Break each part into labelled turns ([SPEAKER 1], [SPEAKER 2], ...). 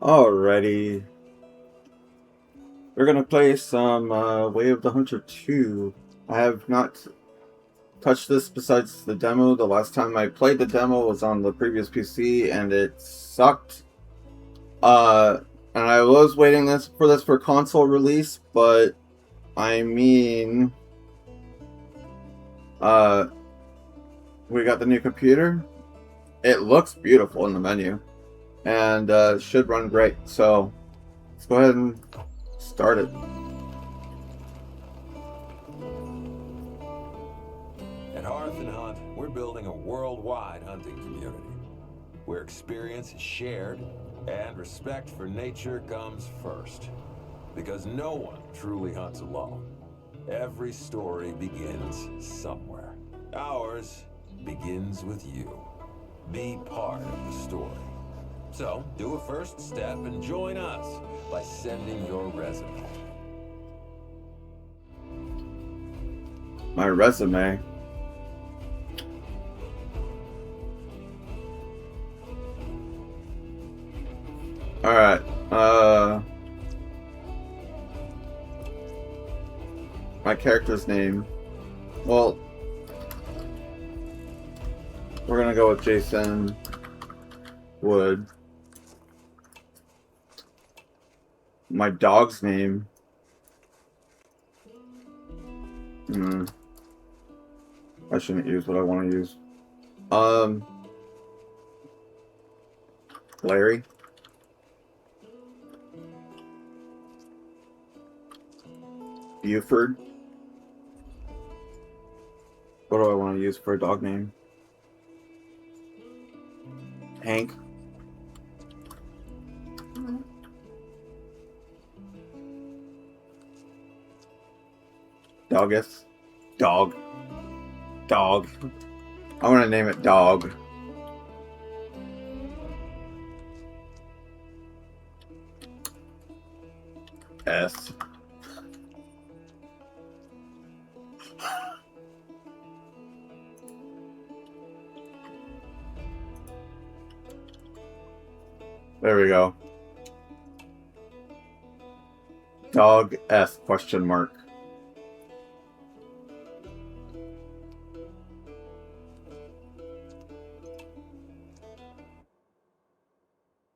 [SPEAKER 1] Alrighty. We're gonna play some Way of the Hunter 2. I have not touched this besides the demo. The last time I played the demo was on the previous PC and it sucked. Uh and I was waiting this for console release, but I mean uh we got the new computer. It looks beautiful in the menu and should run great. So let's go ahead and start it.
[SPEAKER 2] At Hearth and Hunt, we're building a worldwide hunting community where experience is shared and respect for nature comes first. Because no one truly hunts alone. Every story begins somewhere. Ours begins with you. Be part of the story. So, do a first step and join us by sending your resume.
[SPEAKER 1] My resume. Alright, my character's name. Well, we're gonna go with Jason Wood. My dog's name. I shouldn't use what I want to use. Larry. Buford. What do I want to use for a dog name? Hank. Doggus. Dog. Dog. I want to name it Dog. S. There we go. Dog S question mark.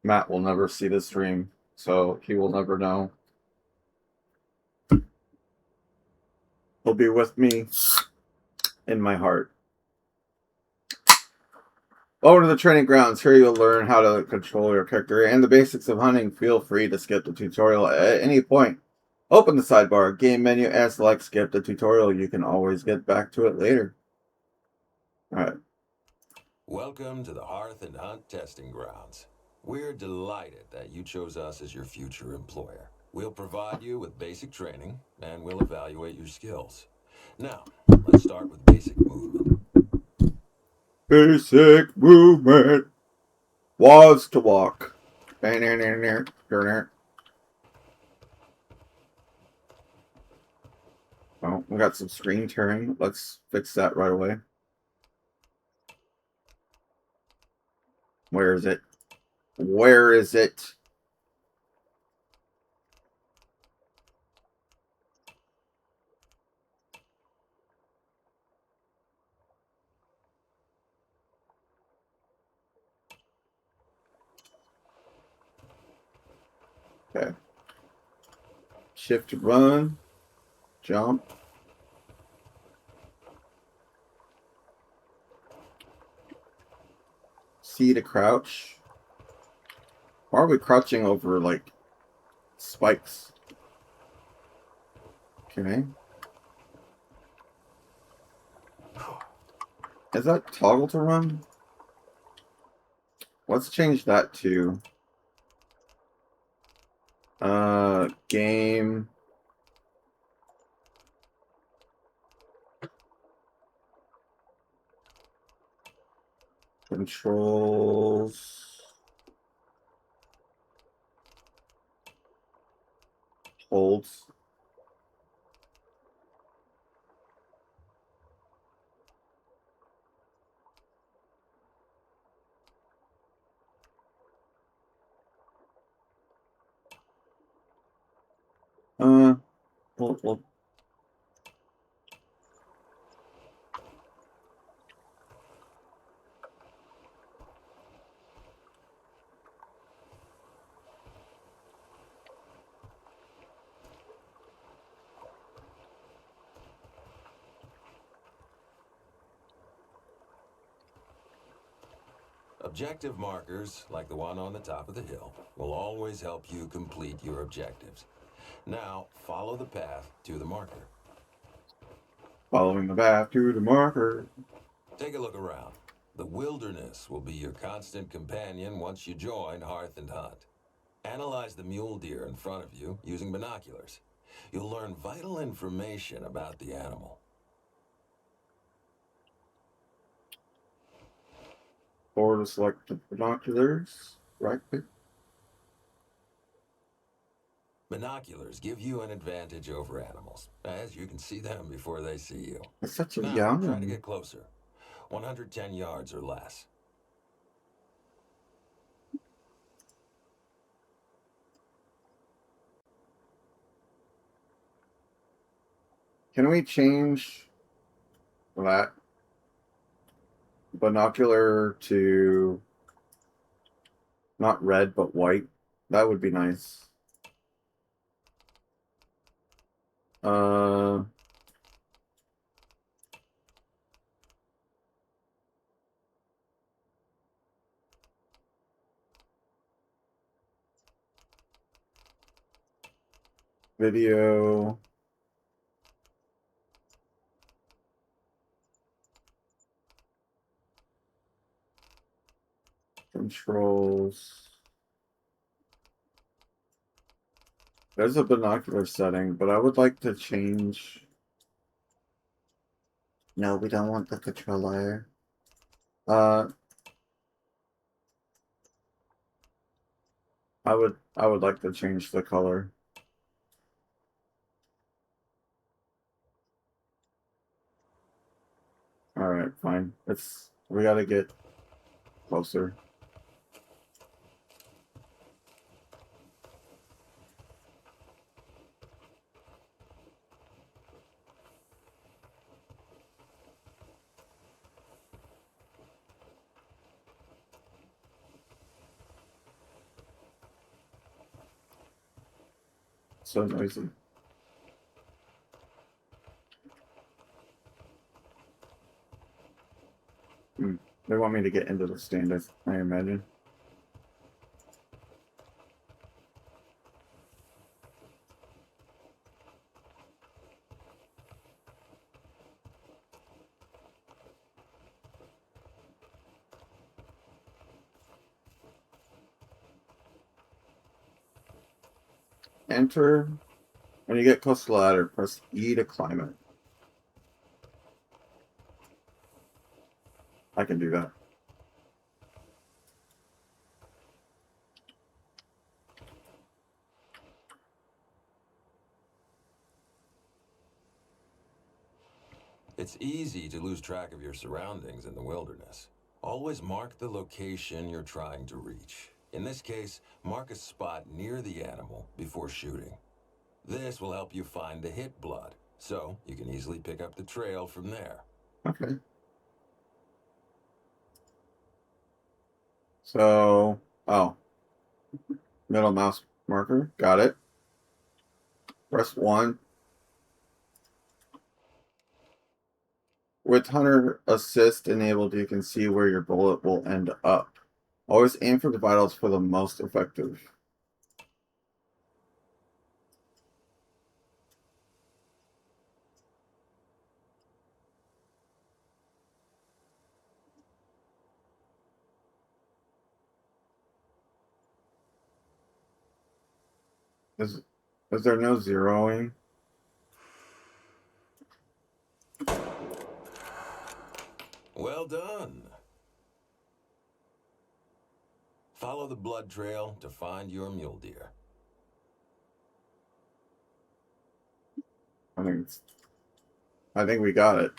[SPEAKER 1] Matt will never see this stream, so he will never know. He'll be with me in my heart. Welcome to the training grounds. Here you'll learn how to control your character and the basics of hunting. Feel free to skip the tutorial at any point. Open the sidebar, game menu, and select skip the tutorial. You can always get back to it later. Alright.
[SPEAKER 2] Welcome to the Hearth and Hunt testing grounds. We're delighted that you chose us as your future employer. We'll provide you with basic training, and we'll evaluate your skills. Now, let's start with basic movement.
[SPEAKER 1] Basic movement was to walk. Well, we got some screen tearing. Let's fix that right away. Where is it? Where is it? Okay. Shift to run. Jump. C to crouch. Why are we crouching over, like, spikes? Okay. Is that toggle to run? Let's change that to game controls holds. Well,
[SPEAKER 2] Objective markers, like the one on the top of the hill, will always help you complete your objectives. Now, follow the path to the marker.
[SPEAKER 1] following the path to the marker.
[SPEAKER 2] Take a look around. The wilderness will be your constant companion once you join Hearth and Hunt. Analyze the mule deer in front of you using binoculars. You'll learn vital information about the animal.
[SPEAKER 1] Or to select the binoculars. Right click.
[SPEAKER 2] Binoculars give you an advantage over animals, as you can see them before they see you.
[SPEAKER 1] It's such a
[SPEAKER 2] Now,
[SPEAKER 1] young.
[SPEAKER 2] try to get closer. 110 yards or less.
[SPEAKER 1] Can we change that binocular to not red but white? That would be nice. Uh, video. Controls. There's a binocular setting, but I would like to change. No, we don't want the controller. I would like to change the color. All right, fine. We gotta get closer. So noisy. They want me to get into the stand, I imagine. Enter. When you get close to the ladder, press E to climb it. I can do that.
[SPEAKER 2] It's easy to lose track of your surroundings in the wilderness. Always mark the location you're trying to reach. In this case, mark a spot near the animal before shooting. This will help you find the hit blood, so you can easily pick up the trail from there.
[SPEAKER 1] Okay. So, middle mouse marker, got it. Press 1. With Hunter Assist enabled, you can see where your bullet will end up. Always aim for the vitals for the most effective. Is there no zeroing?
[SPEAKER 2] Well done. Follow the blood trail to find your mule deer.
[SPEAKER 1] I think we got it.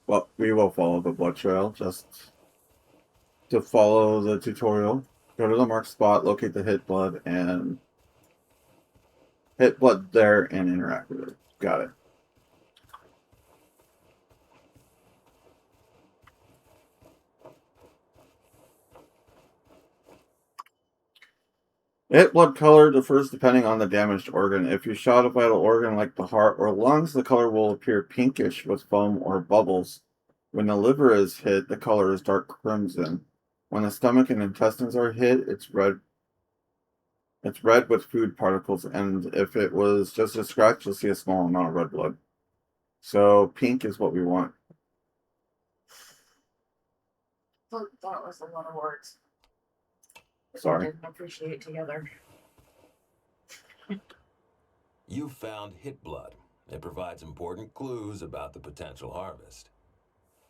[SPEAKER 1] Well, we will follow the blood trail, just to follow the tutorial, go to the marked spot, locate the hit blood, and hit blood there and interact with it. Got it. Hit blood color differs depending on the damaged organ. If you shot a vital organ like the heart or lungs, the color will appear pinkish with foam or bubbles. When the liver is hit, the color is dark crimson. When the stomach and intestines are hit, it's red. It's red with food particles, and if it was just a scratch, you'll see a small amount of red blood. So pink is what we want.
[SPEAKER 3] That was a lot of words.
[SPEAKER 1] Sorry.
[SPEAKER 3] I didn't appreciate together.
[SPEAKER 2] You found hit blood. It provides important clues about the potential harvest.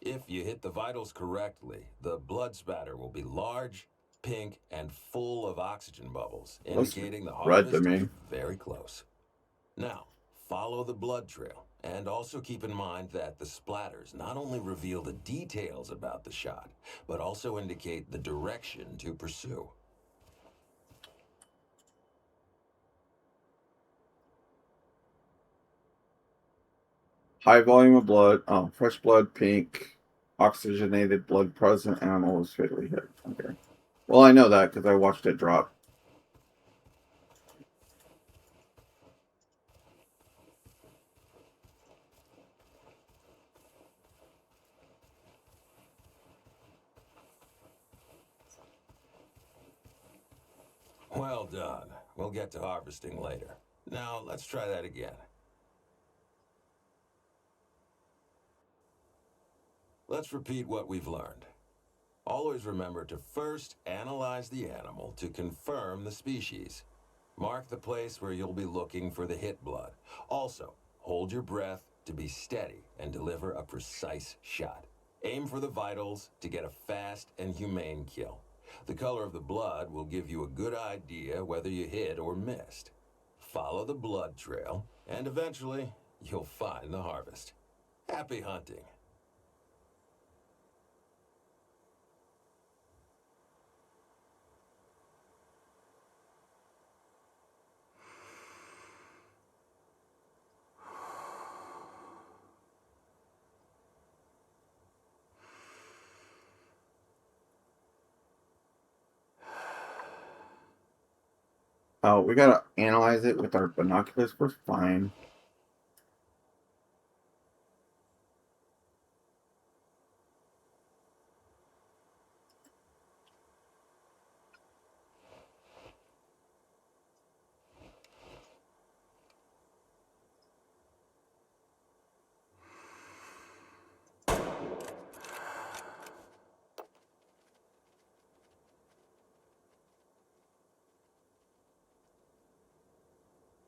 [SPEAKER 2] If you hit the vitals correctly, the blood spatter will be large, pink, and full of oxygen bubbles, indicating the
[SPEAKER 1] red to
[SPEAKER 2] harvest
[SPEAKER 1] me.
[SPEAKER 2] is very close. Now, follow the blood trail, and also keep in mind that the splatters not only reveal the details about the shot, but also indicate the direction to pursue.
[SPEAKER 1] High volume of blood. Oh, fresh blood, pink. Oxygenated blood present. Animal was fatally hit. Okay. Well, I know that because I watched it drop.
[SPEAKER 2] Well done. We'll get to harvesting later. Now, let's try that again. Let's repeat what we've learned. Always remember to first analyze the animal to confirm the species. Mark the place where you'll be looking for the hit blood. Also, hold your breath to be steady and deliver a precise shot. Aim for the vitals to get a fast and humane kill. The color of the blood will give you a good idea whether you hit or missed. Follow the blood trail, and eventually, you'll find the harvest. Happy hunting.
[SPEAKER 1] Oh, we gotta analyze it with our binoculars. We're fine.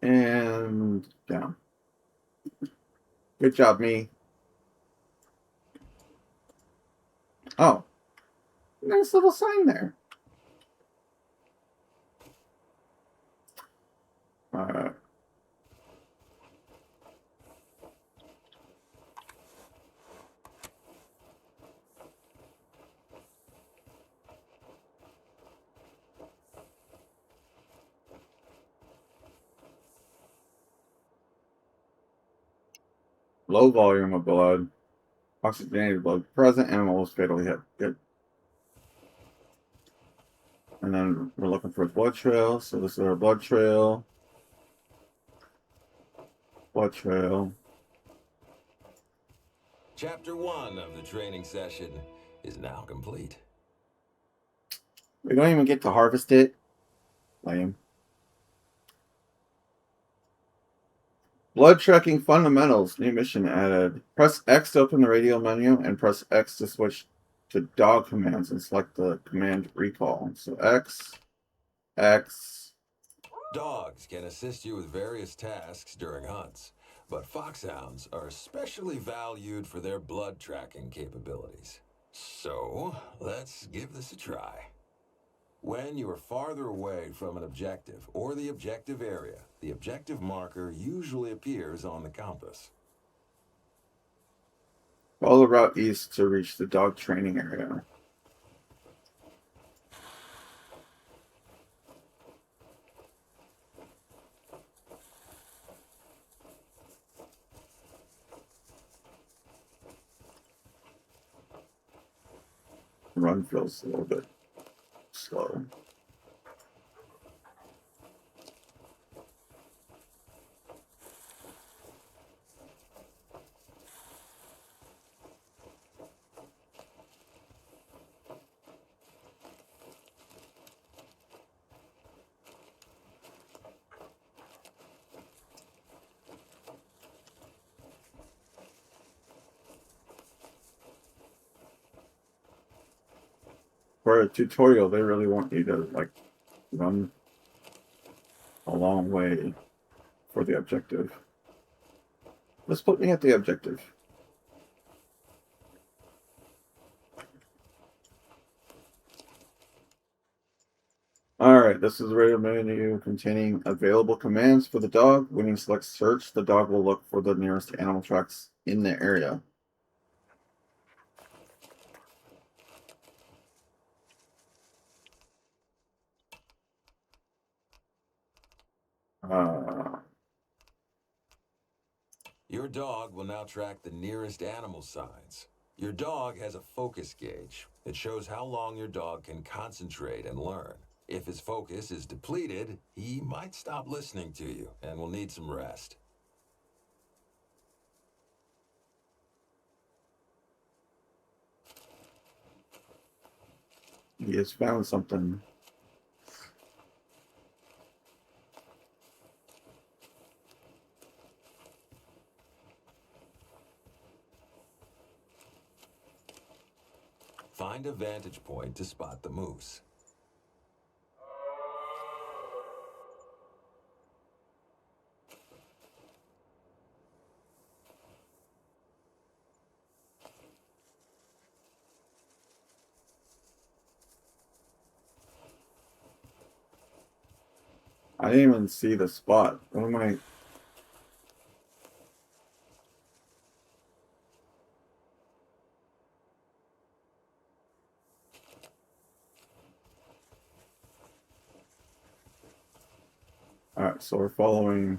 [SPEAKER 1] And down. Good job, me. Oh, nice little sign there. Low volume of blood. Oxygenated blood present. Animal was fatally hit. Good. And then we're looking for a blood trail. So this is our blood trail. Blood trail.
[SPEAKER 2] Chapter 1 of the training session is now complete.
[SPEAKER 1] We don't even get to harvest it. Lame. Blood tracking fundamentals. New mission added. Press X to open the radio menu and press X to switch to dog commands and select the command recall. So X, X.
[SPEAKER 2] Dogs can assist you with various tasks during hunts, but foxhounds are especially valued for their blood tracking capabilities. So, let's give this a try. When you are farther away from an objective or the objective area, the objective marker usually appears on the compass.
[SPEAKER 1] Follow the route east to reach the dog training area. run feels a little bit slow. For a tutorial, they really want you to like run a long way for the objective. Let's put me at the objective. Alright, this is the radio menu containing available commands for the dog. When you select search, the dog will look for the nearest animal tracks in the area.
[SPEAKER 2] Your dog will now track the nearest animal signs. Your dog has a focus gauge. It shows how long your dog can concentrate and learn. If his focus is depleted, he might stop listening to you and will need some rest.
[SPEAKER 1] He has found something.
[SPEAKER 2] Find a vantage point to spot the moose.
[SPEAKER 1] I didn't even see the spot. What am I? Alright, so we're following.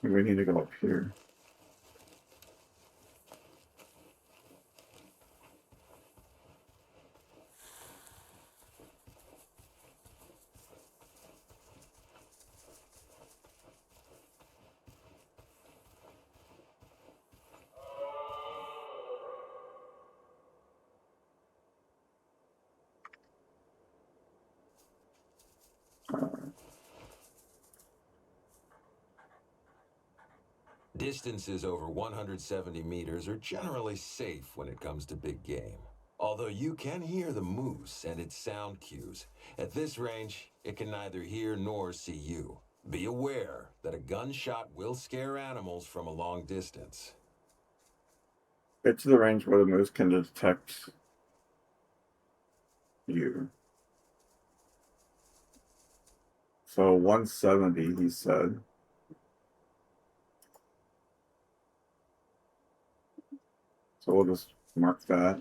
[SPEAKER 1] We need to go up here.
[SPEAKER 2] Distances over 170 meters are generally safe when it comes to big game. Although you can hear the moose and its sound cues, at this range, it can neither hear nor see you. Be aware that a gunshot will scare animals from a long distance.
[SPEAKER 1] Get to the range where the moose can detect you. So 170, he said. So we'll just mark that.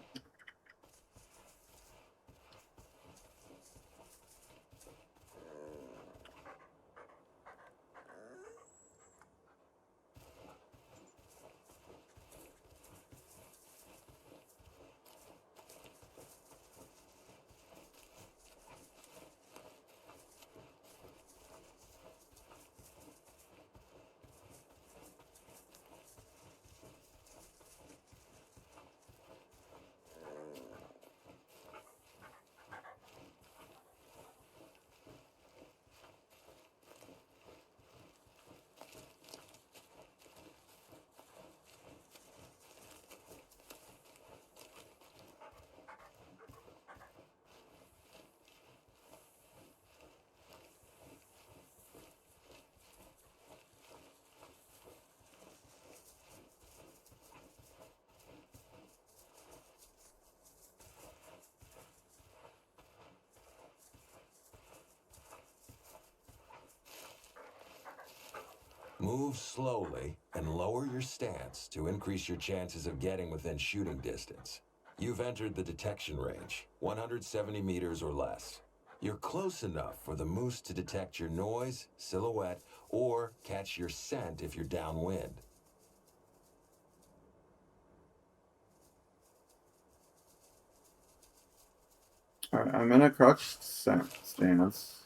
[SPEAKER 2] Move slowly and lower your stance to increase your chances of getting within shooting distance. You've entered the detection range, 170 meters or less. You're close enough for the moose to detect your noise, silhouette, or catch your scent if you're downwind.
[SPEAKER 1] Alright, I'm in a crouched stance.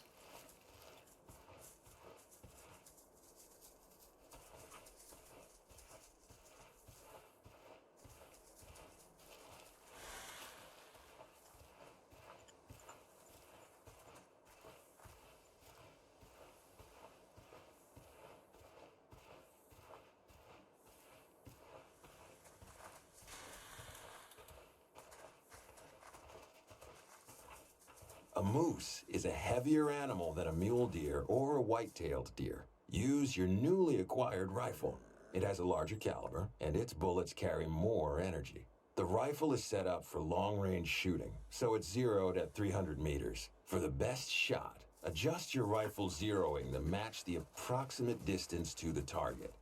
[SPEAKER 2] A moose is a heavier animal than a mule deer or a white-tailed deer. Use your newly acquired rifle. It has a larger caliber, and its bullets carry more energy. The rifle is set up for long-range shooting, so it's zeroed at 300 meters. For the best shot, adjust your rifle zeroing to match the approximate distance to the target.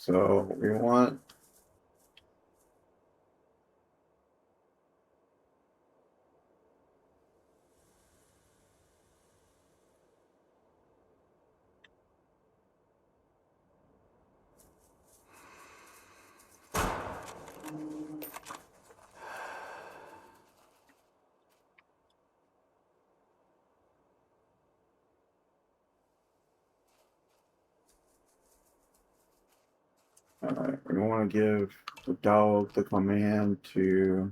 [SPEAKER 1] So we want we want to give the dog the command to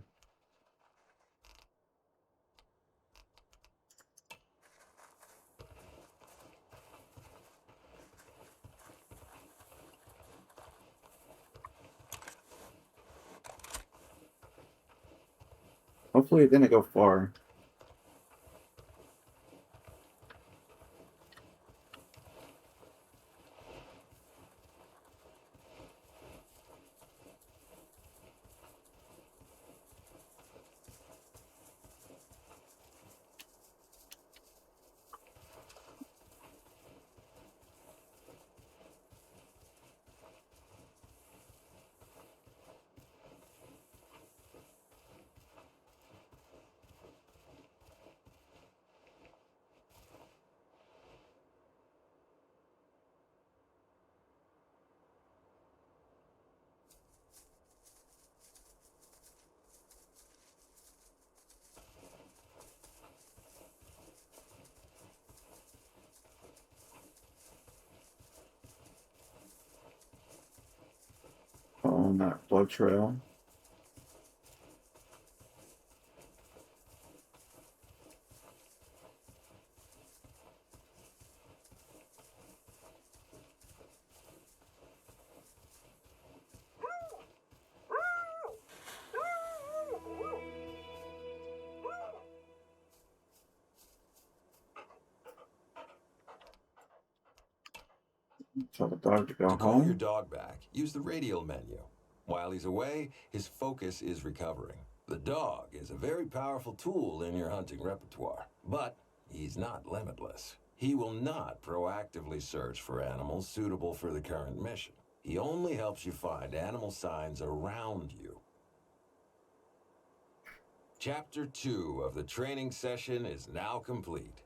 [SPEAKER 1] hopefully it didn't go far. On that blood trail. Tell the dog to go
[SPEAKER 2] To call your
[SPEAKER 1] home.
[SPEAKER 2] dog back, use the radial menu. While he's away, his focus is recovering. The dog is a very powerful tool in your hunting repertoire, but he's not limitless. He will not proactively search for animals suitable for the current mission. He only helps you find animal signs around you. Chapter 2 of the training session is now complete.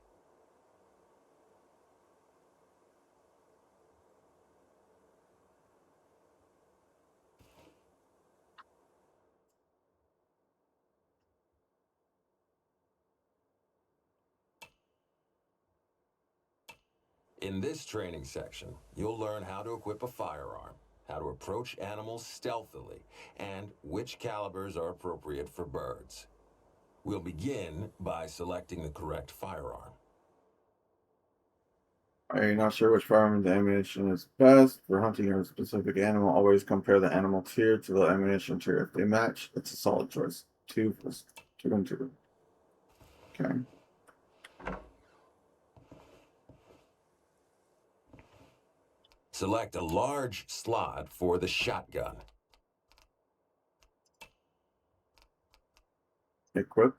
[SPEAKER 2] In this training section, you'll learn how to equip a firearm, how to approach animals stealthily, and which calibers are appropriate for birds. We'll begin by selecting the correct firearm.
[SPEAKER 1] Are you not sure which firearm the ammunition is best for hunting a specific animal? Always compare the animal tier to the ammunition tier. If they match, it's a solid choice. 2 plus 2 and 2. Okay.
[SPEAKER 2] Select a large slot for the shotgun.
[SPEAKER 1] Equip.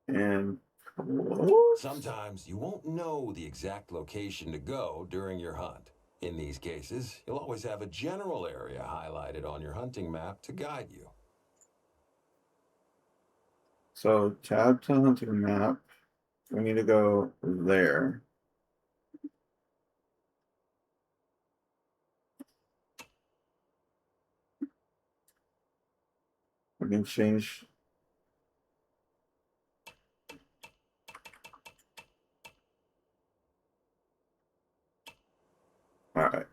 [SPEAKER 1] And close.
[SPEAKER 2] Sometimes you won't know the exact location to go during your hunt. In these cases, you'll always have a general area highlighted on your hunting map to guide you.
[SPEAKER 1] So tab to hunting map. We need to go there. We can change. All right.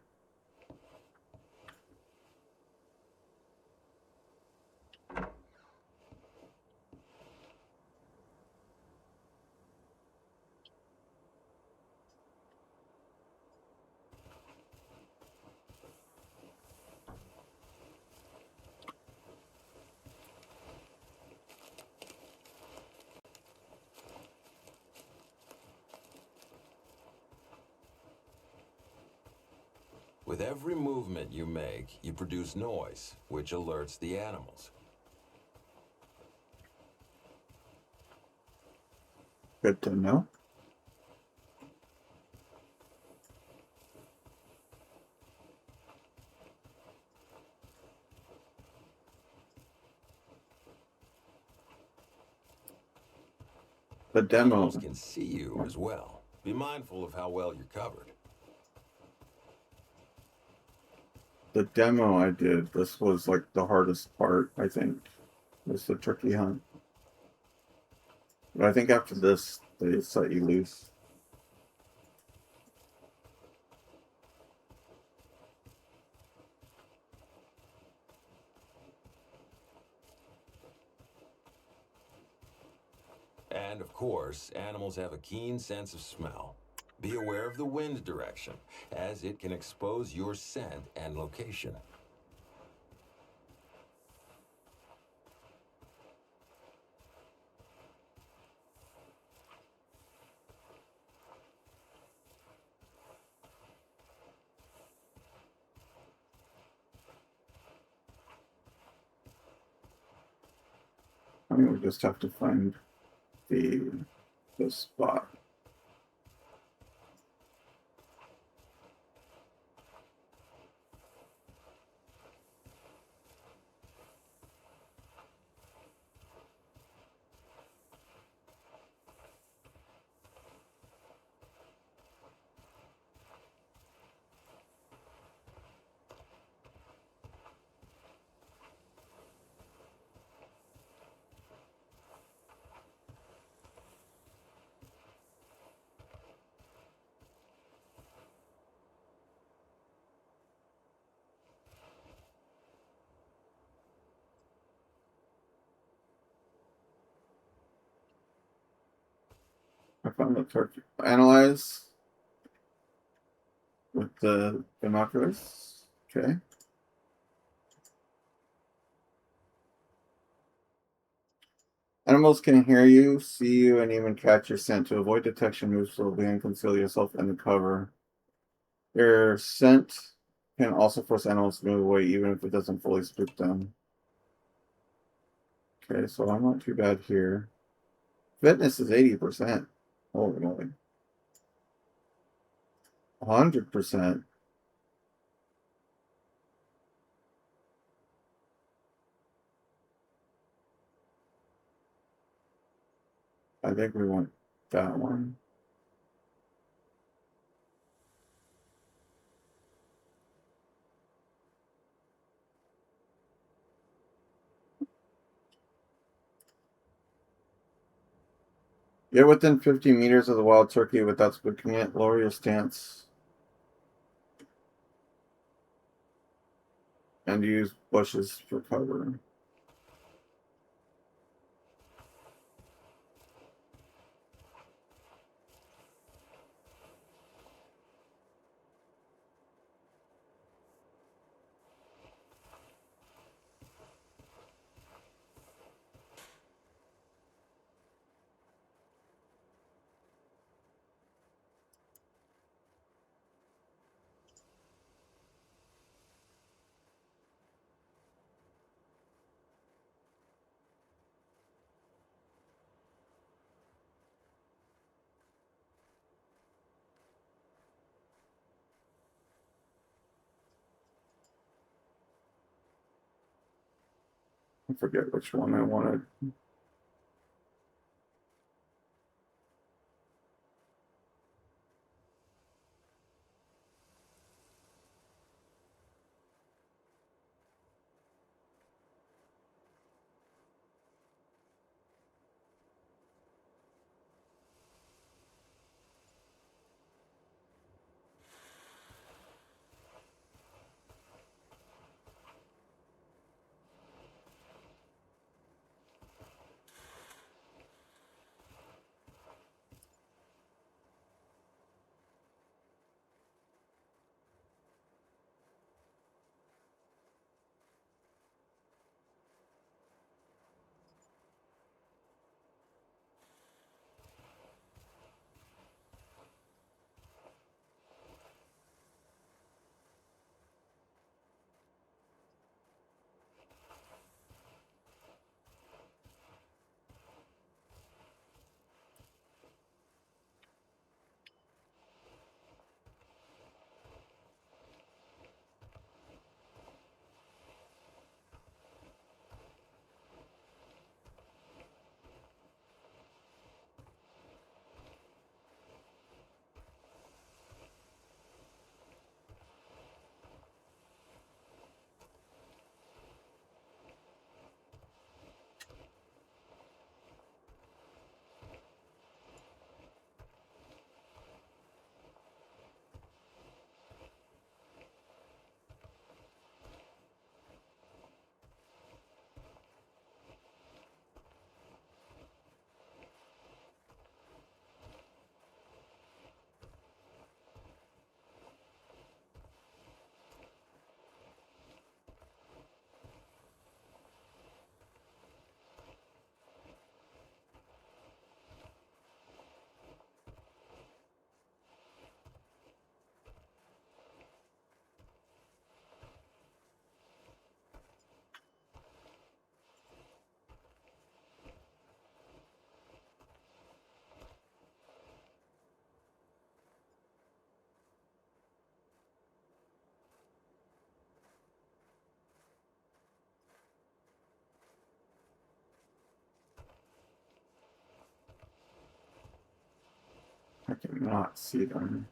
[SPEAKER 2] With every movement you make, you produce noise, which alerts the animals.
[SPEAKER 1] Good to know. The demo.
[SPEAKER 2] Animals can see you as well. Be mindful of how well you're covered.
[SPEAKER 1] The demo I did, this was like the hardest part, I think, was the turkey hunt. But I think after this, they set you loose.
[SPEAKER 2] And of course, animals have a keen sense of smell. Be aware of the wind direction, as it can expose your scent and location.
[SPEAKER 1] I mean, we just have to find the spot. I found the turkey. Analyze with the binoculars. Okay. Animals can hear you, see you, and even catch your scent. To avoid detection, move slowly and conceal yourself in the cover. Your scent can also force animals to move away, even if it doesn't fully spook them. Okay, so I'm not too bad here. Fitness is 80%. Holy moly. 100%. I think we want that one. Get within 50 meters of the wild turkey without spooking it. Lower your stance. And use bushes for cover. I forget which one I wanted. I cannot see them.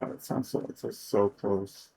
[SPEAKER 1] Oh, it sounds so, it's so close.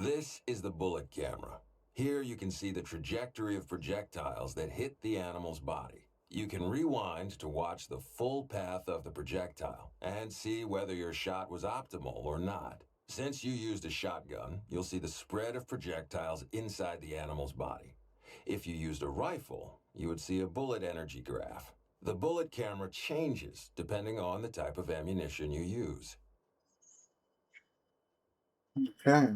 [SPEAKER 2] This is the bullet camera. Here you can see the trajectory of projectiles that hit the animal's body. You can rewind to watch the full path of the projectile and see whether your shot was optimal or not. Since you used a shotgun, you'll see the spread of projectiles inside the animal's body. If you used a rifle, you would see a bullet energy graph. The bullet camera changes depending on the type of ammunition you use.
[SPEAKER 1] Okay.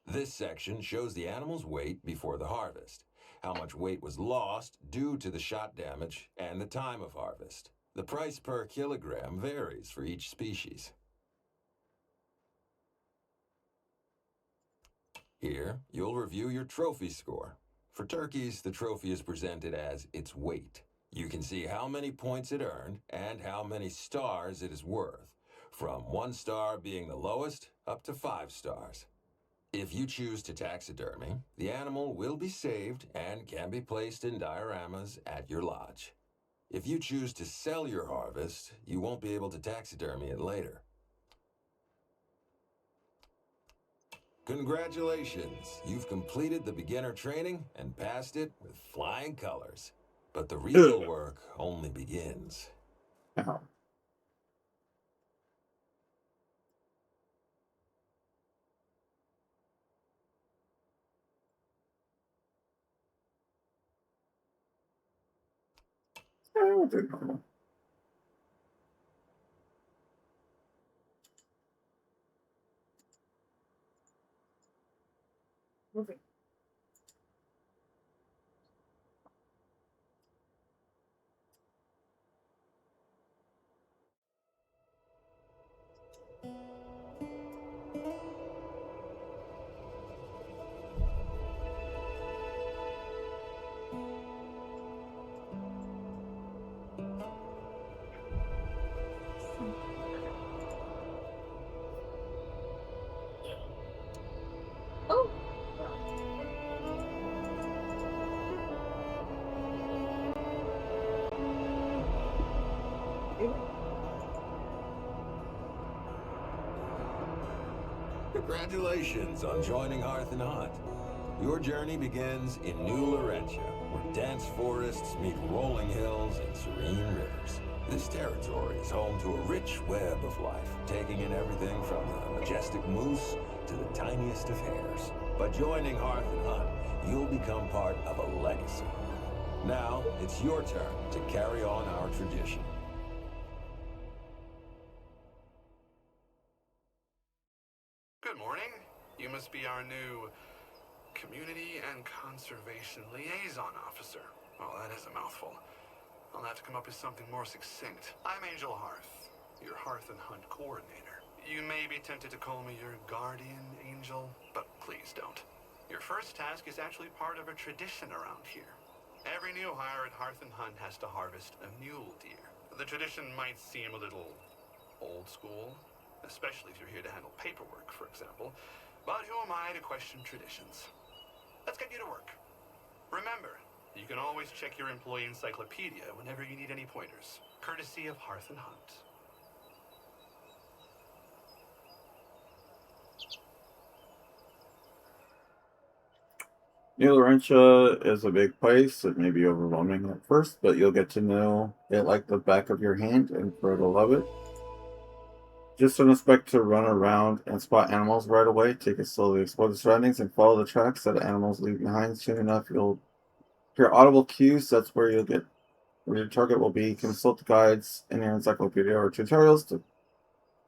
[SPEAKER 2] This section shows the animal's weight before the harvest, how much weight was lost due to the shot damage, and the time of harvest. The price per kilogram varies for each species. Here, you'll review your trophy score. For turkeys, the trophy is presented as its weight. You can see how many points it earned and how many stars it is worth, from 1 star being the lowest up to 5 stars. If you choose to taxidermy, the animal will be saved and can be placed in dioramas at your lodge. If you choose to sell your harvest, you won't be able to taxidermy it later. Congratulations! You've completed the beginner training and passed it with flying colors. But the real work only begins.
[SPEAKER 1] Now, we'll do normal.
[SPEAKER 3] Moving. Oh.
[SPEAKER 2] Congratulations on joining Hearth and Hunt. Your journey begins in New Laurentia, where dense forests meet rolling hills and serene rivers. This territory is home to a rich web of life, taking in everything from the majestic moose to the tiniest of hares. By joining Hearth and Hunt, you'll become part of a legacy. Now, it's your turn to carry on our tradition.
[SPEAKER 4] Good morning. You must be our new Community and Conservation Liaison Officer. Well, that is a mouthful. I'll have to come up with something more succinct. I'm Angel Hearth, your Hearth and Hunt coordinator. You may be tempted to call me your guardian angel, but please don't. Your first task is actually part of a tradition around here. Every new hire at Hearth and Hunt has to harvest a mule deer. The tradition might seem a little old school, especially if you're here to handle paperwork, for example. But who am I to question traditions? Let's get you to work. Remember, you can always check your employee encyclopedia whenever you need any pointers, courtesy of Hearth and Hunt.
[SPEAKER 1] New Laurentia is a big place. It may be overwhelming at first, but you'll get to know it like the back of your hand and grow to love it. Just don't expect to run around and spot animals right away. Take it slowly, explore the surroundings, and follow the tracks that animals leave behind. Soon enough, you'll hear audible cues. That's where where your target will be. Consult the guides in your encyclopedia or tutorials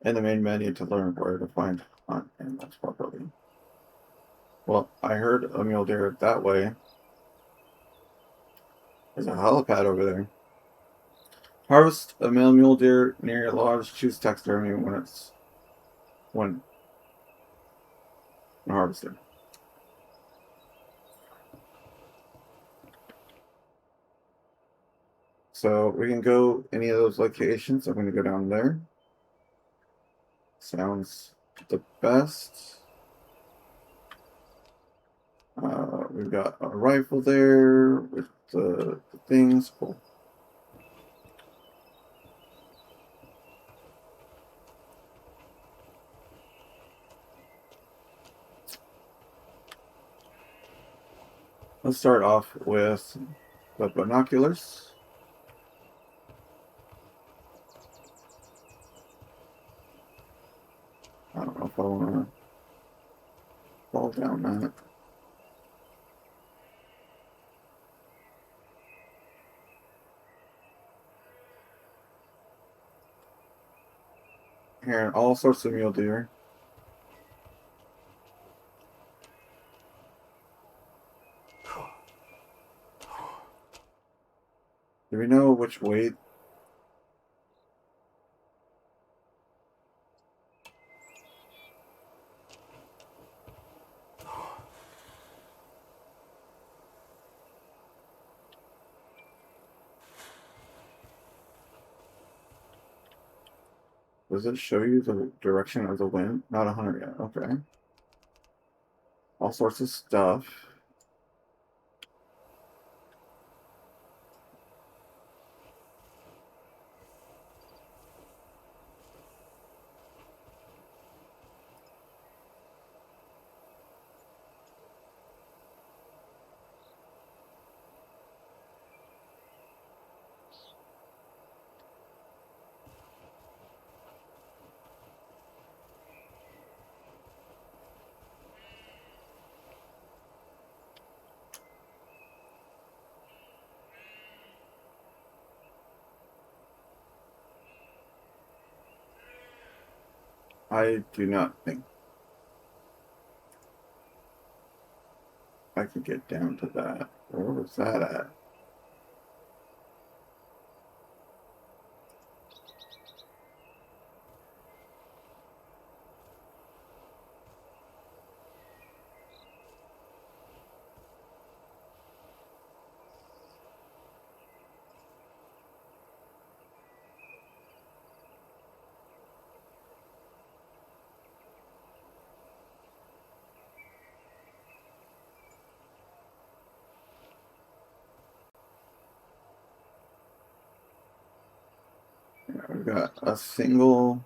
[SPEAKER 1] in the main menu to learn where to find hunt animals properly. Well, I heard a mule deer that way. There's a helipad over there. Harvest a male mule deer near your lodge. Choose taxidermy when harvested. So we can go any of those locations. I'm going to go down there. Sounds the best. We've got a rifle there with the things. Cool. Let's start off with the binoculars. I don't know if I want to fall down that. Here, all sorts of mule deer. Do we know which weight? Does it show you the direction of the wind? Not 100 yet. Okay. All sorts of stuff. I do not think I could get down to that. Where was that at? We've got a single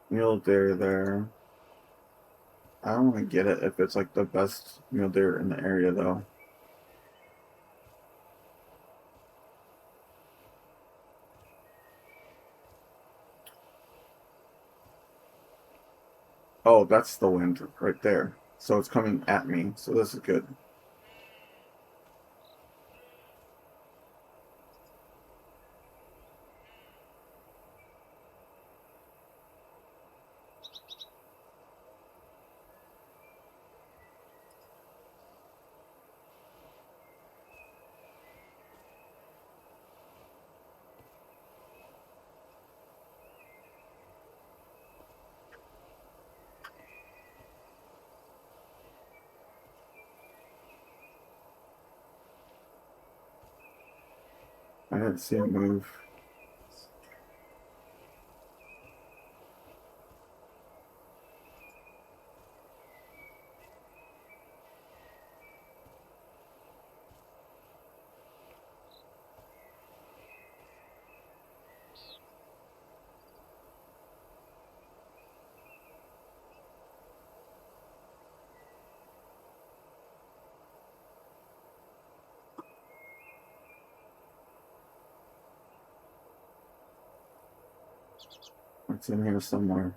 [SPEAKER 1] mule deer there. I don't want to get it if it's like the best mule deer in the area though. Oh, that's the wind right there. So it's coming at me. So this is good. I didn't see it move. It's in here somewhere.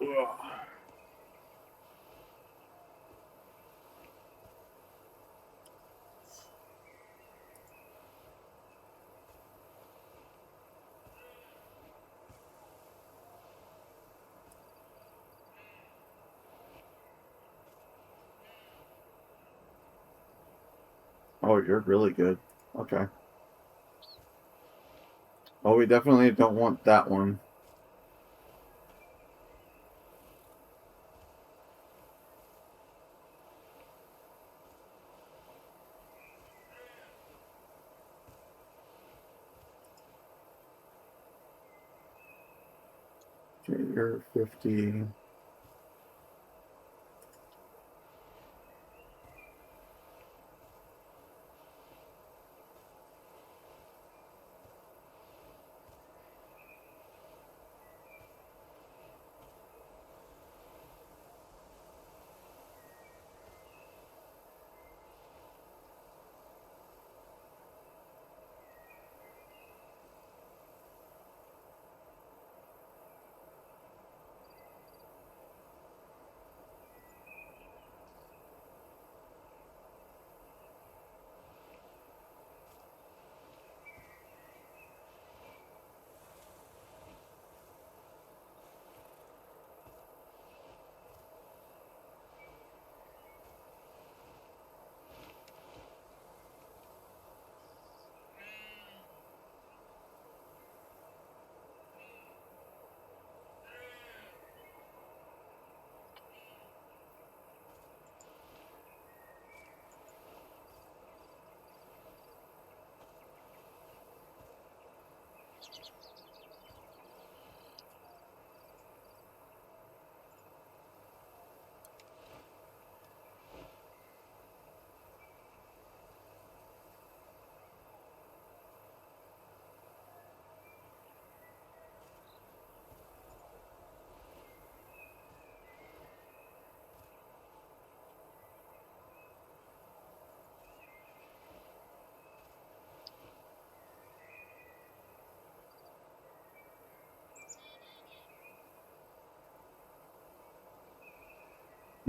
[SPEAKER 1] Ugh. Oh, you're really good. Okay. Well, we definitely don't want that one. Okay, you're 50.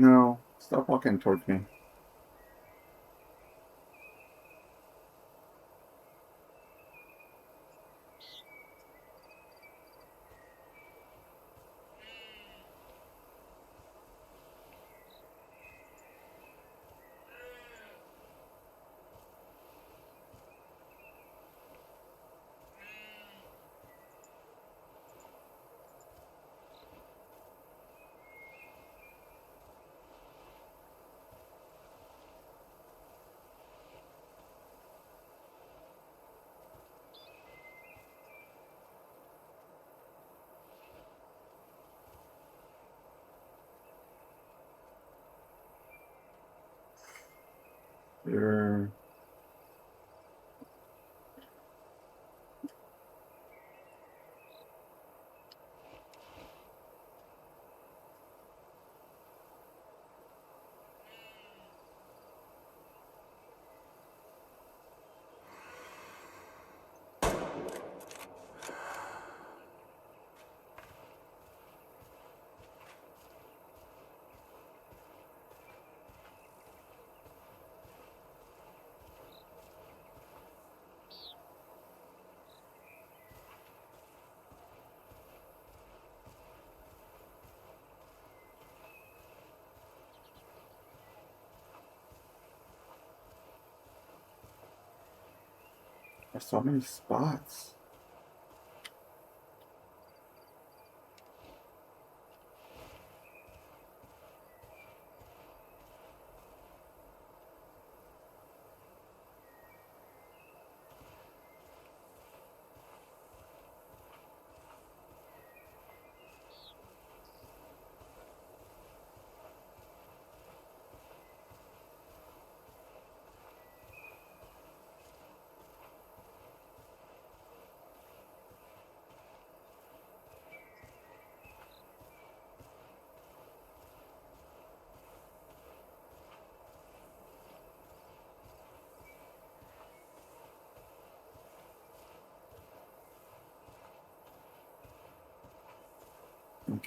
[SPEAKER 1] No, stop walking towards me. You're... There's so many spots.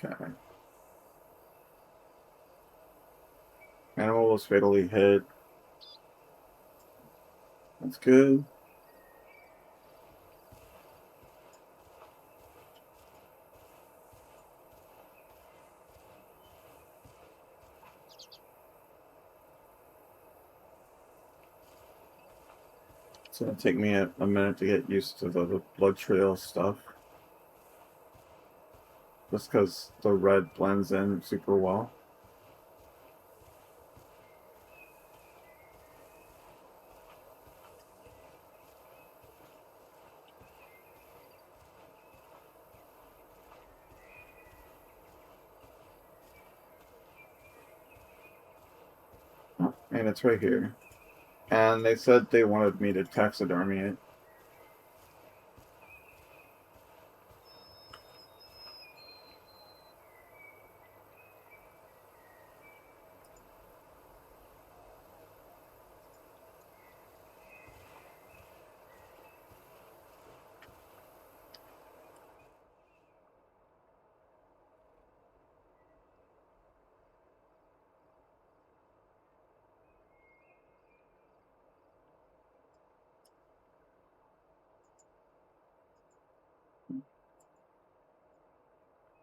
[SPEAKER 1] Okay. Animal was fatally hit. That's good. It's gonna take me a minute to get used to the blood trail stuff. Just because the red blends in super well. Oh, and it's right here. And they said they wanted me to taxidermy it.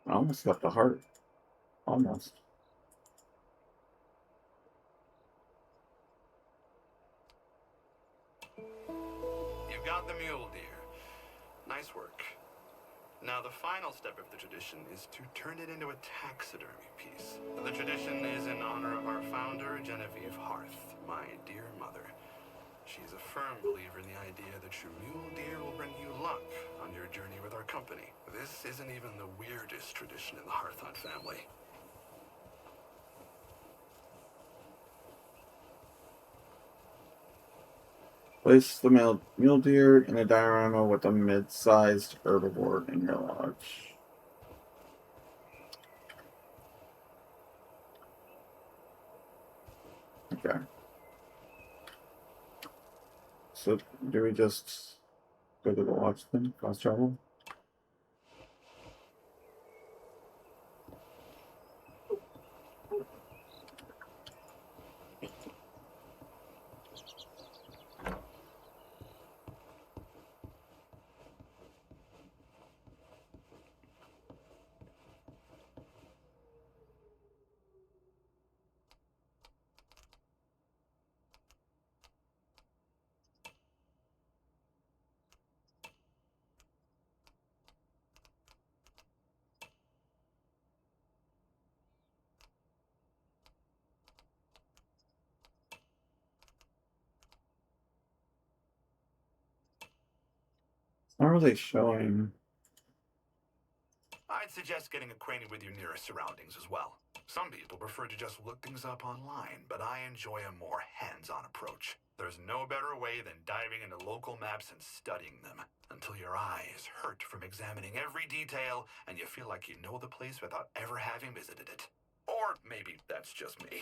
[SPEAKER 1] I almost got the heart. Almost.
[SPEAKER 4] You've got the mule deer. Nice work. Now, the final step of the tradition is to turn it into a taxidermy piece. The tradition is in honor of our founder, Genevieve Harth, my dear mother. She's a firm believer in the idea that your mule deer will bring you luck on your journey with our company. This isn't even the weirdest tradition in the Harth Hunt family.
[SPEAKER 1] Place the mule deer in a diorama with a mid-sized herbivore in your lodge. Okay. So do we just go to the lodge then? Fast travel? Not really showing.
[SPEAKER 4] I'd suggest getting acquainted with your nearest surroundings as well. Some people prefer to just look things up online, but I enjoy a more hands-on approach. There's no better way than diving into local maps and studying them until your eyes hurt from examining every detail and you feel like you know the place without ever having visited it. Or maybe that's just me.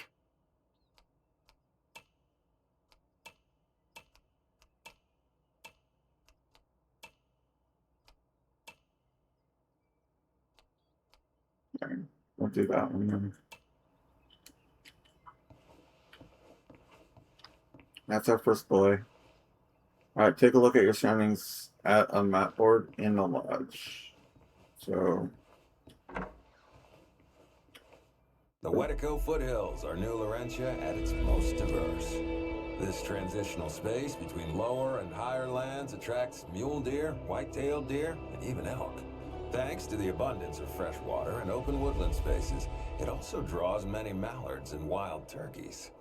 [SPEAKER 1] Alright, we'll do that one then. That's our first boy. Alright, take a look at your surroundings at a map board in the lodge. So,
[SPEAKER 2] The Wetico foothills are New Laurentia at its most diverse. This transitional space between lower and higher lands attracts mule deer, white-tailed deer, and even elk. Thanks to the abundance of fresh water and open woodland spaces, it also draws many mallards and wild turkeys.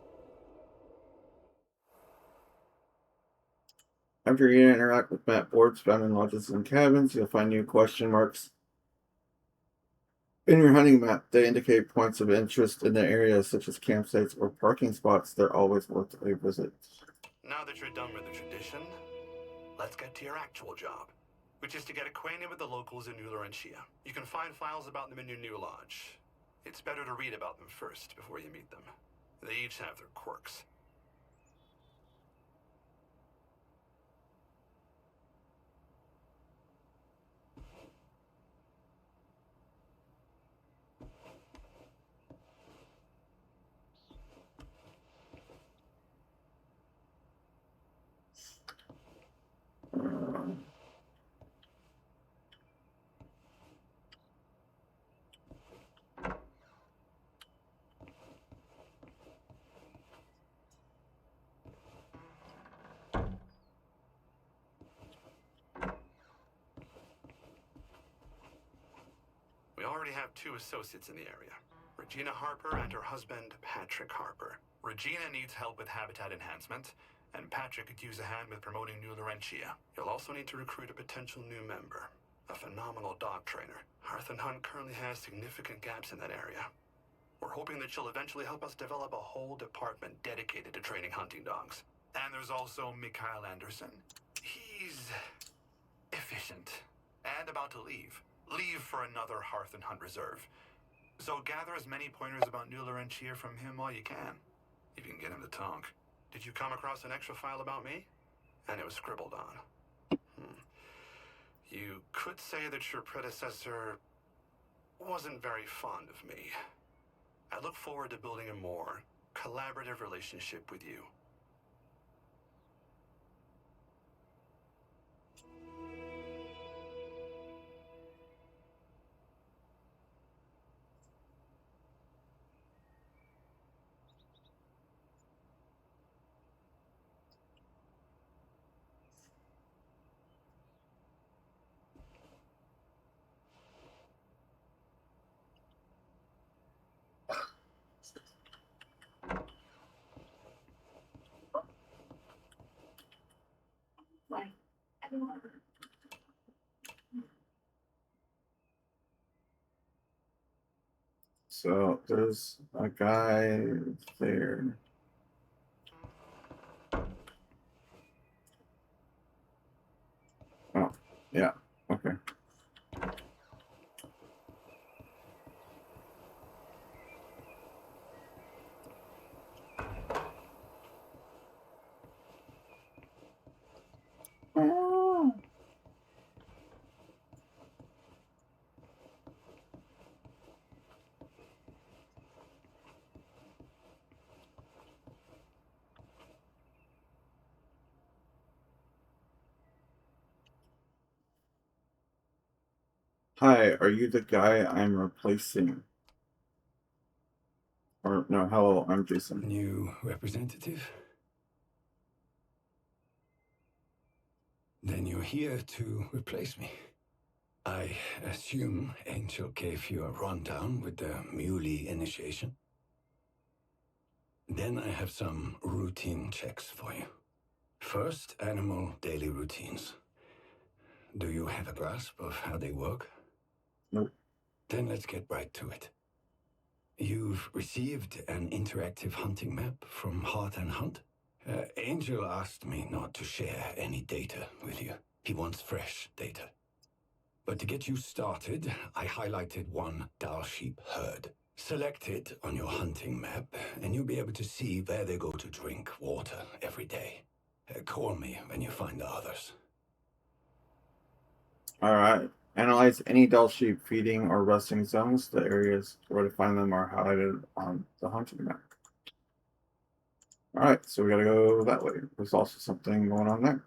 [SPEAKER 1] after you interact with map boards found in lodges and cabins, you'll find new question marks in your hunting map. They indicate points of interest in the area, such as campsites or parking spots. They're always worth a visit.
[SPEAKER 4] Now that you're done with the tradition, let's get to your actual job, which is to get acquainted with the locals in New Laurentia. You can find files about them in your new lodge. It's better to read about them first before you meet them. They each have their quirks. We already have 2 associates in the area, Regina Harper and her husband, Patrick Harper. Regina needs help with habitat enhancement, and Patrick could use a hand with promoting New Laurentia. You'll also need to recruit a potential new member, a phenomenal dog trainer. Hearth and Hunt currently has significant gaps in that area. We're hoping that she'll eventually help us develop a whole department dedicated to training hunting dogs. And there's also Mikhail Anderson. He's efficient and about to leave. Leave for another Hearth and Hunt reserve. So gather as many pointers about New Laurentia from him while you can. If you can get him to talk. Did you come across an extra file about me? And it was scribbled on. You could say that your predecessor wasn't very fond of me. I look forward to building a more collaborative relationship with you.
[SPEAKER 3] Like, everyone.
[SPEAKER 1] So there's a guy there. Oh, yeah. Okay. Hi, are you the guy I'm replacing? Or no, hello, I'm Jason.
[SPEAKER 5] New representative? Then you're here to replace me. I assume Angel gave you a rundown with the Muley initiation. Then I have some routine checks for you. First, animal daily routines. Do you have a grasp of how they work?
[SPEAKER 1] Nope.
[SPEAKER 5] Then let's get right to it. You've received an interactive hunting map from Hearth and Hunt? Angel asked me not to share any data with you. He wants fresh data. But to get you started, I highlighted one Dal sheep herd. Select it on your hunting map, and you'll be able to see where they go to drink water every day. Call me when you find the others.
[SPEAKER 1] Alright. Analyze any Dal sheep feeding or resting zones. The areas where to find them are highlighted on the hunting map. Alright, so we gotta go that way. There's also something going on there.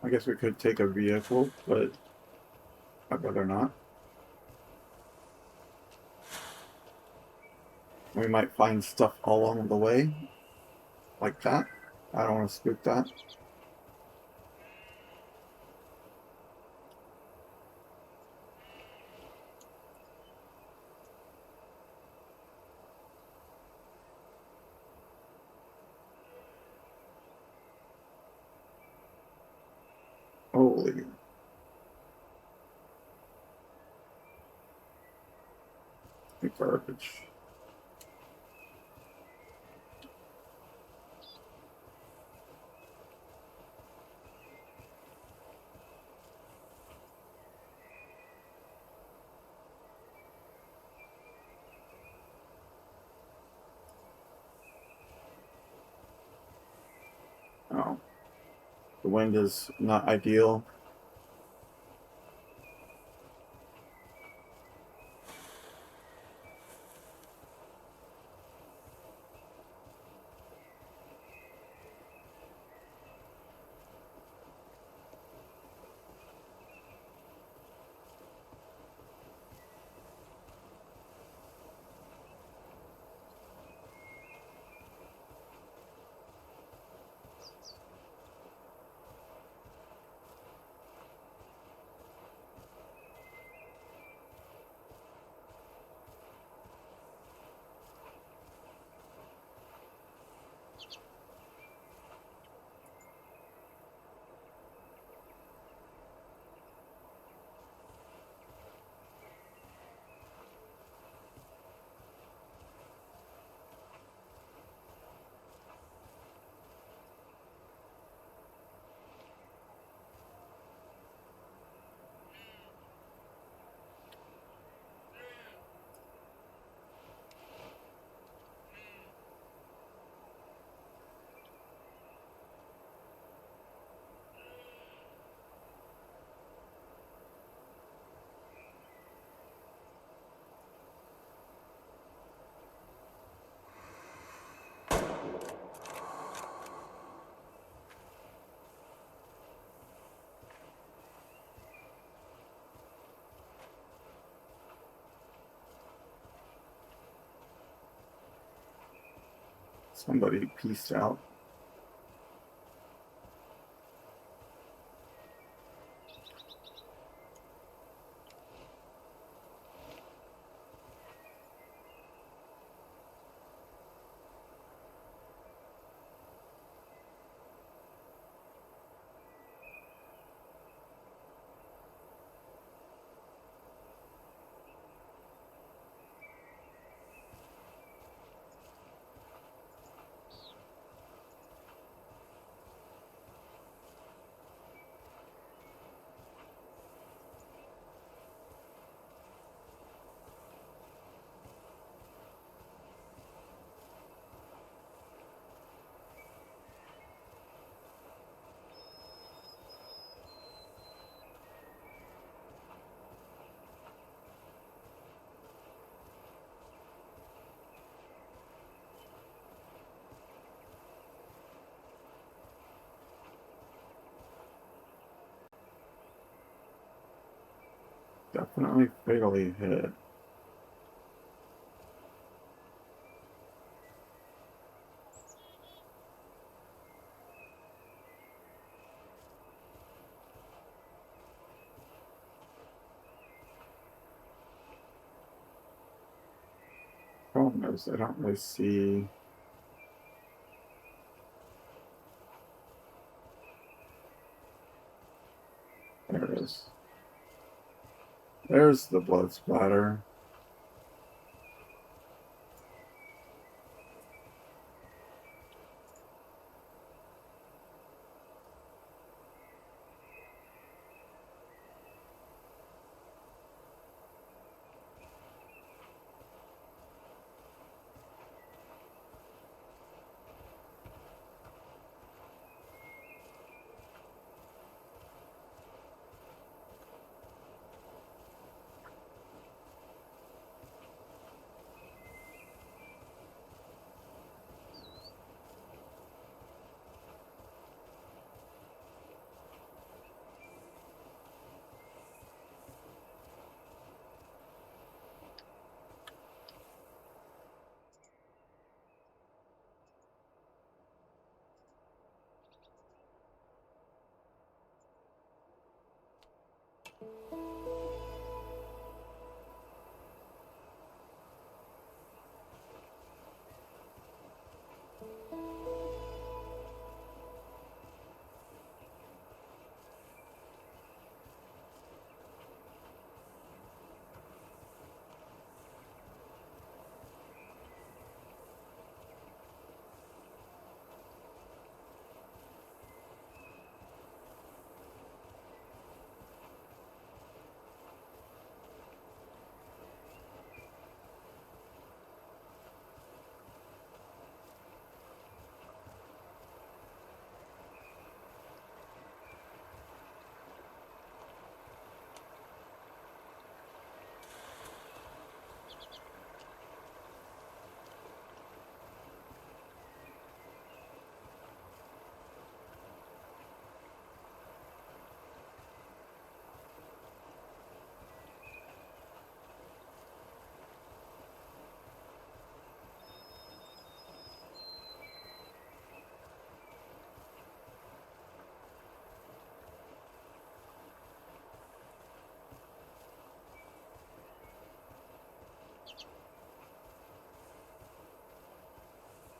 [SPEAKER 1] I guess we could take a vehicle, but I'd rather not. We might find stuff all along the way, like that. I don't want to spook that. Holy. Garbage. Oh. The wind is not ideal. Somebody pieced out. Definitely fatally hit. Problem is, I don't really see. There it is. There's the blood splatter.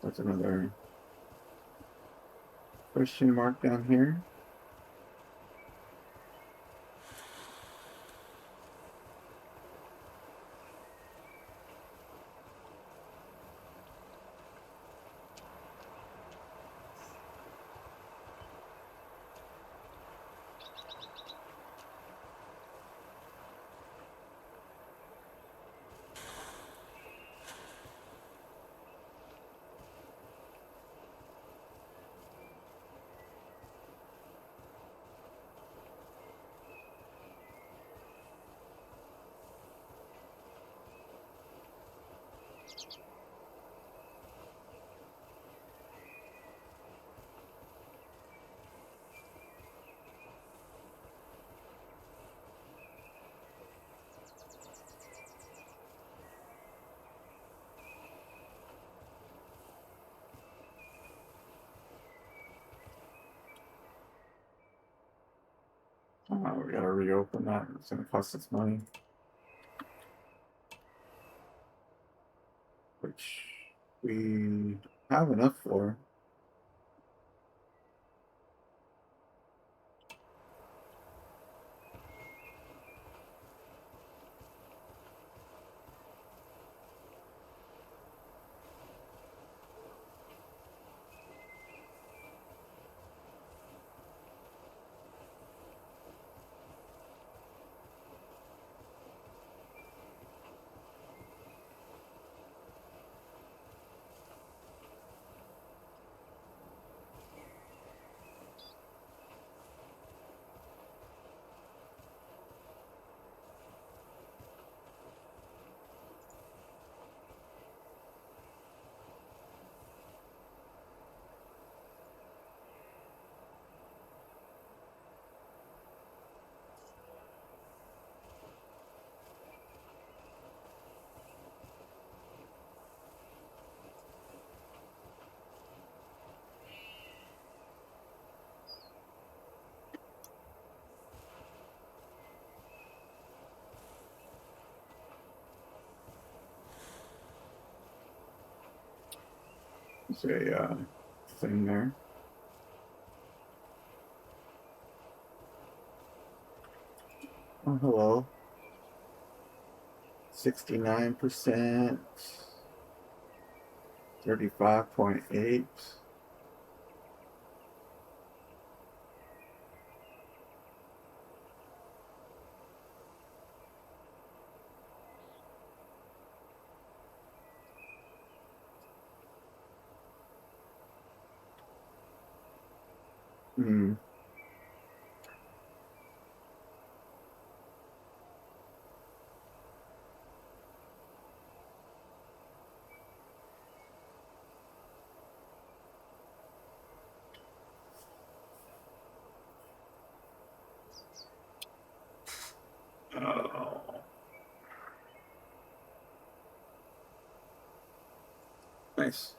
[SPEAKER 1] That's another question mark down here. We gotta reopen that. It's gonna cost us money. Which we have enough for. There's a thing there. Oh, hello. 69%. 35.8. Hmm. Oh. Nice.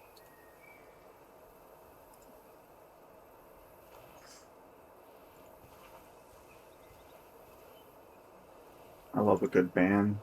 [SPEAKER 1] I love a good band.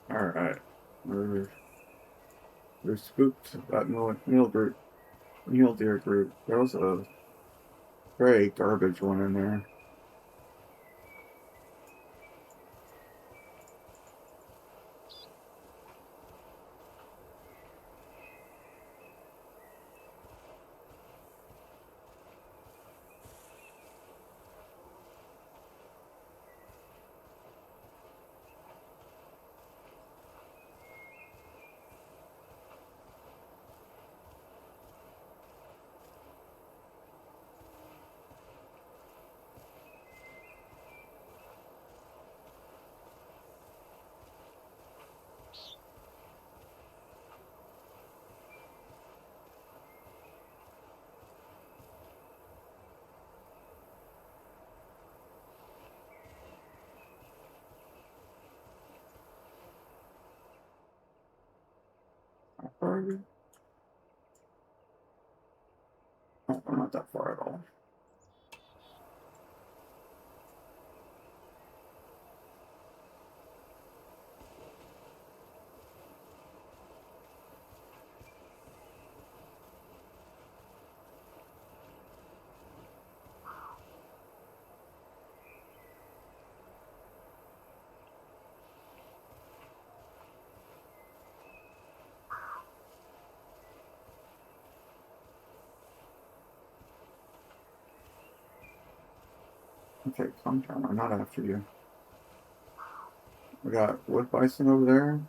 [SPEAKER 1] All right. We're spooked that mule deer group. There was a very garbage one in there. Far? Oh, we're not that far at all. Okay, calm down. I'm not after you. We got wood bison over there.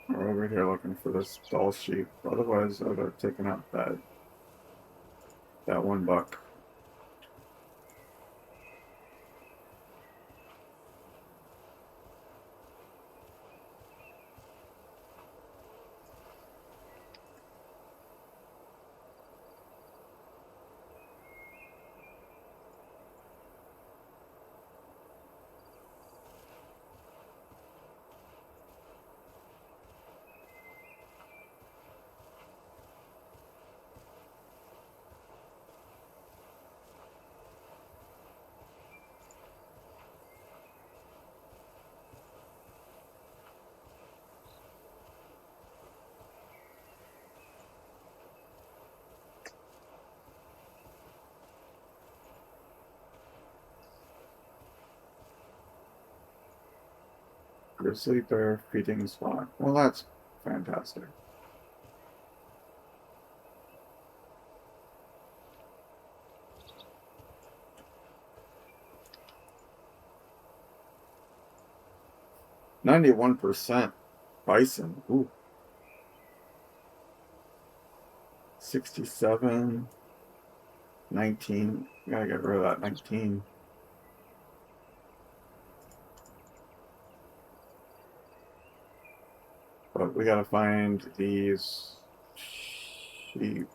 [SPEAKER 1] We're over here looking for this doll sheep. Otherwise, I would have taken out that one buck. Grizzly bear feeding spot. Well, that's fantastic. %91 bison. Ooh. 67. 19. Gotta get rid of that 19. But we gotta find these Sheep.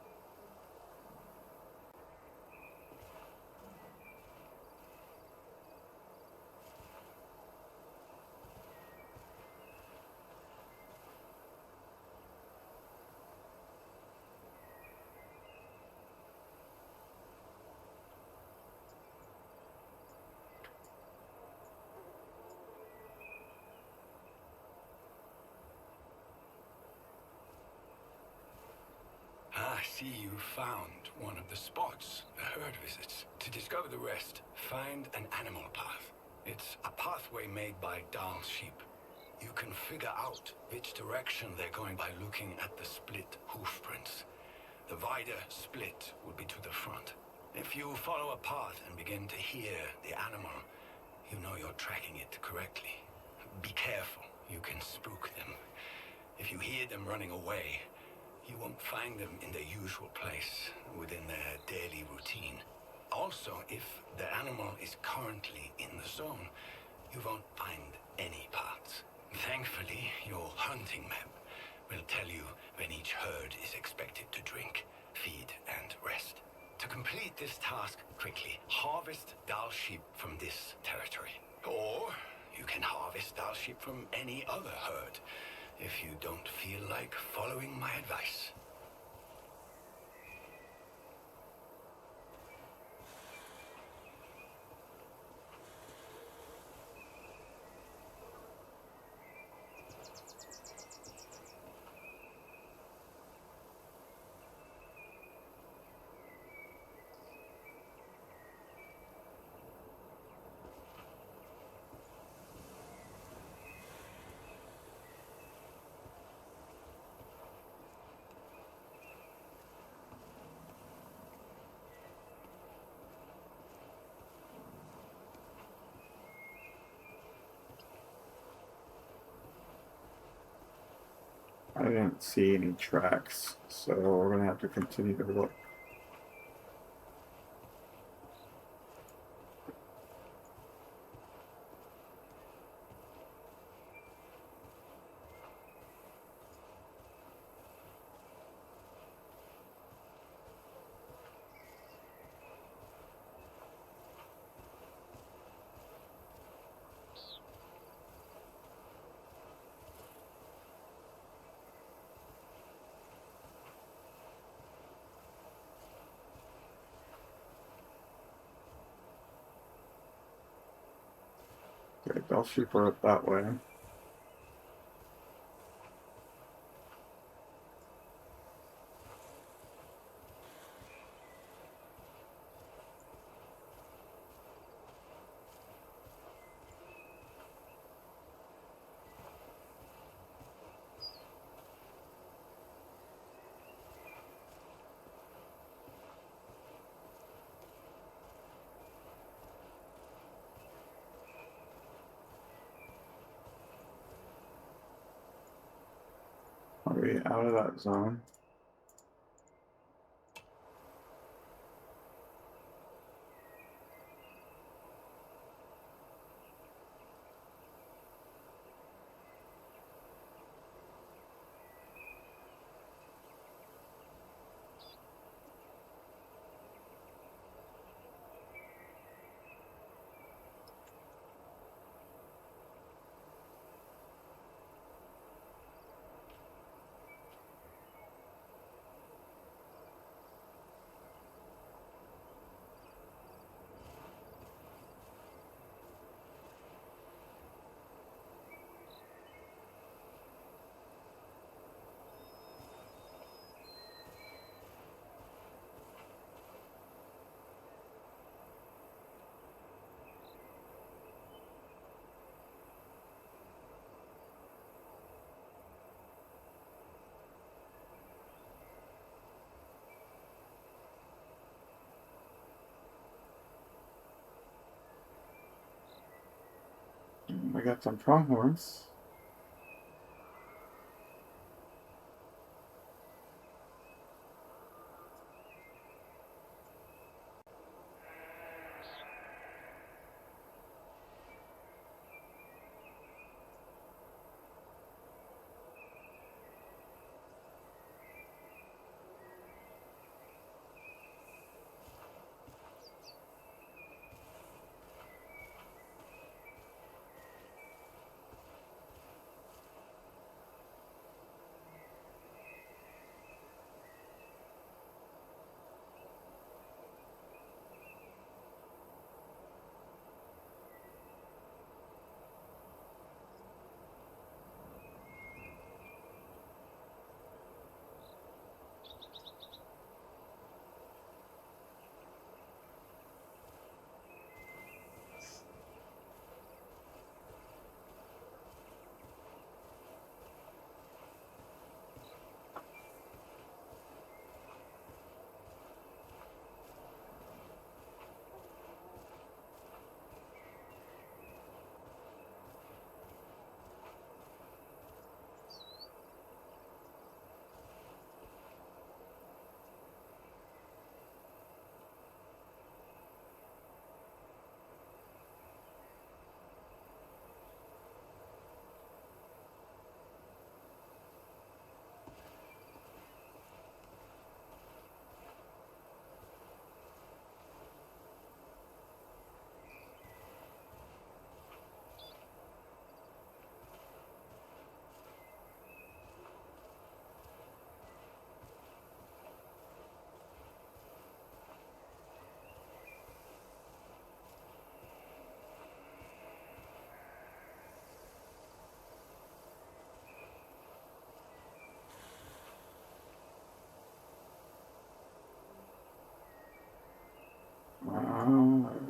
[SPEAKER 5] I see you found one of the spots the herd visits. To discover the rest, find an animal path. It's a pathway made by Dahl's sheep. You can figure out which direction they're going by looking at the split hoof prints. The wider split would be to the front. If you follow a path and begin to hear the animal, you know you're tracking it correctly. Be careful, you can spook them. If you hear them running away, you won't find them in their usual place, within their daily routine. Also, if the animal is currently in the zone, you won't find any paths. Thankfully, your hunting map will tell you when each herd is expected to drink, feed, and rest. To complete this task quickly, harvest Dahl sheep from this territory. Or you can harvest Dahl sheep from any other herd, if you don't feel like following my advice.
[SPEAKER 1] I didn't see any tracks, so we're gonna have to continue to look. Okay, I'll shoot for it that way. Are we out of that zone? I got some pronghorns.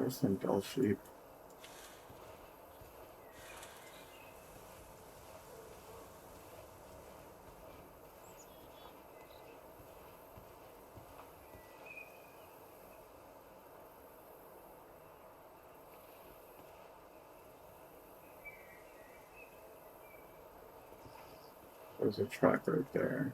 [SPEAKER 1] There's some dull sheep. There's a track right there.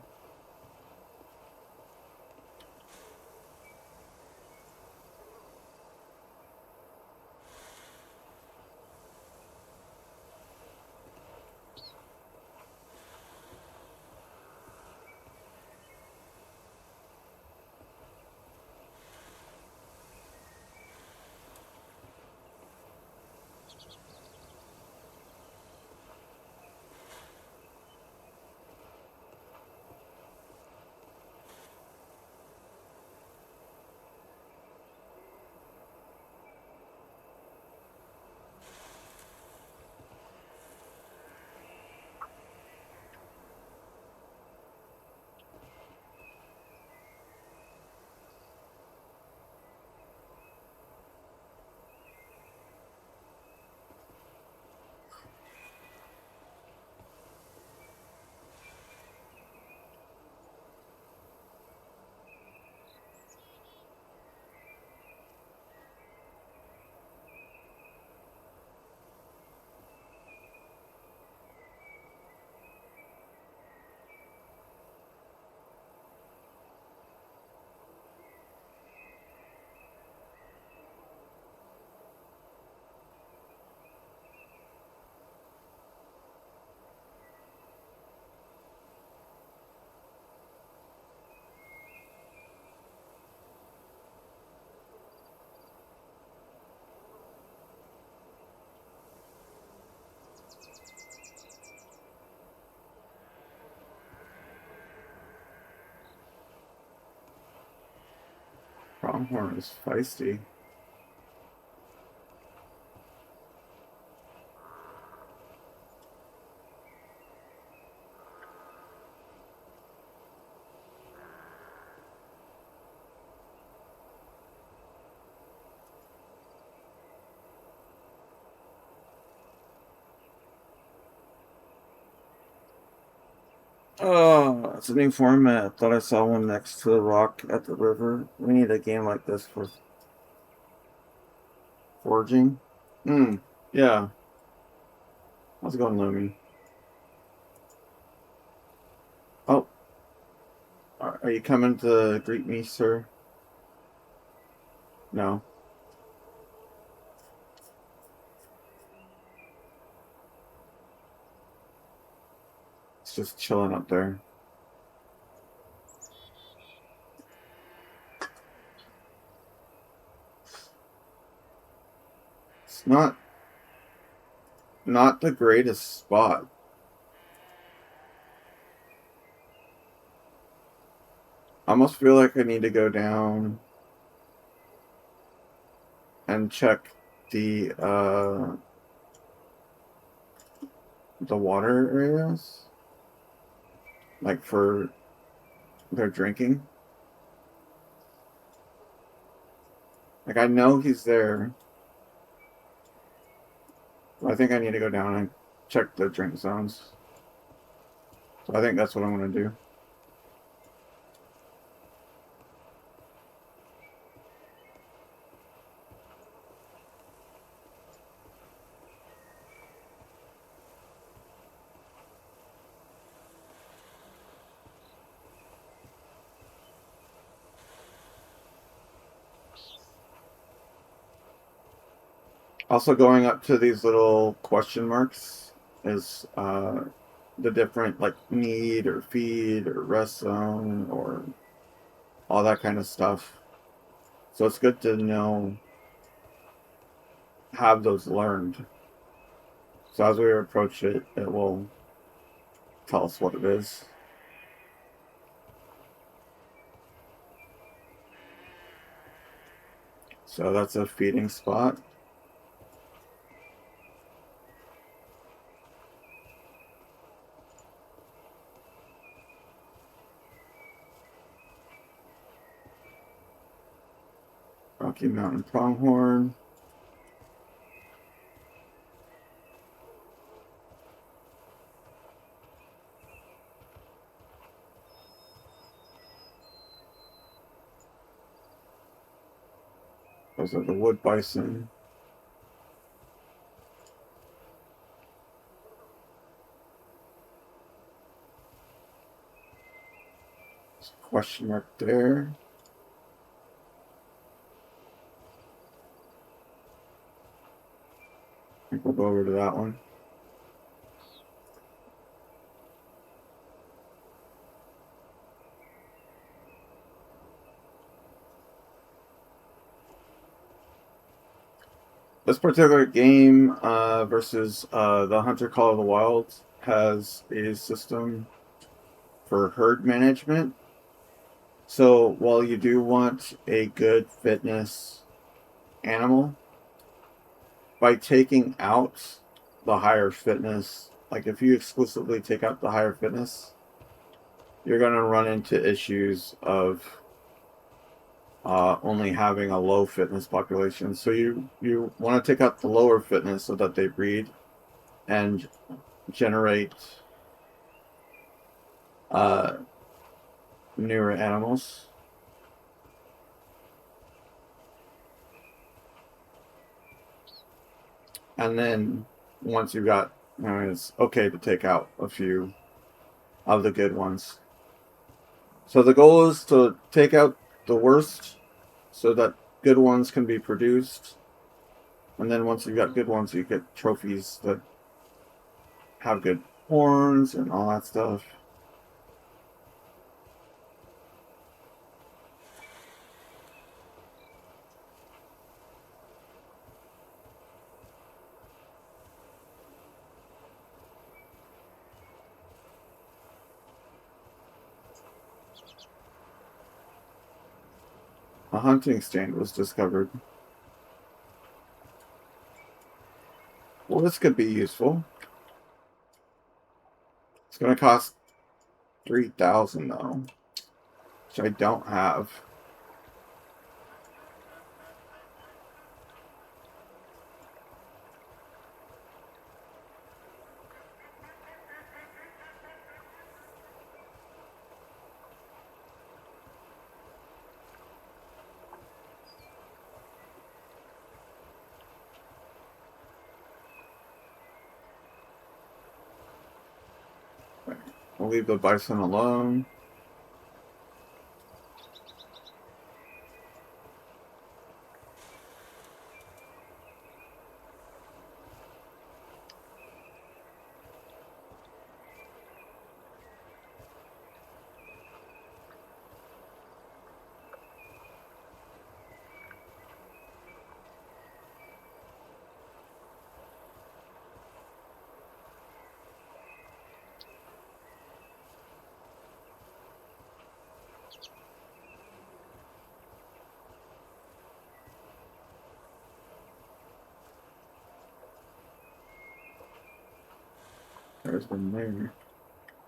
[SPEAKER 1] Pronghorn is feisty. Oh, it's a new format. I thought I saw one next to the rock at the river. We need a game like this for foraging. Yeah. How's it going, Lumi? Oh, are you coming to greet me, sir? No. It's just chilling up there. It's not the greatest spot. I almost feel like I need to go down and check the water areas, like for their drinking. Like I know he's there. I think I need to go down and check the drink zones. So I think that's what I'm gonna do. Also, going up to these little question marks is the different like need or feed or rest zone or all that kind of stuff. So it's good to know, have those learned. So as we approach it, it will tell us what it is. So that's a feeding spot. Rocky Mountain pronghorn. Those are the wood bison. There's a question mark there. I think we'll go over to that one. This particular game versus the Hunter Call of the Wild has a system for herd management. So while you do want a good fitness animal, by taking out the higher fitness, like if you exclusively take out the higher fitness, you're going to run into issues of only having a low fitness population. So you want to take out the lower fitness so that they breed and generate newer animals. And then once you've got, it's okay to take out a few of the good ones. So the goal is to take out the worst so that good ones can be produced. And then once you've got good ones, you get trophies that have good horns and all that stuff. A hunting stand was discovered. Well, this could be useful. It's going to cost 3,000 though, which I don't have. We'll leave the bison alone. There's one there.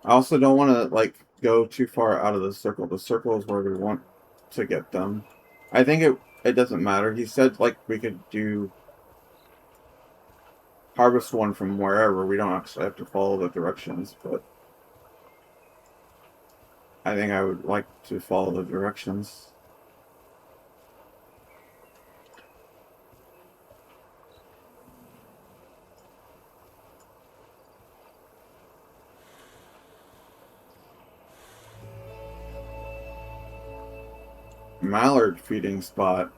[SPEAKER 1] I also don't want to like go too far out of the circle. The circle is where we want to get them. I think it doesn't matter. He said like we could do harvest one from wherever. We don't actually have to follow the directions, but I think I would like to follow the directions. Mallard feeding spot.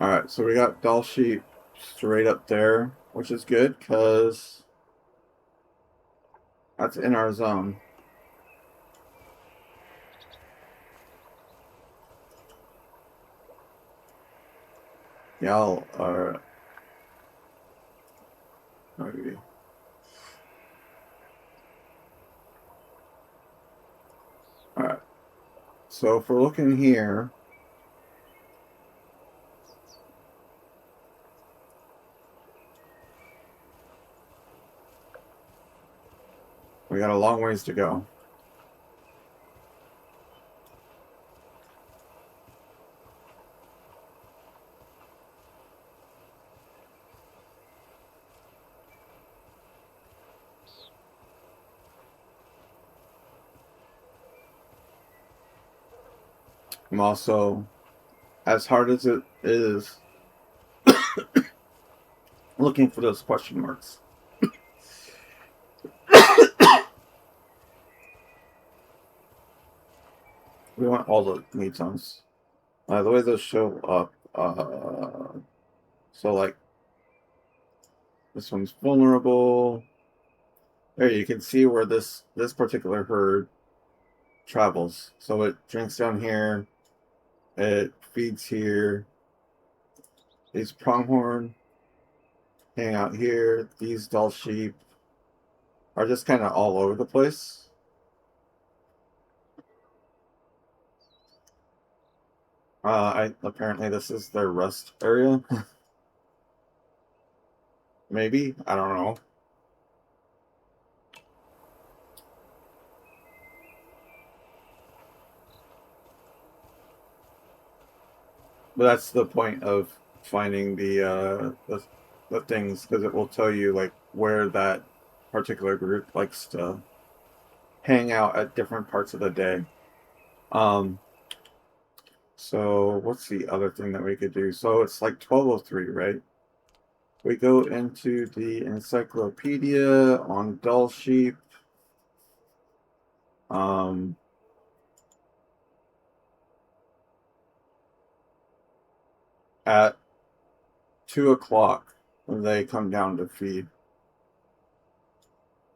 [SPEAKER 1] Alright, so we got Doll Sheep straight up there, which is good, because That's in our zone. Y'all are... Okay. Alright. So if we're looking here... We got a long ways to go. I'm also, as hard as it is, looking for those question marks. We want all the meat zones. The way those show up, so like, this one's vulnerable. There, you can see where this particular herd travels. So it drinks down here, it feeds here. These pronghorn hang out here. These Dall sheep are just kind of all over the place. Apparently this is their rest area. Maybe, I don't know. But that's the point of finding the things, because it will tell you like where that particular group likes to hang out at different parts of the day. So what's the other thing that we could do? So it's like 12:03, right? We go into the encyclopedia on Dall sheep. At 2 o'clock when they come down to feed.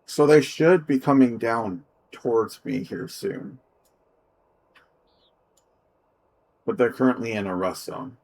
[SPEAKER 1] So they should be coming down towards me here soon. But they're currently in a rest zone.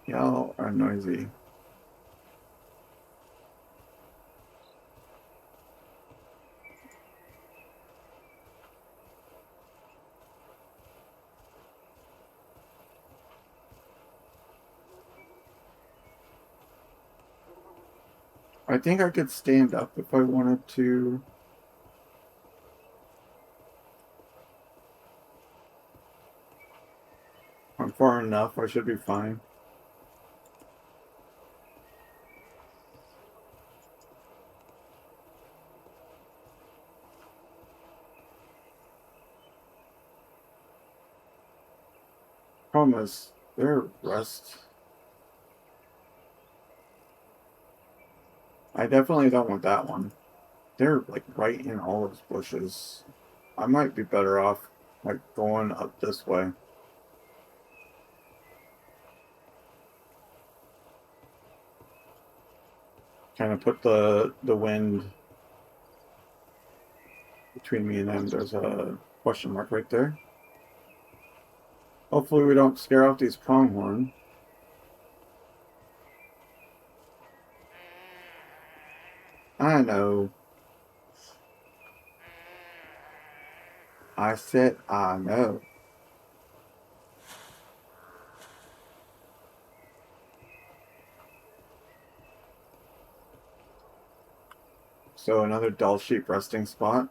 [SPEAKER 1] Y'all are noisy. I think I could stand up if I wanted to. I'm far enough, I should be fine. Problem is, their rest. I definitely don't want that one. They're like right in all those bushes. I might be better off like going up this way. Kind of put the wind between me and them. There's a question mark right there. Hopefully we don't scare off these pronghorn. I know. I said I know. So another Dall sheep resting spot.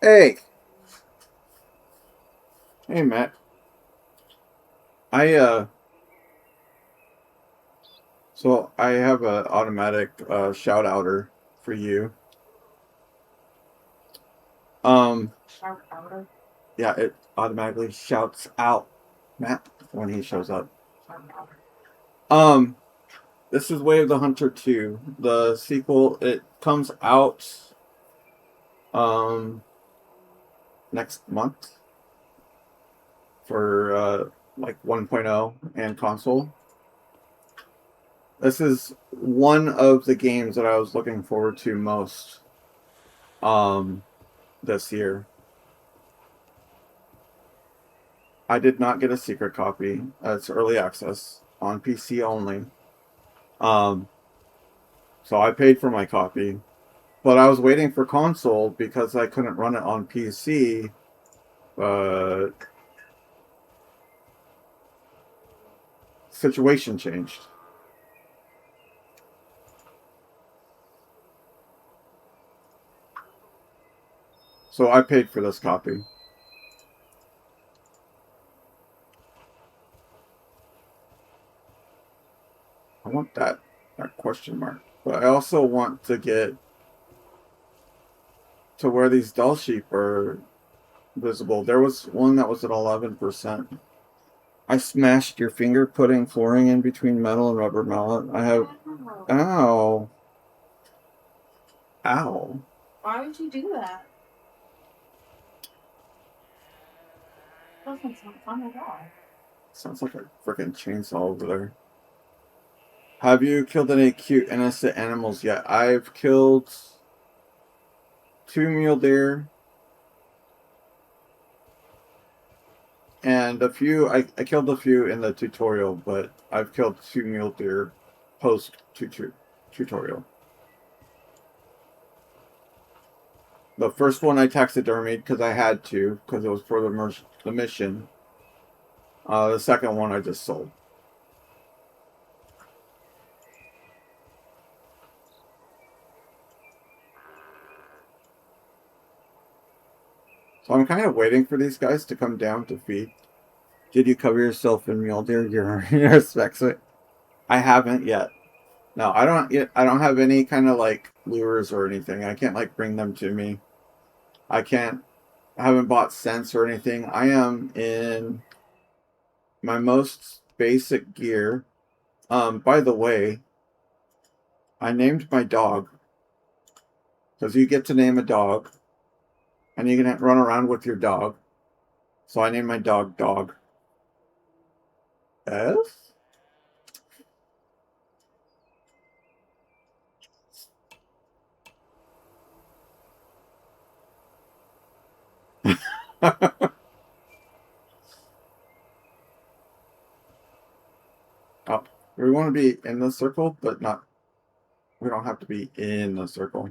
[SPEAKER 1] Hey! Hey, Matt. So I have an automatic shout outer for you.
[SPEAKER 3] Sharp outer.
[SPEAKER 1] Yeah, it automatically shouts out Matt when he shows up.
[SPEAKER 3] Sharp outer.
[SPEAKER 1] This is Way of the Hunter 2. The sequel, it comes out next month for like 1.0 and console. This is one of the games that I was looking forward to most this year. I did not get a secret copy. It's early access on PC only. So I paid for my copy, but I was waiting for console because I couldn't run it on PC. But situation changed. So I paid for this copy. I want that question mark. But I also want to get to where these dull sheep are visible. There was one that was at 11%. I smashed your finger putting flooring in between metal and rubber mallet. I have... Ow. Ow.
[SPEAKER 3] Why would you do that? Doesn't sound fun at all.
[SPEAKER 1] Sounds like a freaking chainsaw over there. Have you killed any cute innocent animals yet? I've killed 2 mule deer and a few. I killed a few in the tutorial, but I've killed 2 mule deer post tutorial. The first one I taxidermied because I had to, because it was for the mission. The second one I just sold. So I'm kind of waiting for these guys to come down to feed. Did you cover yourself in mule deer? Your specs? I haven't yet. No, I don't have any kind of like lures or anything. I can't like bring them to me. I haven't bought scents or anything. I am in my most basic gear. By the way, I named my dog because you get to name a dog. And you can run around with your dog. So I named my dog Dog. S? Oh, we want to be in the circle, but not... We don't have to be in the circle.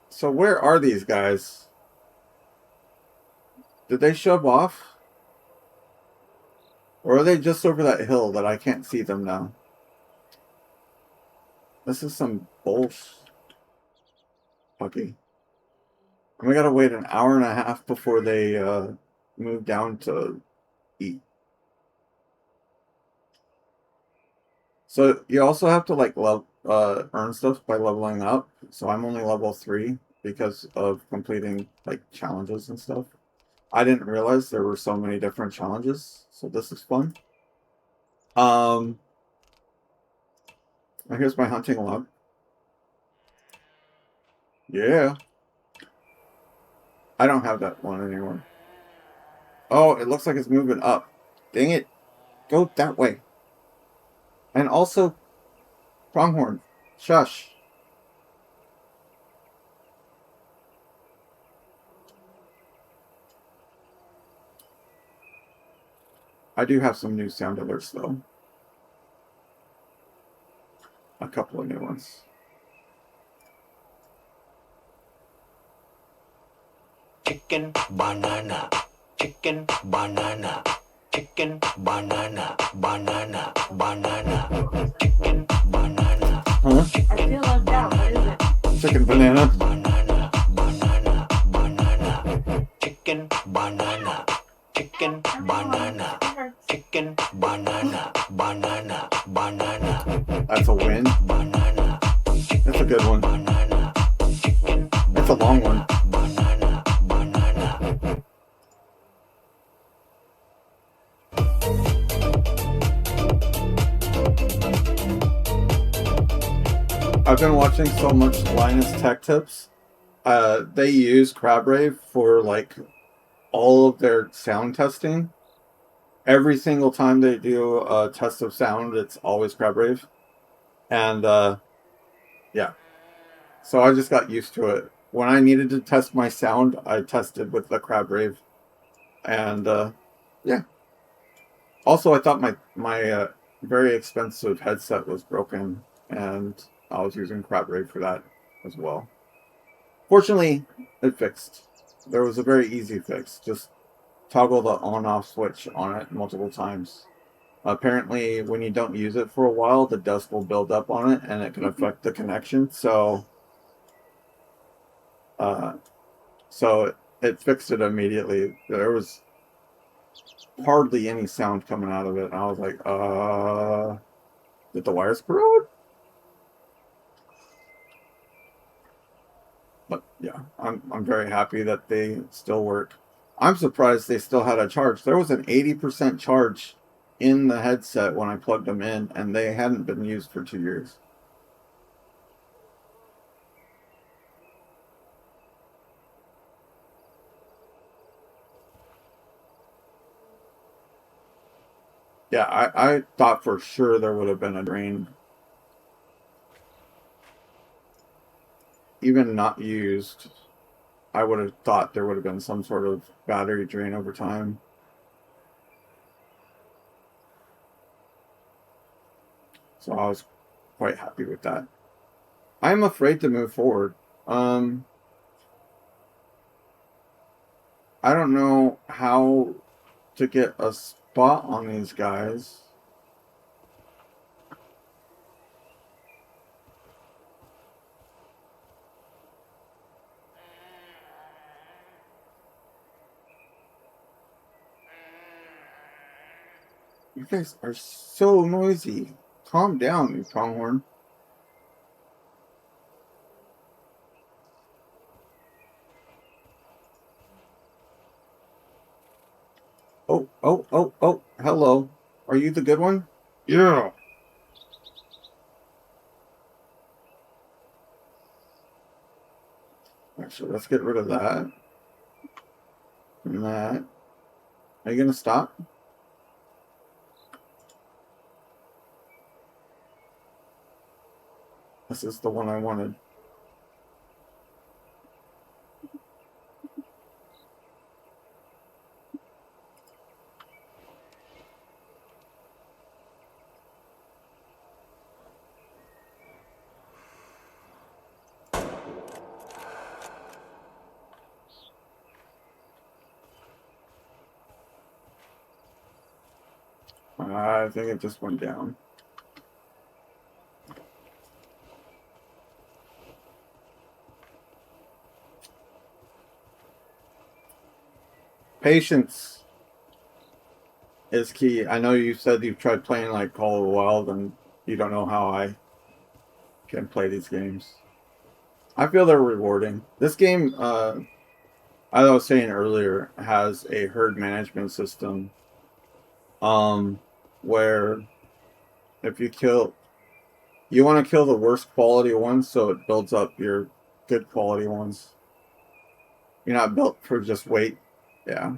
[SPEAKER 1] So where are these guys? Did they shove off? Or are they just over that hill that I can't see them now? This is some bullshit. Fucky. And we gotta wait an hour and a half before they move down to eat. So you also have to like earn stuff by leveling up. So I'm only level 3 because of completing like challenges and stuff. I didn't realize there were so many different challenges, so this is fun. Here's my hunting log. Yeah. I don't have that one anymore. Oh, it looks like it's moving up. Dang it. Go that way. And also, pronghorn. Shush. I do have some new sound alerts, though. A couple of new ones.
[SPEAKER 6] Chicken, banana. Chicken, banana. Chicken, banana. Banana, banana. Chicken, banana.
[SPEAKER 1] Huh?
[SPEAKER 3] I feel left out. What is it?
[SPEAKER 1] Chicken banana.
[SPEAKER 6] Banana.
[SPEAKER 1] a good one.
[SPEAKER 6] banana, chicken,
[SPEAKER 1] It's a long one.
[SPEAKER 6] banana, banana.
[SPEAKER 1] I've been watching so much Linus Tech Tips. They use CrabRave for like all of their sound testing. Every single time they do a test of sound, it's always CrabRave. And yeah. So I just got used to it. When I needed to test my sound, I tested with the CrabRave. And yeah. Also, I thought my very expensive headset was broken, and I was using CrabRave for that as well. Fortunately, it fixed. There was a very easy fix. Just toggle the on-off switch on it multiple times. Apparently, when you don't use it for a while, the dust will build up on it, and it can affect the connection. So it fixed it immediately. There was hardly any sound coming out of it. And I was like, did the wires corrode? But yeah, I'm very happy that they still work. I'm surprised they still had a charge. There was an 80% charge in the headset when I plugged them in, and they hadn't been used for 2 years. Yeah, I thought for sure there would have been a drain. Even not used, I would have thought there would have been some sort of battery drain over time. So I was quite happy with that. I'm afraid to move forward. I don't know how to get a spot on these guys. You guys are so noisy. Calm down, you pronghorn. Oh, hello. Are you the good one? Yeah. Actually, let's get rid of that. And that. Are you going to stop? This is the one I wanted. I think it just went down. Patience is key. I know you said you've tried playing like Call of the Wild and you don't know how I can play these games. I feel they're rewarding. This game, as I was saying earlier, has a herd management system. Where if you want to kill the worst quality ones, so it builds up your good quality ones. You're not built for just weight. Yeah.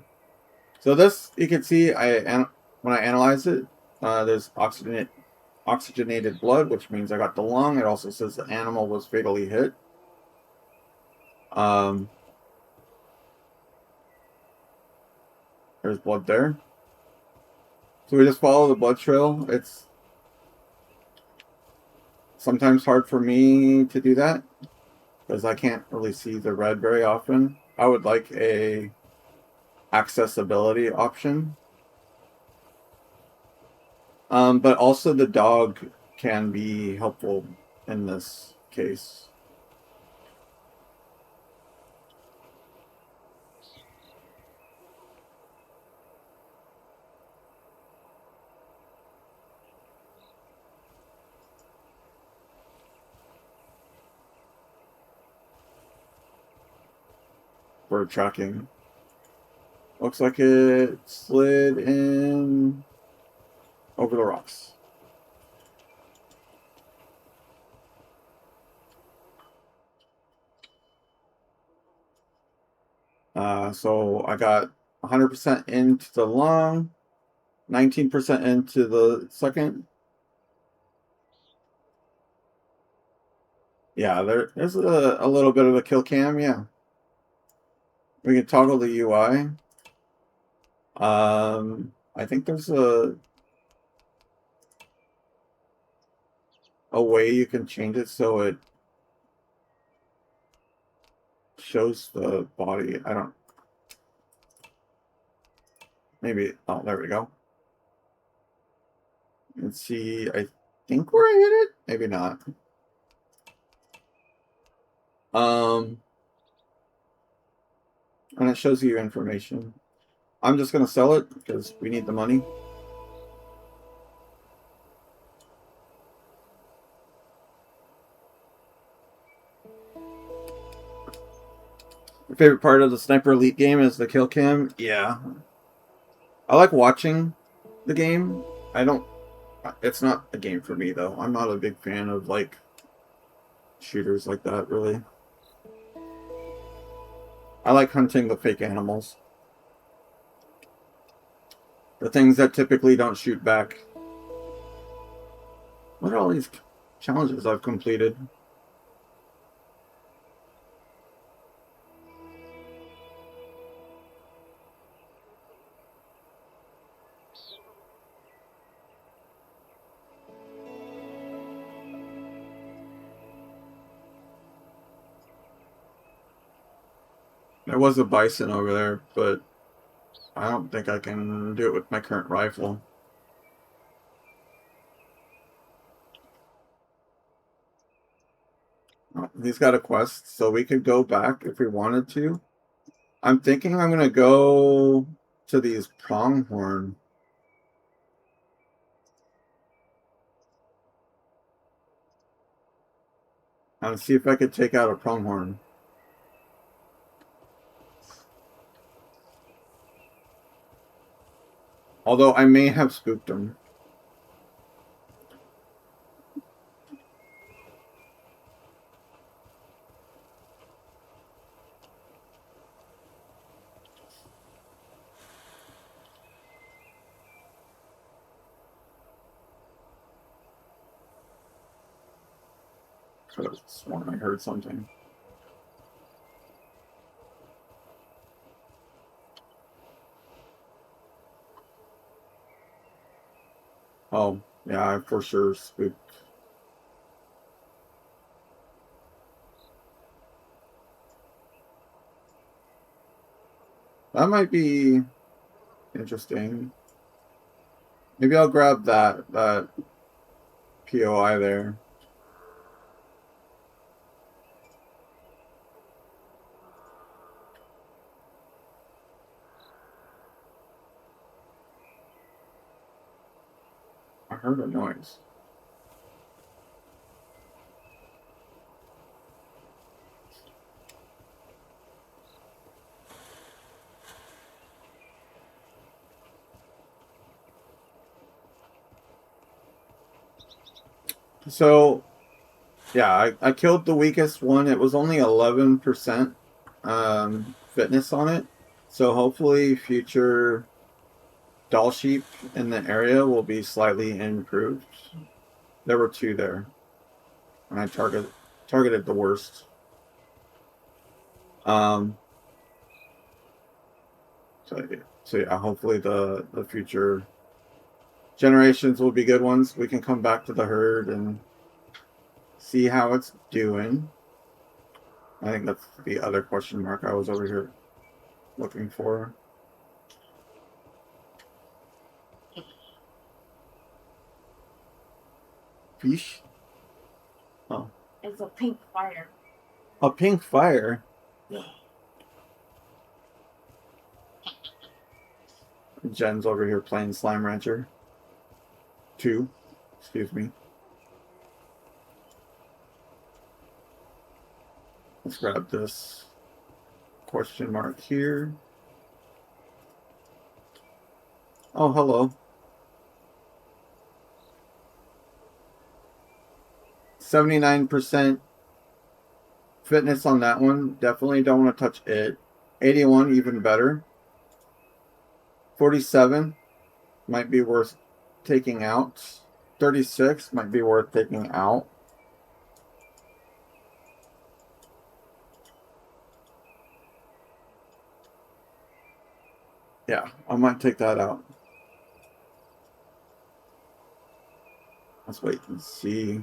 [SPEAKER 1] So this, you can see, when I analyze it, there's oxygenated blood, which means I got the lung. It also says the animal was fatally hit. There's blood there. So we just follow the blood trail. It's sometimes hard for me to do that because I can't really see the red very often. I would like a accessibility option. But also the dog can be helpful in this case. for tracking. Looks like it slid in over the rocks. So I got 100% into the long, 19% into the second. Yeah, there's a little bit of a kill cam, yeah. We can toggle the UI. I think there's a way you can change it so it shows the body. I don't. Maybe. Oh, there we go. Let's see. I think where I hit it. Maybe not. And it shows you information. I'm just gonna sell it because we need the money. My favorite part of the Sniper Elite game is the kill cam. Yeah. I like watching the game. It's not a game for me though. I'm not a big fan of like shooters like that really. I like hunting the fake animals. The things that typically don't shoot back. What are all these challenges I've completed? There was a bison over there, but I don't think I can do it with my current rifle. Oh, he's got a quest, so we could go back if we wanted to. I'm thinking I'm gonna go to these pronghorn. And see if I could take out a pronghorn. Although I may have spooked him. Could have sworn I heard something. Oh, yeah, I for sure spooked. That might be interesting. Maybe I'll grab that POI there. I heard a noise. So, yeah, I killed the weakest one. It was only 11% fitness on it. So hopefully future doll sheep in the area will be slightly improved. There were 2 there. And I targeted the worst. So yeah, hopefully the future generations will be good ones. We can come back to the herd and see how it's doing. I think that's the other question mark I was over here looking for. Fish? Oh.
[SPEAKER 3] It's a pink fire.
[SPEAKER 1] A pink fire? Jen's over here playing Slime Rancher 2. Excuse me. Let's grab this question mark here. Oh, hello. 79% fitness on that one. Definitely don't want to touch it. 81, even better. 47 might be worth taking out. 36 might be worth taking out. Yeah, I might take that out. Let's wait and see.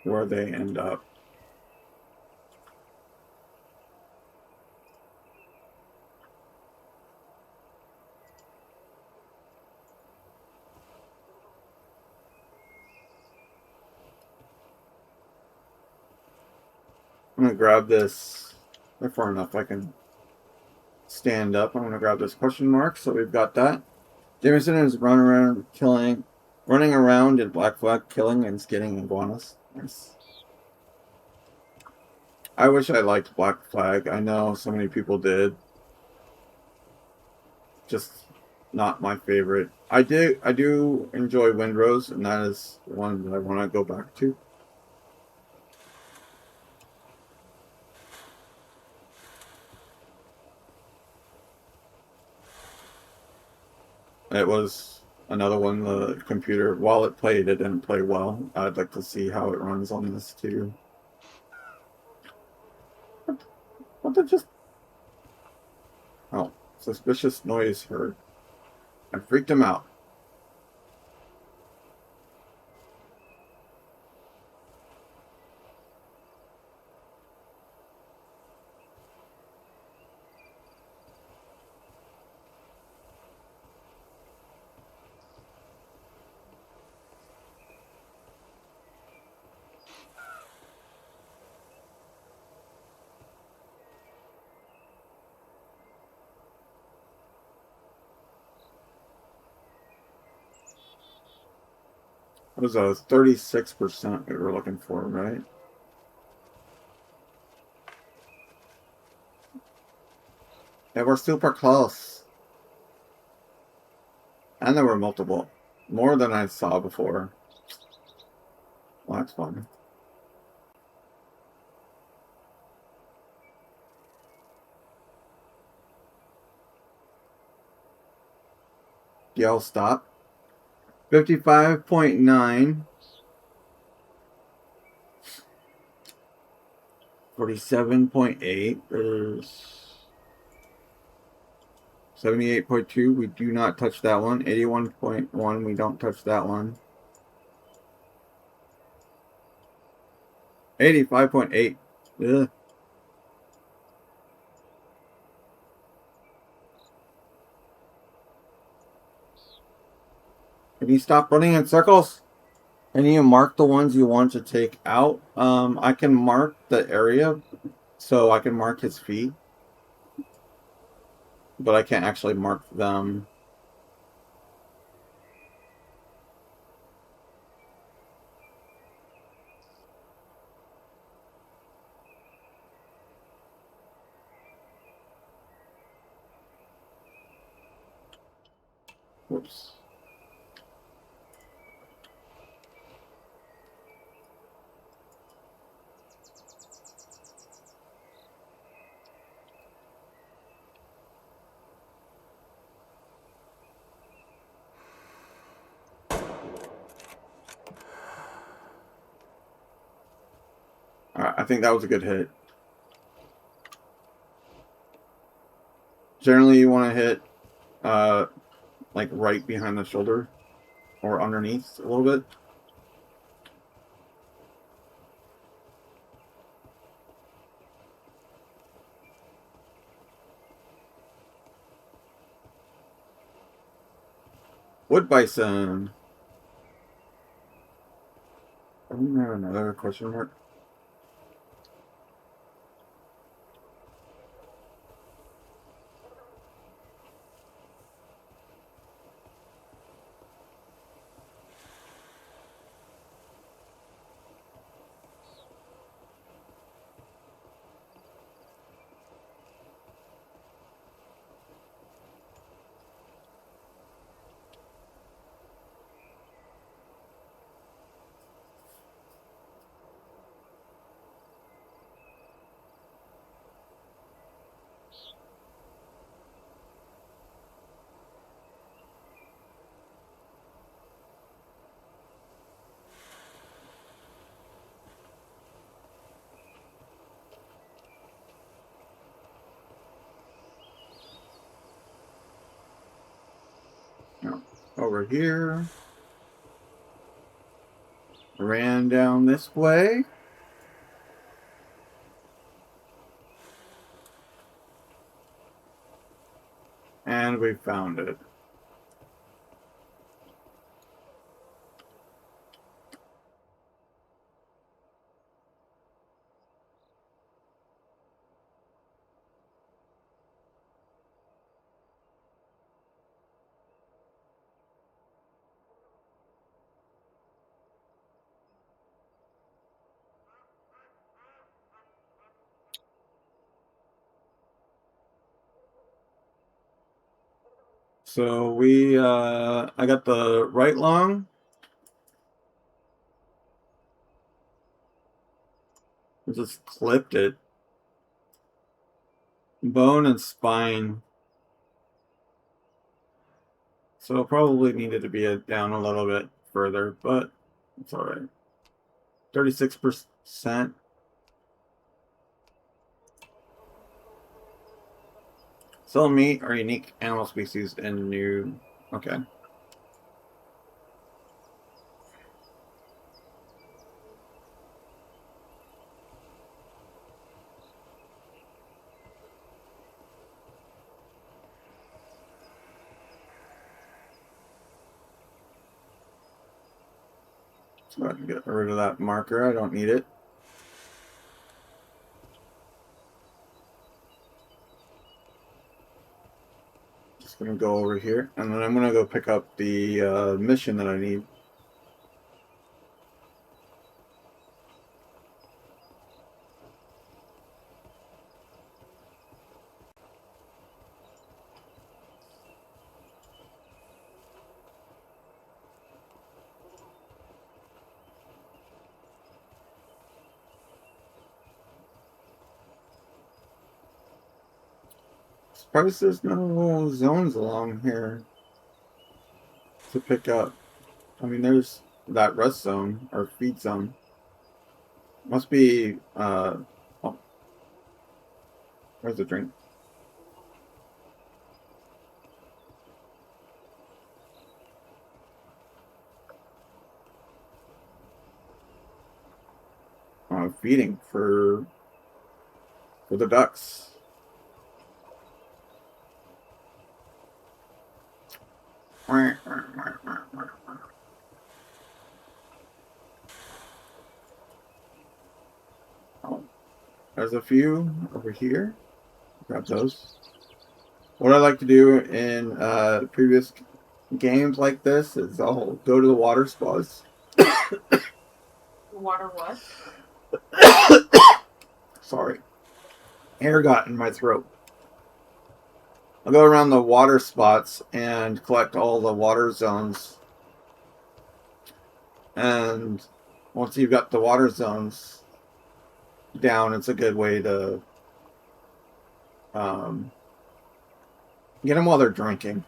[SPEAKER 1] Where they end up. I'm gonna grab this. They're far enough I can stand up. I'm gonna grab this question mark. So we've got that. Jameson is running around in Black Flag, killing and skinning iguanas. Nice. I wish I liked Black Flag. I know so many people did. Just not my favorite. I do enjoy Windrose, and that is one that I want to go back to. It was another one, the computer, while it played, it didn't play well. I'd like to see how it runs on this too. What the just... Oh, suspicious noise heard. I freaked him out. It was a 36% we were looking for, right? Yeah, we're super close. And there were multiple. More than I saw before. Well, that's fun. Yell stop. 55.9. 47.8. There's 78.2. We do not touch that one. 81.1. We don't touch that one. 85.8. Ugh. Can you stop running in circles? Can you mark the ones you want to take out? I can mark the area, so I can mark his feet, but I can't actually mark them. Whoops. Alright, I think that was a good hit. Generally, you want to hit, like right behind the shoulder or underneath a little bit. Wood bison. Isn't there another question mark? over here. Ran down this way. And we found it. So I got the right lung. I just clipped it. Bone and spine. So it probably needed to be down a little bit further, but it's alright. 36%. Cell meat are unique animal species in new. Okay. So I can get rid of that marker. I don't need it. Just gonna go over here, and then I'm gonna go pick up the mission that I need. Surprised there's no zones along here to pick up. I mean, there's that rest zone or feed zone. Must be, oh, where's the drink? Feeding for the ducks. Oh, there's a few over here. Grab those. What I like to do in previous games like this is I'll go to the water spas.
[SPEAKER 3] Water what?
[SPEAKER 1] Sorry. Air got in my throat. I'll go around the water spots and collect all the water zones. And once you've got the water zones down, it's a good way to get them while they're drinking.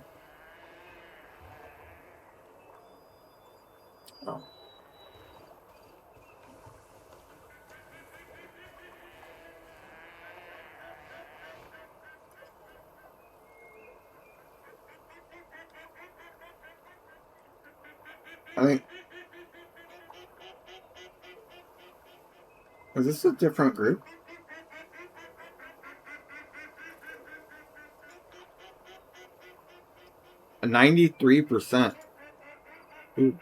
[SPEAKER 1] Oh. I think. Is this a different group? A 93%. Ooh.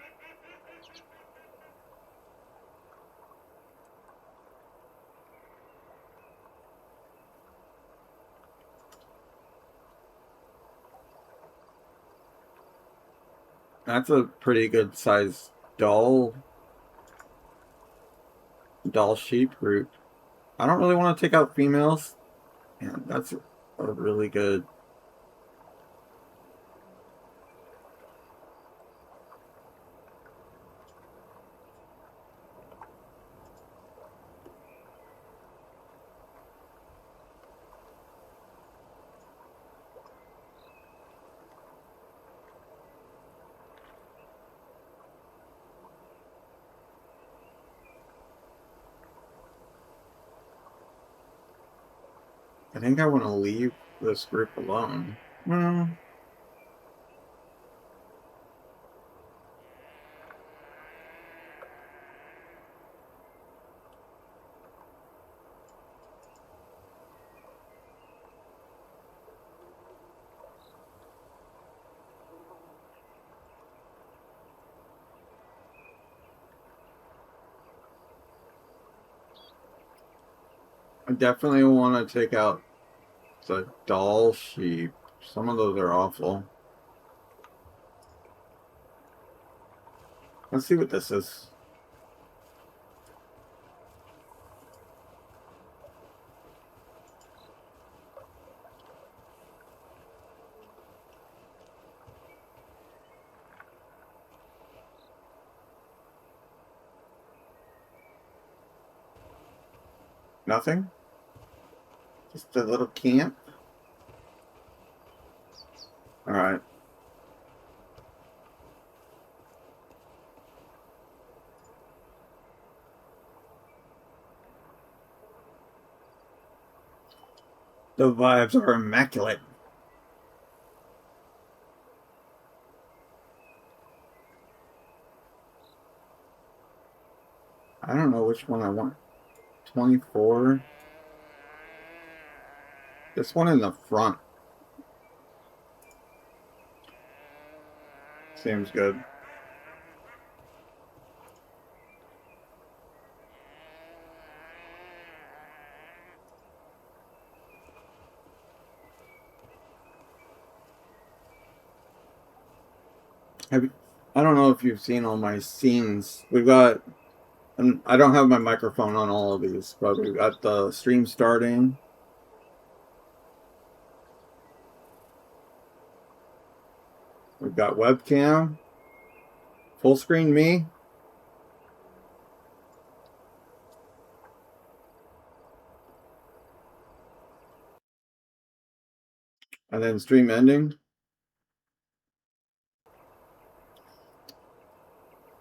[SPEAKER 1] That's a pretty good size doll sheep group. I don't really want to take out females. And that's a really good. I think I want to leave this group alone. Well, I definitely want to take out the doll sheep. Some of those are awful. Let's see what this is. Nothing? Just a little camp? Alright. The vibes are immaculate. I don't know which one I want. 24. This one in the front. Seems good. I don't know if you've seen all my scenes. We've got, and I don't have my microphone on all of these, but we've got the stream starting. We've got webcam, full screen me. And then stream ending.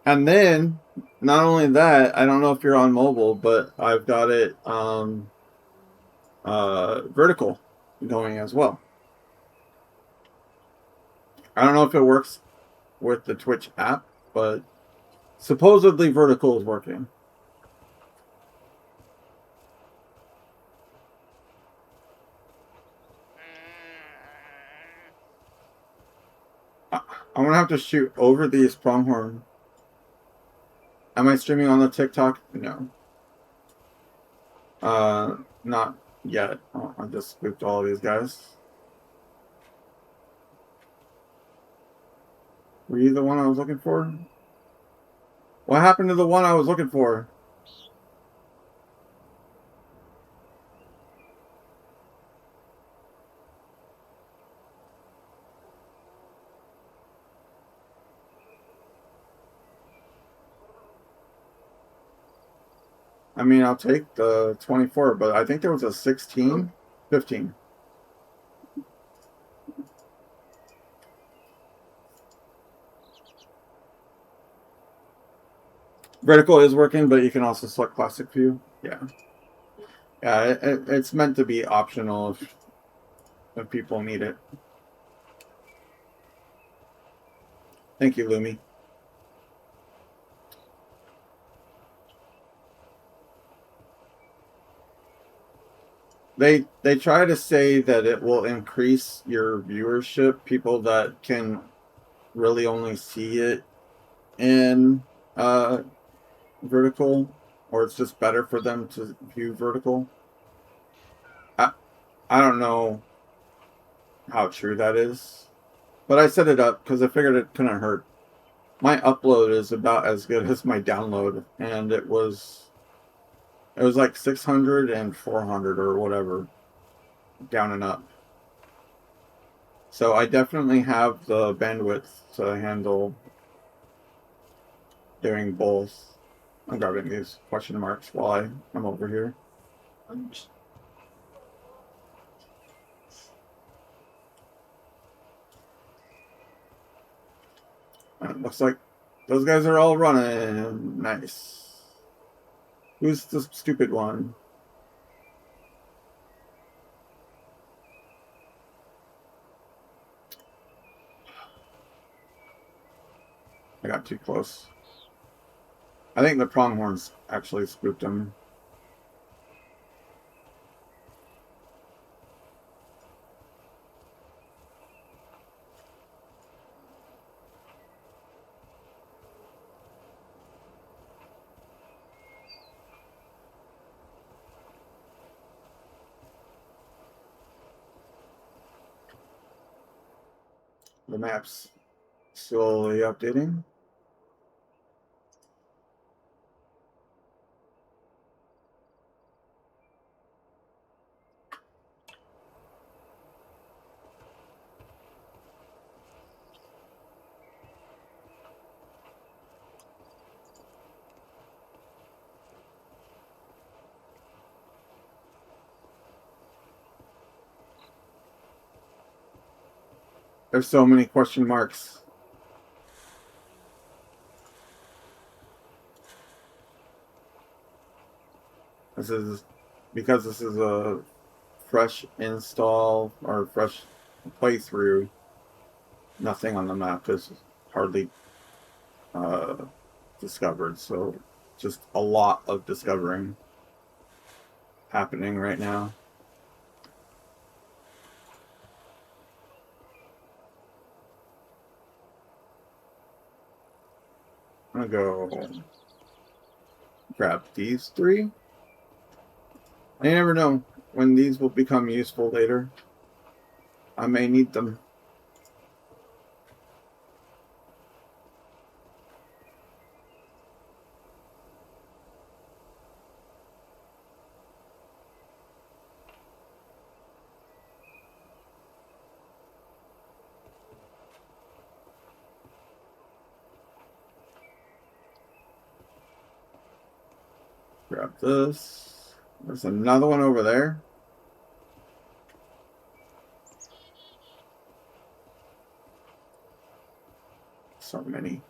[SPEAKER 1] And then, not only that, I don't know if you're on mobile, but I've got it vertical going as well. I don't know if it works with the Twitch app, but supposedly vertical is working. I'm gonna have to shoot over these pronghorn. Am I streaming on the TikTok? No. Not yet. Oh, I just spooked all of these guys. Were you the one I was looking for? What happened to the one I was looking for? I mean, I'll take the 24, but I think there was a 16, 15. Vertical is working, but you can also select classic view. Yeah. Yeah, it's meant to be optional if people need it. Thank you, Lumi. They try to say that it will increase your viewership, people that can really only see it in vertical, or it's just better for them to view vertical. I don't know how true that is, but I set it up because I figured it couldn't hurt. My upload is about as good as my download, and it was like 600 and 400 or whatever, down and up. So I definitely have the bandwidth to handle doing both. I'm grabbing these question marks while I'm over here. It looks like those guys are all running. Nice. Who's the stupid one? I got too close. I think the pronghorns actually spooked him. The map's slowly updating. There's so many question marks. This is because this is a fresh install or fresh playthrough. Nothing on the map is hardly discovered, so just a lot of discovering happening right now. I'm gonna go grab these three. I never know when these will become useful later. I may need them. Grab this. There's another one over there. So many.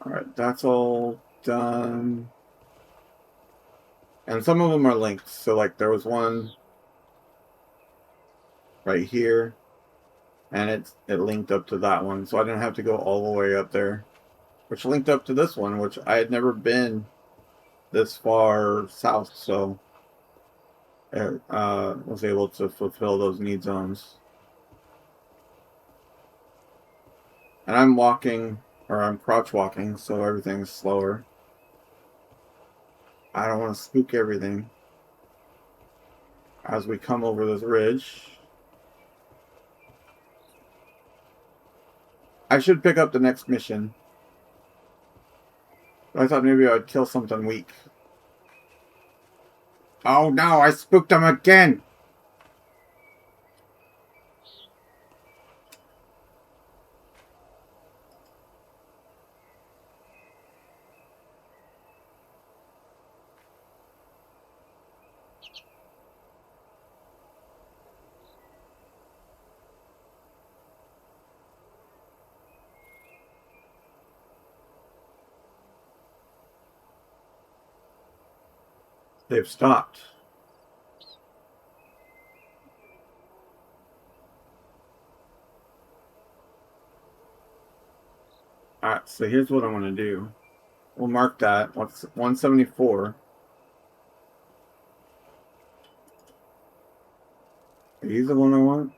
[SPEAKER 1] Alright, that's all done. And some of them are linked. So like there was one right here. And it linked up to that one. So I didn't have to go all the way up there. Which linked up to this one, which I had never been this far south, so I was able to fulfill those need zones. And I'm walking, or I'm crouch walking, so everything's slower. I don't want to spook everything. As we come over this ridge. I should pick up the next mission. But I thought maybe I'd kill something weak. Oh no, I spooked him again! They've stopped. Alright, so here's what I'm going to do. We'll mark that. What's 174? Are you the one I want?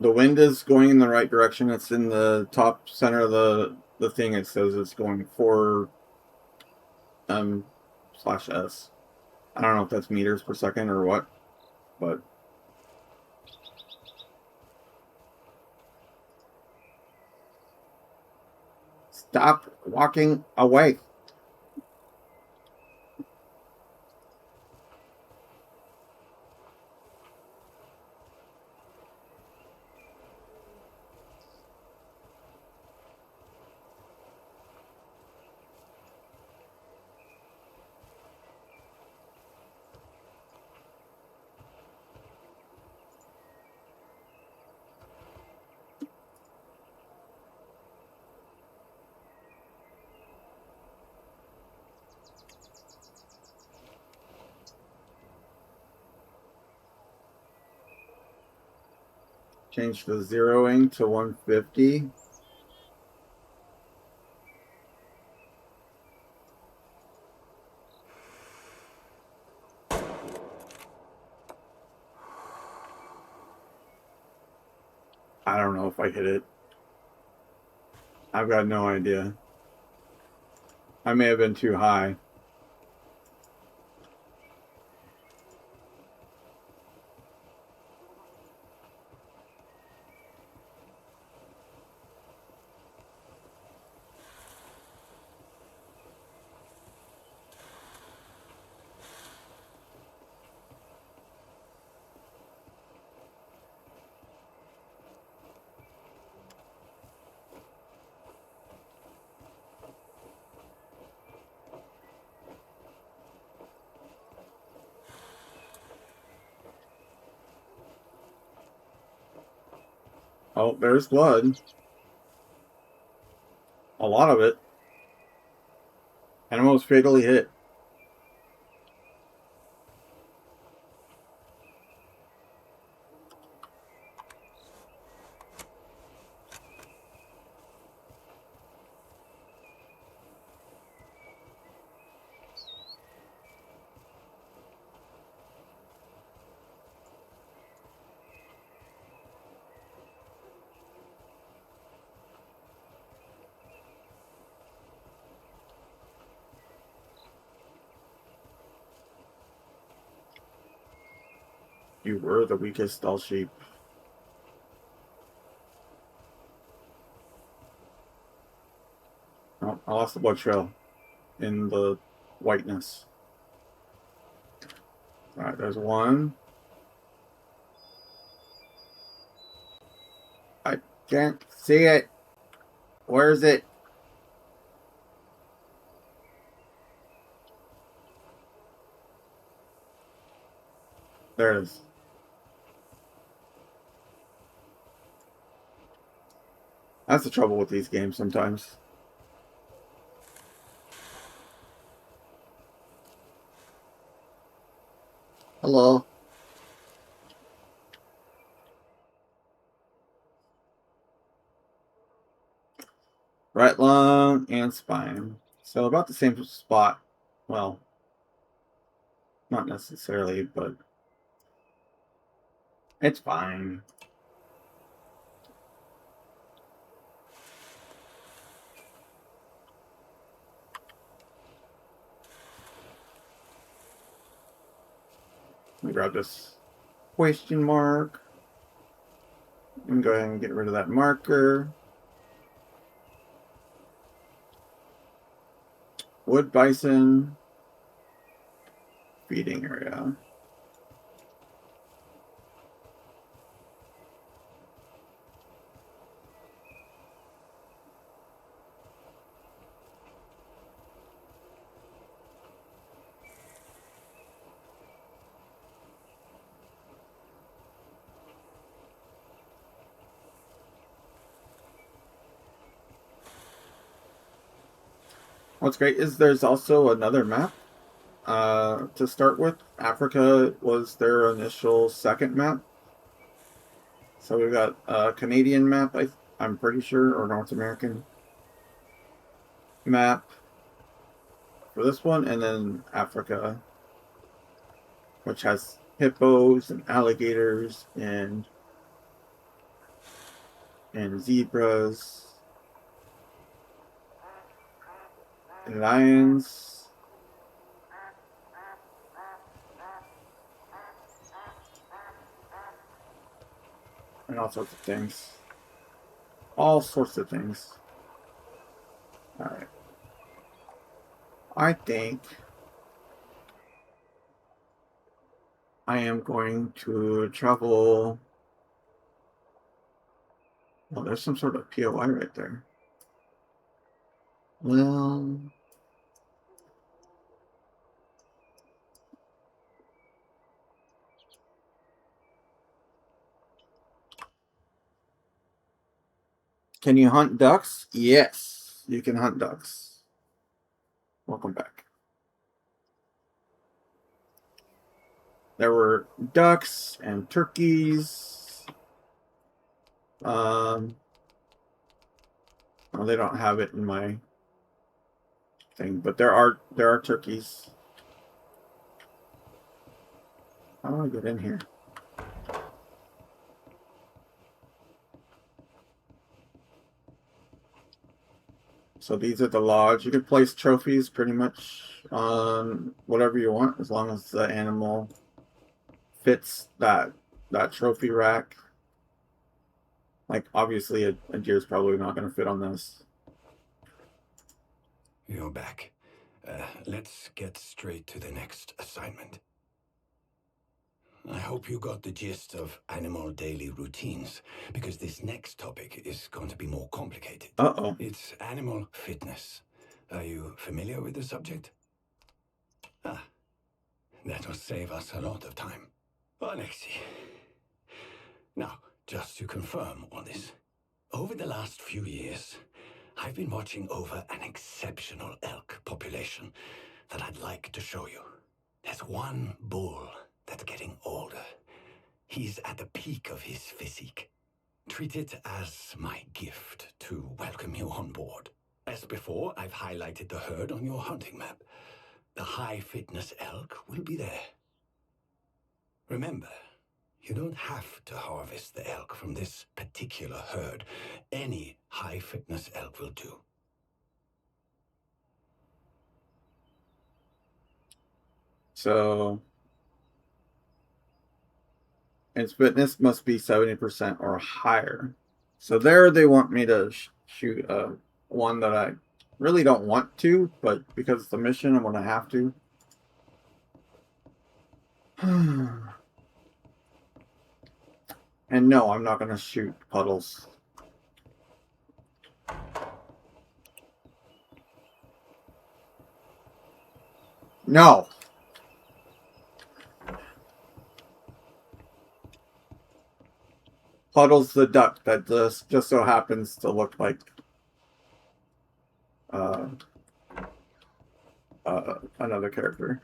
[SPEAKER 1] The wind is going in the right direction. It's in the top center of the thing. It says it's going 4 /s. I don't know if that's meters per second or what, but stop walking away. Change the zeroing to 150. know if I hit it. I've got no idea. I may have been too high. Oh, there's blood. A lot of it. And almost fatally hit. You were the weakest all sheep. Oh, I lost the blood trail in the whiteness. Alright, there's one. I can't see it. Where is it? There it is. That's the trouble with these games sometimes. Hello. Right lung and spine. So about the same spot. Well, not necessarily, but it's fine. Let me grab this question mark. And go ahead and get rid of that marker. Wood bison. Feeding area. What's great is there's also another map to start with. Africa was their initial second map. So we've got a Canadian map, I'm pretty sure, or North American map for this one, and then Africa, which has hippos and alligators and zebras and lions. And all sorts of things. All sorts of things. Alright. I think I am going to travel. Well, there's some sort of POI right there. Well, can you hunt ducks? Yes, you can hunt ducks. Welcome back. There were ducks and turkeys. Well, they don't have it in my thing, but there are turkeys. How do I get in here? So these are the lodge. You can place trophies pretty much on whatever you want, as long as the animal fits that trophy rack. Like, obviously, a deer's probably not going to fit on this.
[SPEAKER 5] You're back. Let's get straight to the next assignment. I hope you got the gist of animal daily routines, because this next topic is going to be more complicated.
[SPEAKER 1] Uh-oh.
[SPEAKER 5] It's animal fitness. Are you familiar with the subject? Ah, that'll save us a lot of time. Alexei. Now, just to confirm all this, over the last few years, I've been watching over an exceptional elk population that I'd like to show you. There's one bull that's getting older. He's at the peak of his physique. Treat it as my gift to welcome you on board. As before, I've highlighted the herd on your hunting map. The high-fitness elk will be there. Remember, you don't have to harvest the elk from this particular herd. Any high-fitness elk will do.
[SPEAKER 1] So its fitness must be 70% or higher. So there they want me to shoot one that I really don't want to, but because it's a mission, I'm going to have to. And no, I'm not going to shoot puddles. No. Puddle's the duck that just so happens to look like another character.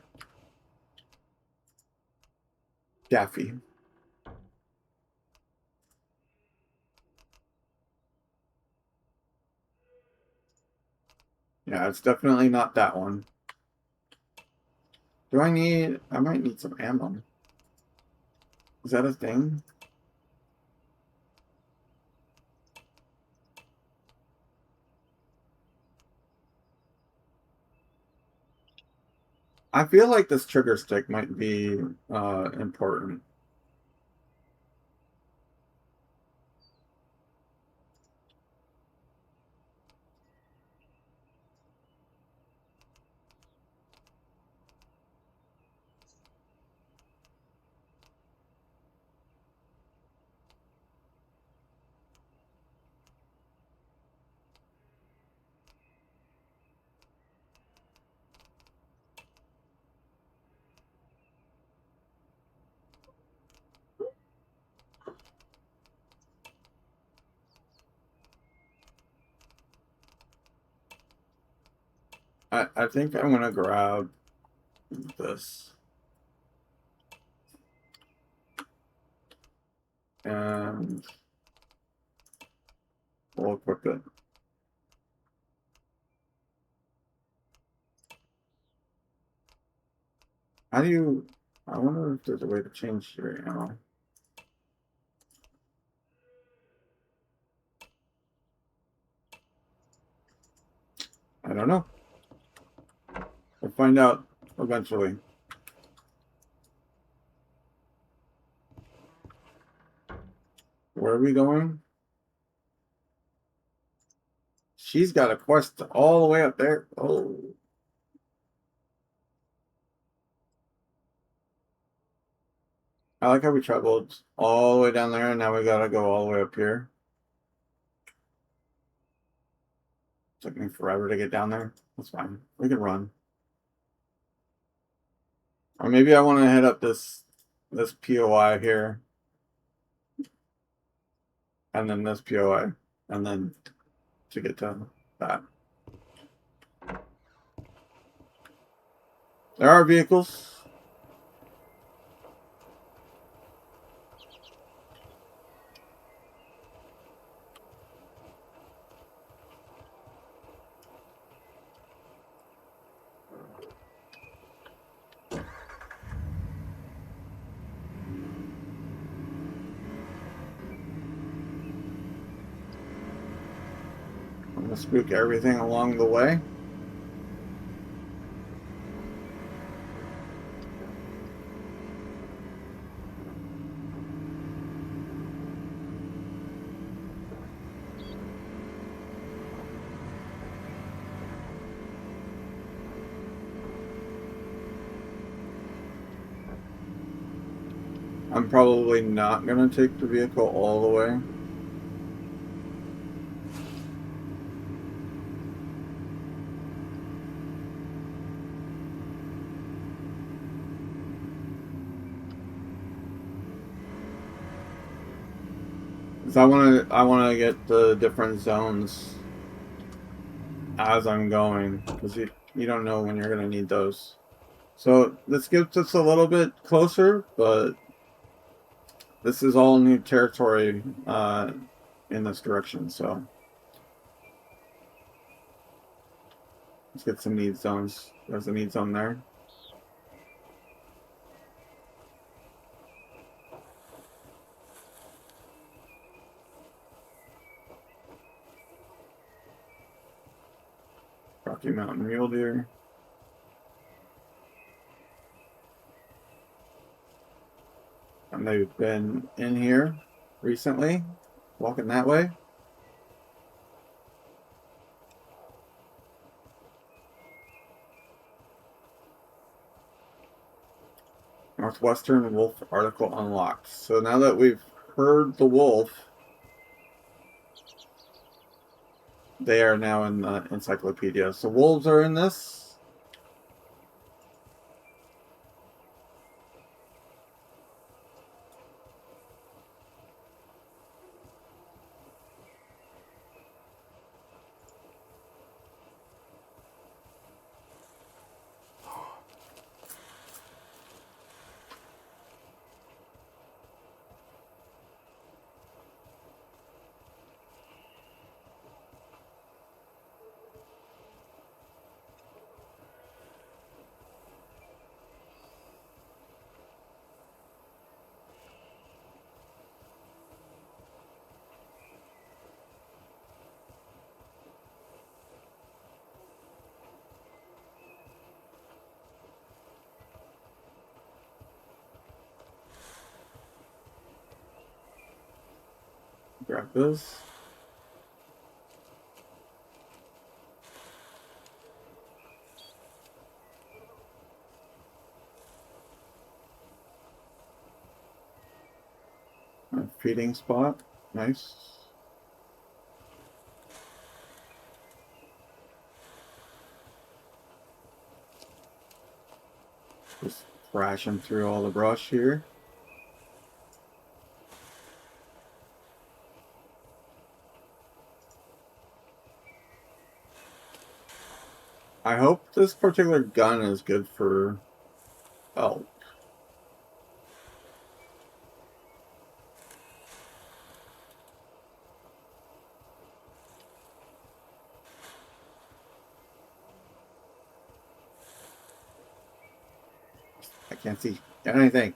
[SPEAKER 1] Daffy. Yeah, it's definitely not that one. I might need some ammo. Is that a thing? I feel like this trigger stick might be important. I think I'm gonna grab this. And we'll equip it. How do you... I wonder if there's a way to change your ammo. I don't know. We'll find out eventually. Where are we going? She's got a quest all the way up there. Oh. I like how we traveled all the way down there and now we gotta go all the way up here. Took me forever to get down there. That's fine. We can run. Or maybe I want to head up this POI here. And then this POI. And then to get to that. There are vehicles. gonna spook everything along the way. I'm probably not gonna take the vehicle all the way. Cause I wanna get the different zones as I'm going, because you don't know when you're gonna need those. So this gets us a little bit closer, but this is all new territory in this direction. So let's get some need zones. There's a need zone there. Rocky Mountain mule deer. And they've been in here recently, walking that way. Northwestern wolf article unlocked. So now that we've heard the wolf, they are now in the encyclopedia. So wolves are in this. Grab this. A feeding spot. Nice. Just thrashing through all the brush here. I hope this particular gun is good for elk. I can't see anything.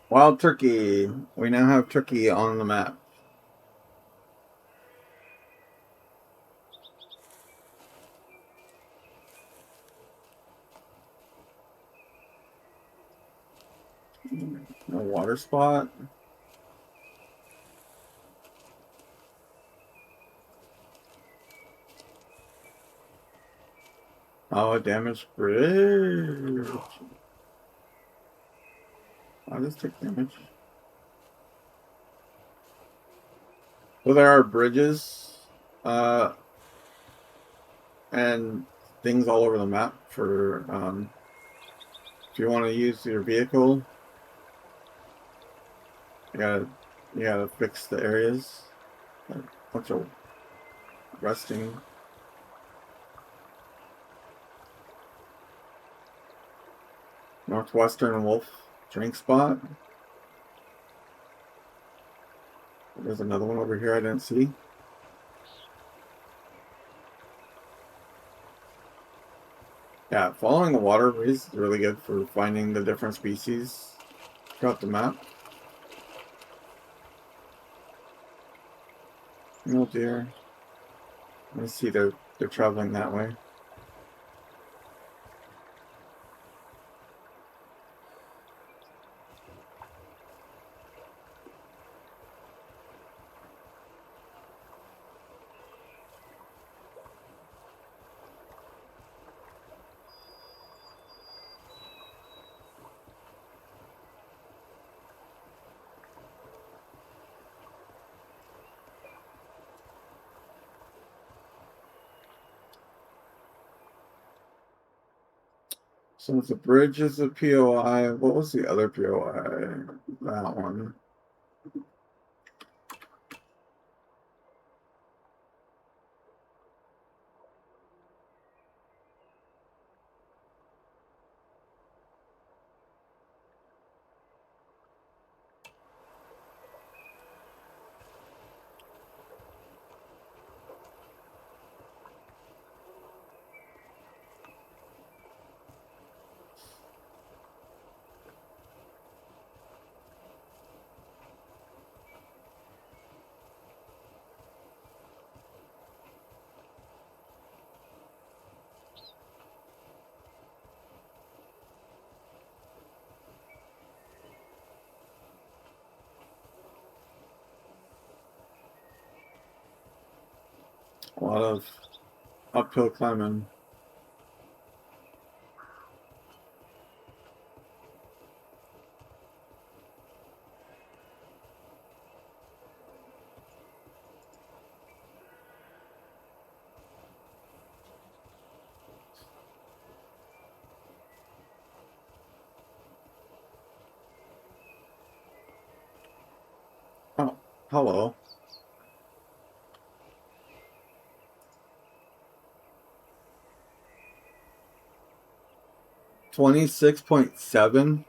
[SPEAKER 1] Wild turkey. We now have turkey on the map. No water spot. Oh, a damaged bridge. I'll just take damage. So there are bridges and things all over the map for if you want to use your vehicle. You gotta fix the areas. bunch of resting. Northwestern Wolf drink spot. There's another one over here I didn't see. Yeah, following the waterways is really good for finding the different species throughout the map. Mule deer. I see they're traveling that way. So the bridge is a POI. What was the other POI? That one. A lot of uphill climbing. Oh, hello. $26.7.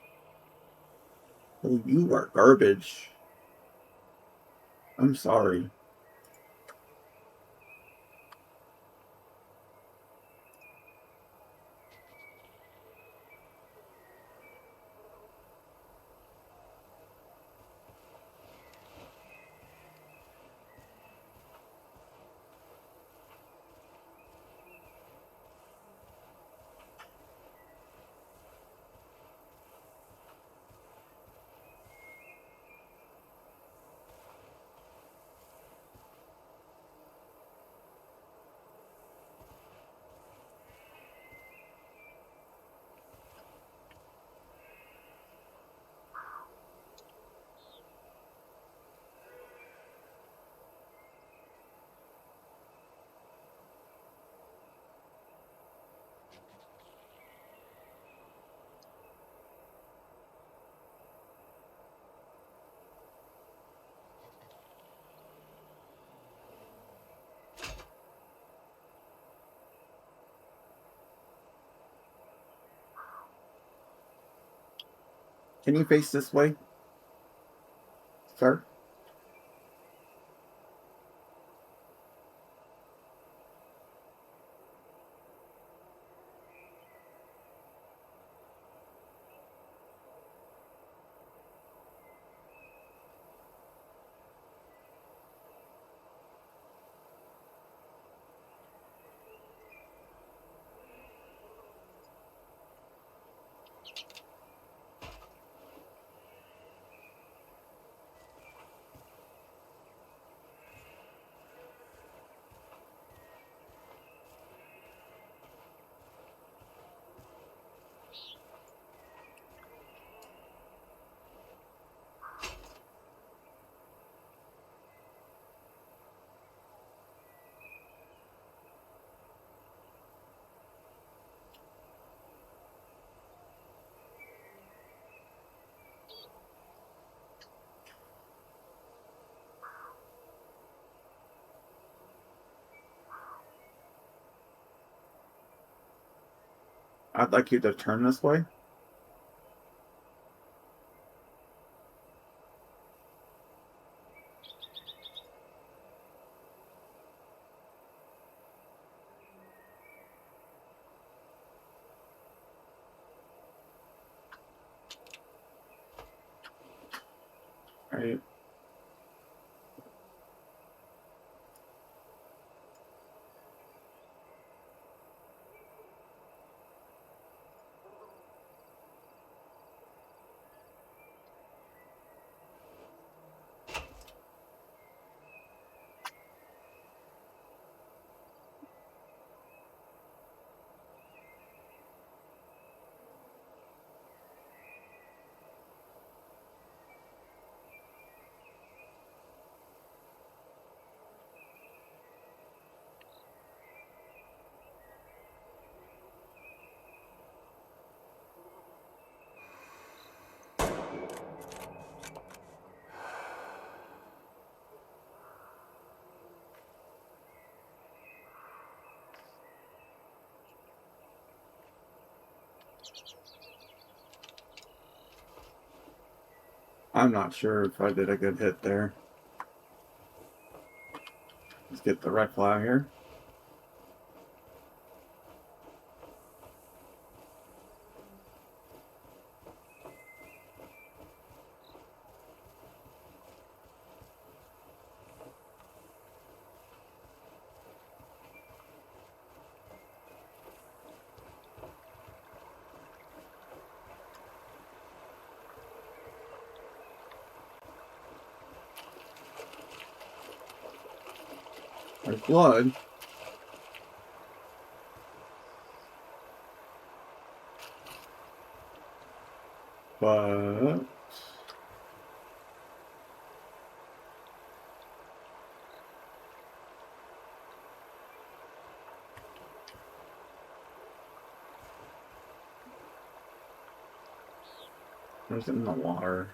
[SPEAKER 1] Oh, you are garbage. I'm sorry. Can you face this way, sir? I'd like you to turn this way. Right. I'm not sure if I did a good hit there. Let's get the red flag here. There's blood. But there's in the water.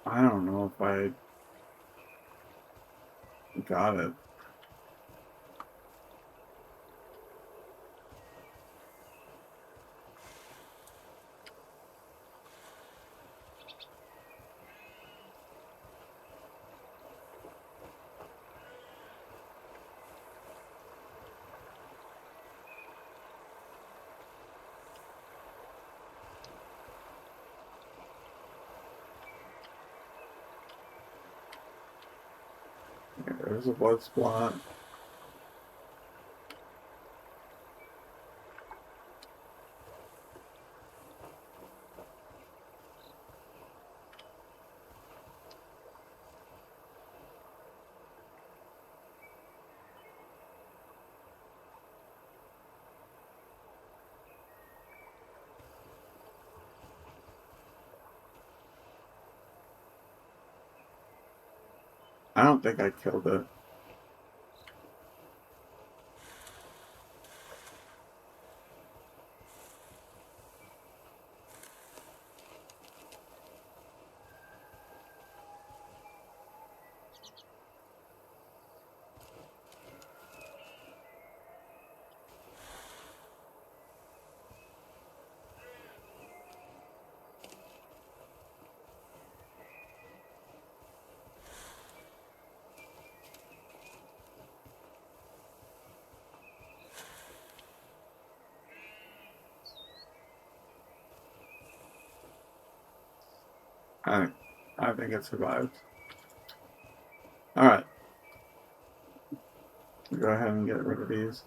[SPEAKER 1] I don't know if I got it. There's a blood spot. I don't think I killed it. I think it survived. Alright. Go ahead and get rid of these.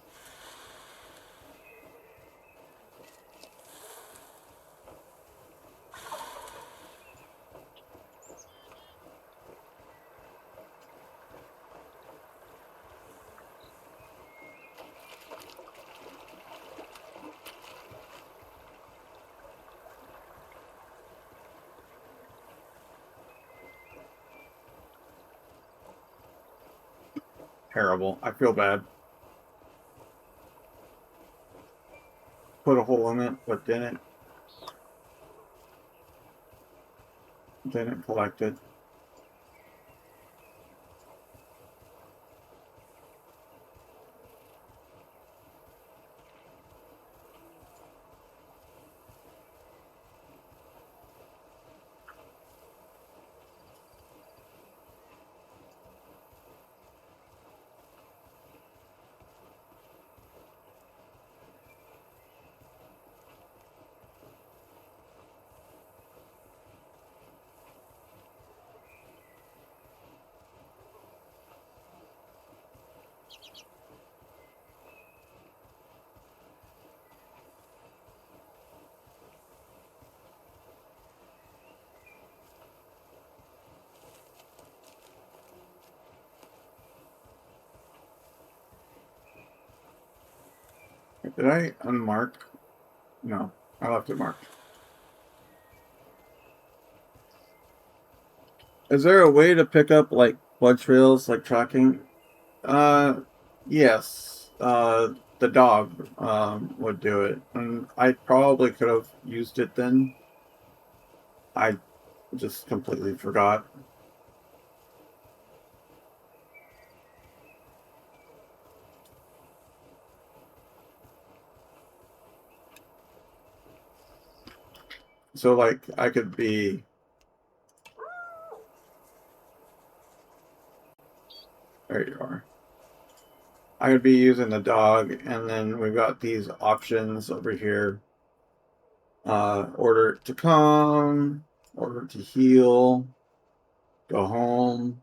[SPEAKER 1] Terrible. I feel bad. put a hole in it, but didn't collect it. Did I unmark? No, I left it marked. Is there a way to pick up like blood trails, like tracking? Yes. The dog would do it, and I probably could have used it then. I just completely forgot. So like I could be. There you are. I could be using the dog, and then we've got these options over here. Order it to come, order it to heal, go home,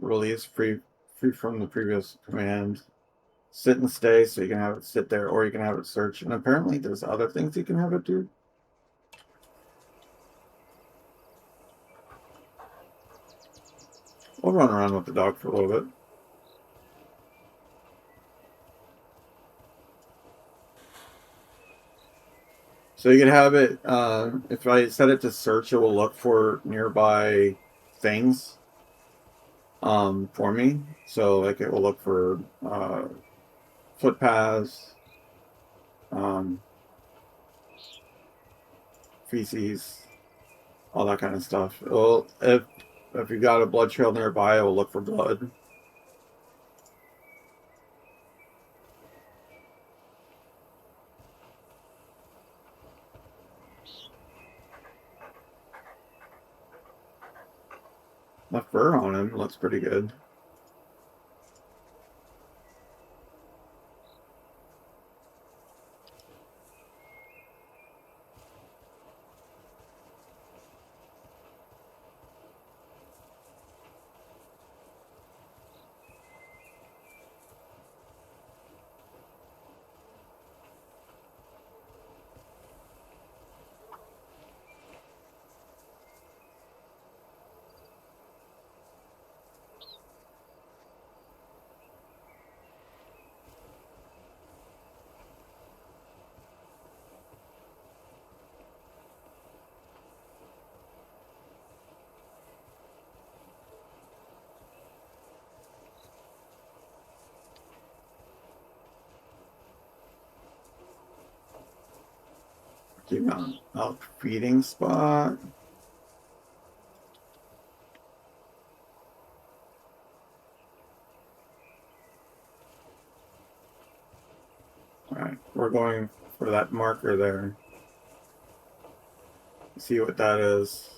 [SPEAKER 1] release free from the previous command, sit and stay, so you can have it sit there, or you can have it search. And apparently there's other things you can have it do. We'll run around with the dog for a little bit. So you can have it, if I set it to search, it will look for nearby things for me. So like it will look for footpaths, feces, all that kind of stuff. Well, if you got a blood trail nearby, it will look for blood. The fur on him looks pretty good. Keep on out feeding spot. Alright, we're going for that marker there. See what that is.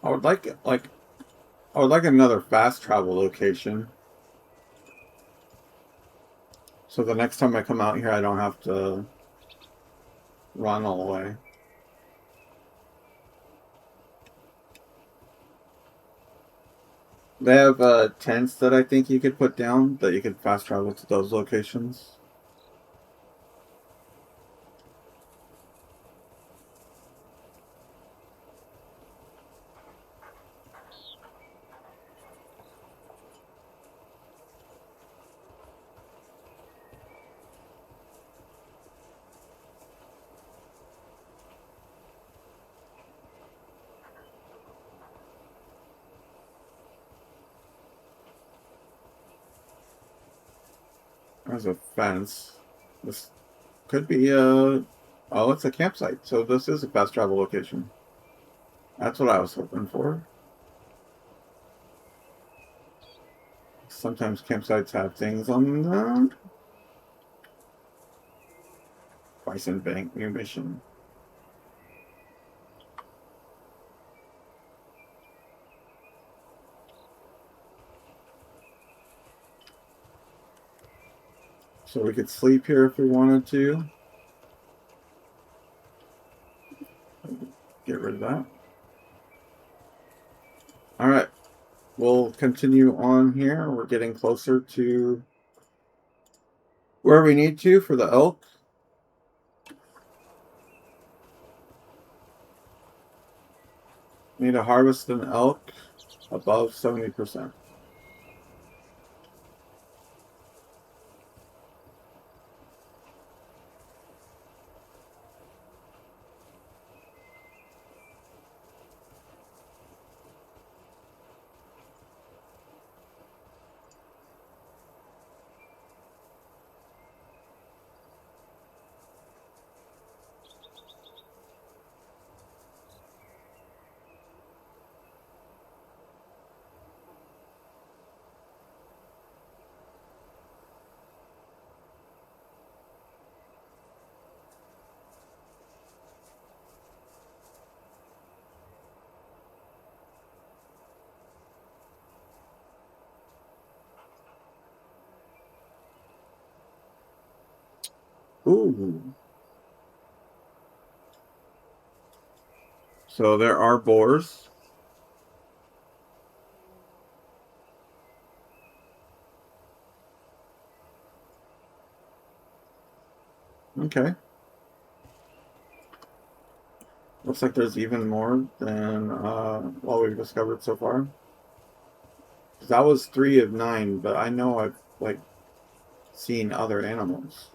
[SPEAKER 1] I would like another fast travel location. So the next time I come out here, I don't have to run all the way. They have tents that I think you could put down that you could fast travel to those locations. There's a fence. This could be a... Oh, it's a campsite. So this is a fast travel location. That's what I was hoping for. Sometimes campsites have things on them. Bison Bank, new mission. So we could sleep here if we wanted to. Get rid of that. Alright. We'll continue on here. We're getting closer to where we need to for the elk. Need to harvest an elk above 70%. Ooh. So there are boars. Okay. Looks like there's even more than what we've discovered so far. That was 3 of 9, but I know I've like seen other animals.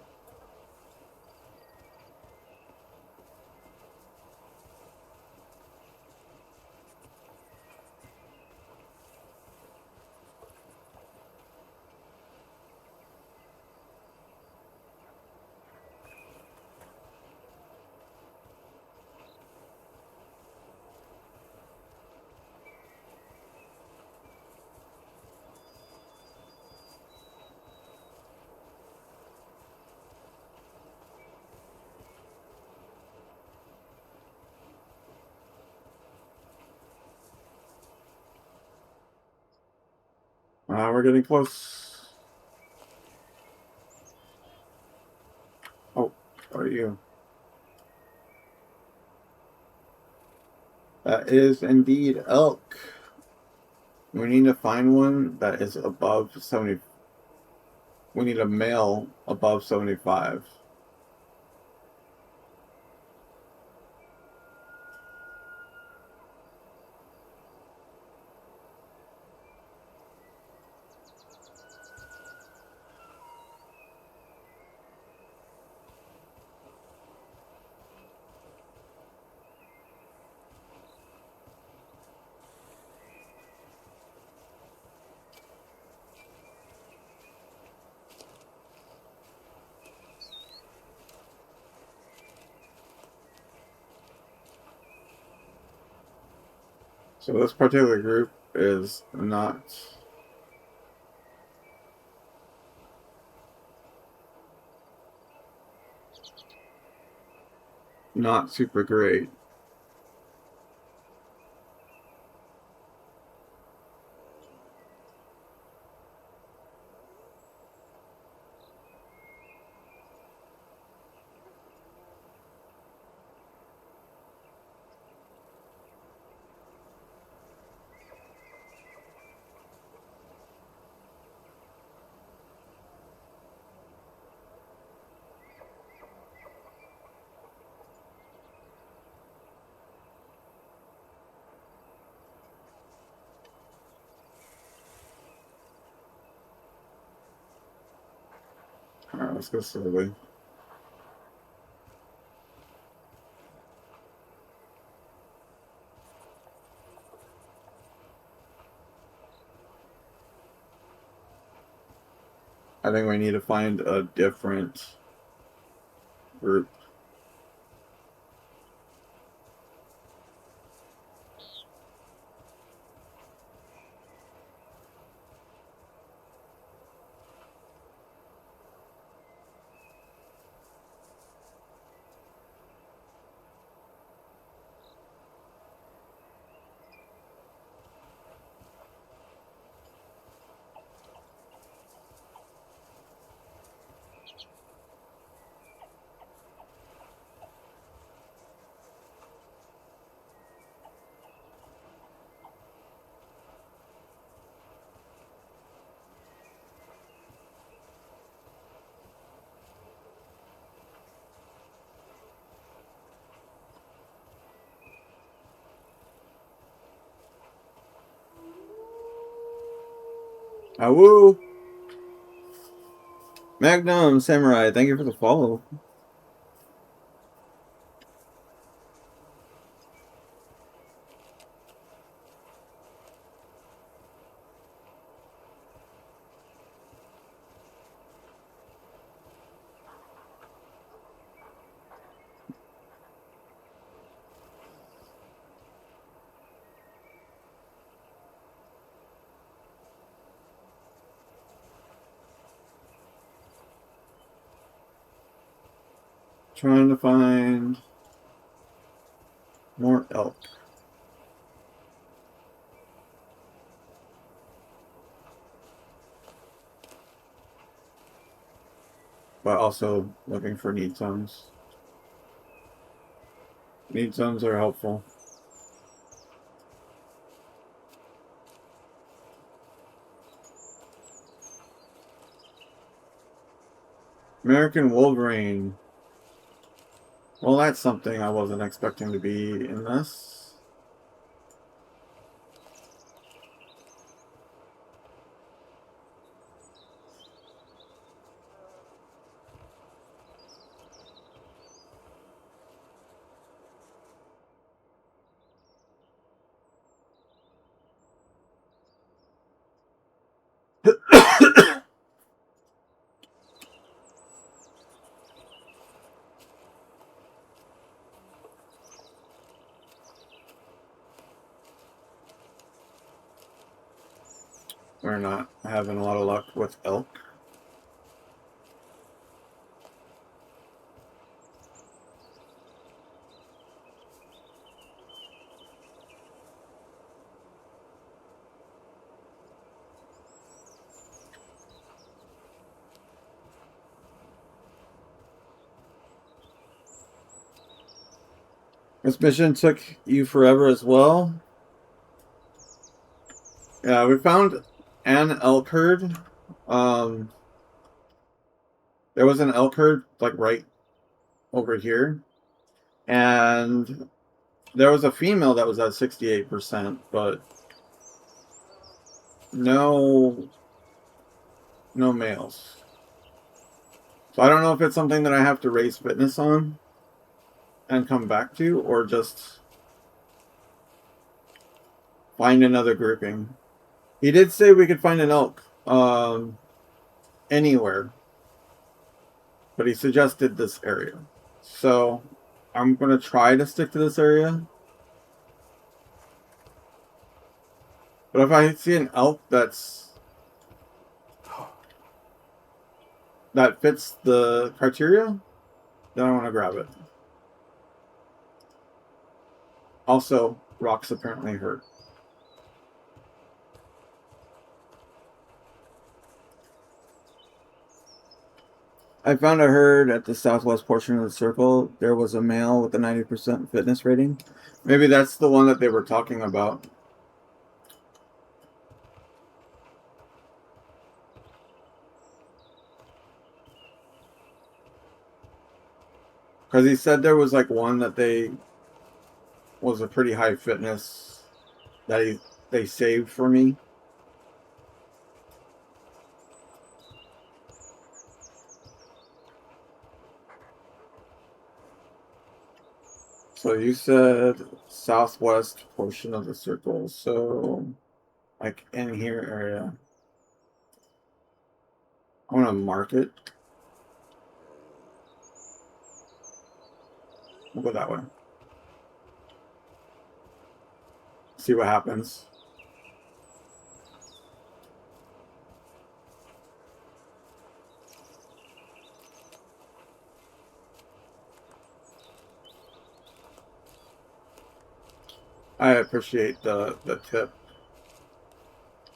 [SPEAKER 1] We're getting close. Oh, what are you? That is indeed elk. We need to find one that is above 70. We need a male above 75. So this particular group is not super great. Alright, let's go slowly. I think we need to find a different group. Awoo! Magnum Samurai, thank you for the follow. Trying to find more elk. But also looking for need zones. Need zones are helpful. American Wolverine. Well, that's something I wasn't expecting to be in this. We're not having a lot of luck with elk. This mission took you forever as well. Yeah, we found an elk herd. There was an elk herd like right over here, and there was a female that was at 68%, but no males. So I don't know if it's something that I have to raise fitness on and come back to, or just find another grouping. He did say we could find an elk anywhere, but he suggested this area. So I'm going to try to stick to this area. But if I see an elk that fits the criteria, then I want to grab it. Also, rocks apparently hurt. I found a herd at the southwest portion of the circle. There was a male with a 90% fitness rating. Maybe that's the one that they were talking about. Because he said there was like one that they was a pretty high fitness that they saved for me. So you said southwest portion of the circle, so like in here area. want to mark it. We'll go that way. See what happens. I appreciate the tip.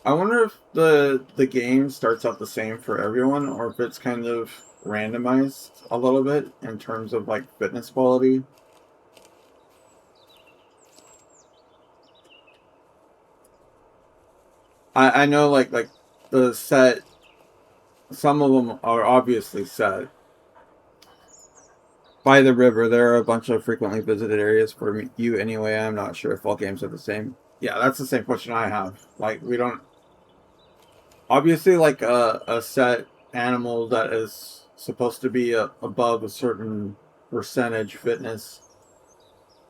[SPEAKER 1] I wonder if the game starts out the same for everyone, or if it's kind of randomized a little bit in terms of like fitness quality. I know like the set, some of them are obviously set by the river. There are a bunch of frequently visited areas for you anyway. I'm not sure if all games are the same. Yeah, that's the same question I have. Like, we don't... Obviously, like, a set animal that is supposed to be above a certain percentage fitness,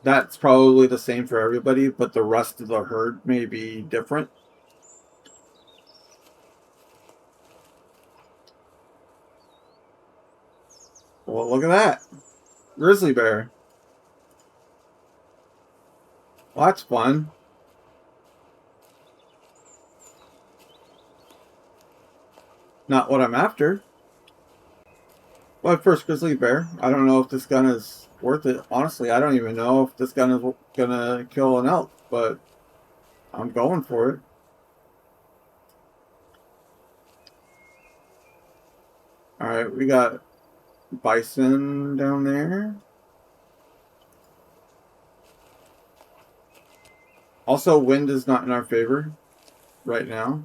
[SPEAKER 1] that's probably the same for everybody, but the rest of the herd may be different. Well, look at that. Grizzly bear. Well, that's fun. Not what I'm after. But first, grizzly bear. I don't know if this gun is worth it. Honestly, I don't even know if this gun is gonna kill an elk, but I'm going for it. Alright, we got bison down there. Also, wind is not in our favor right now.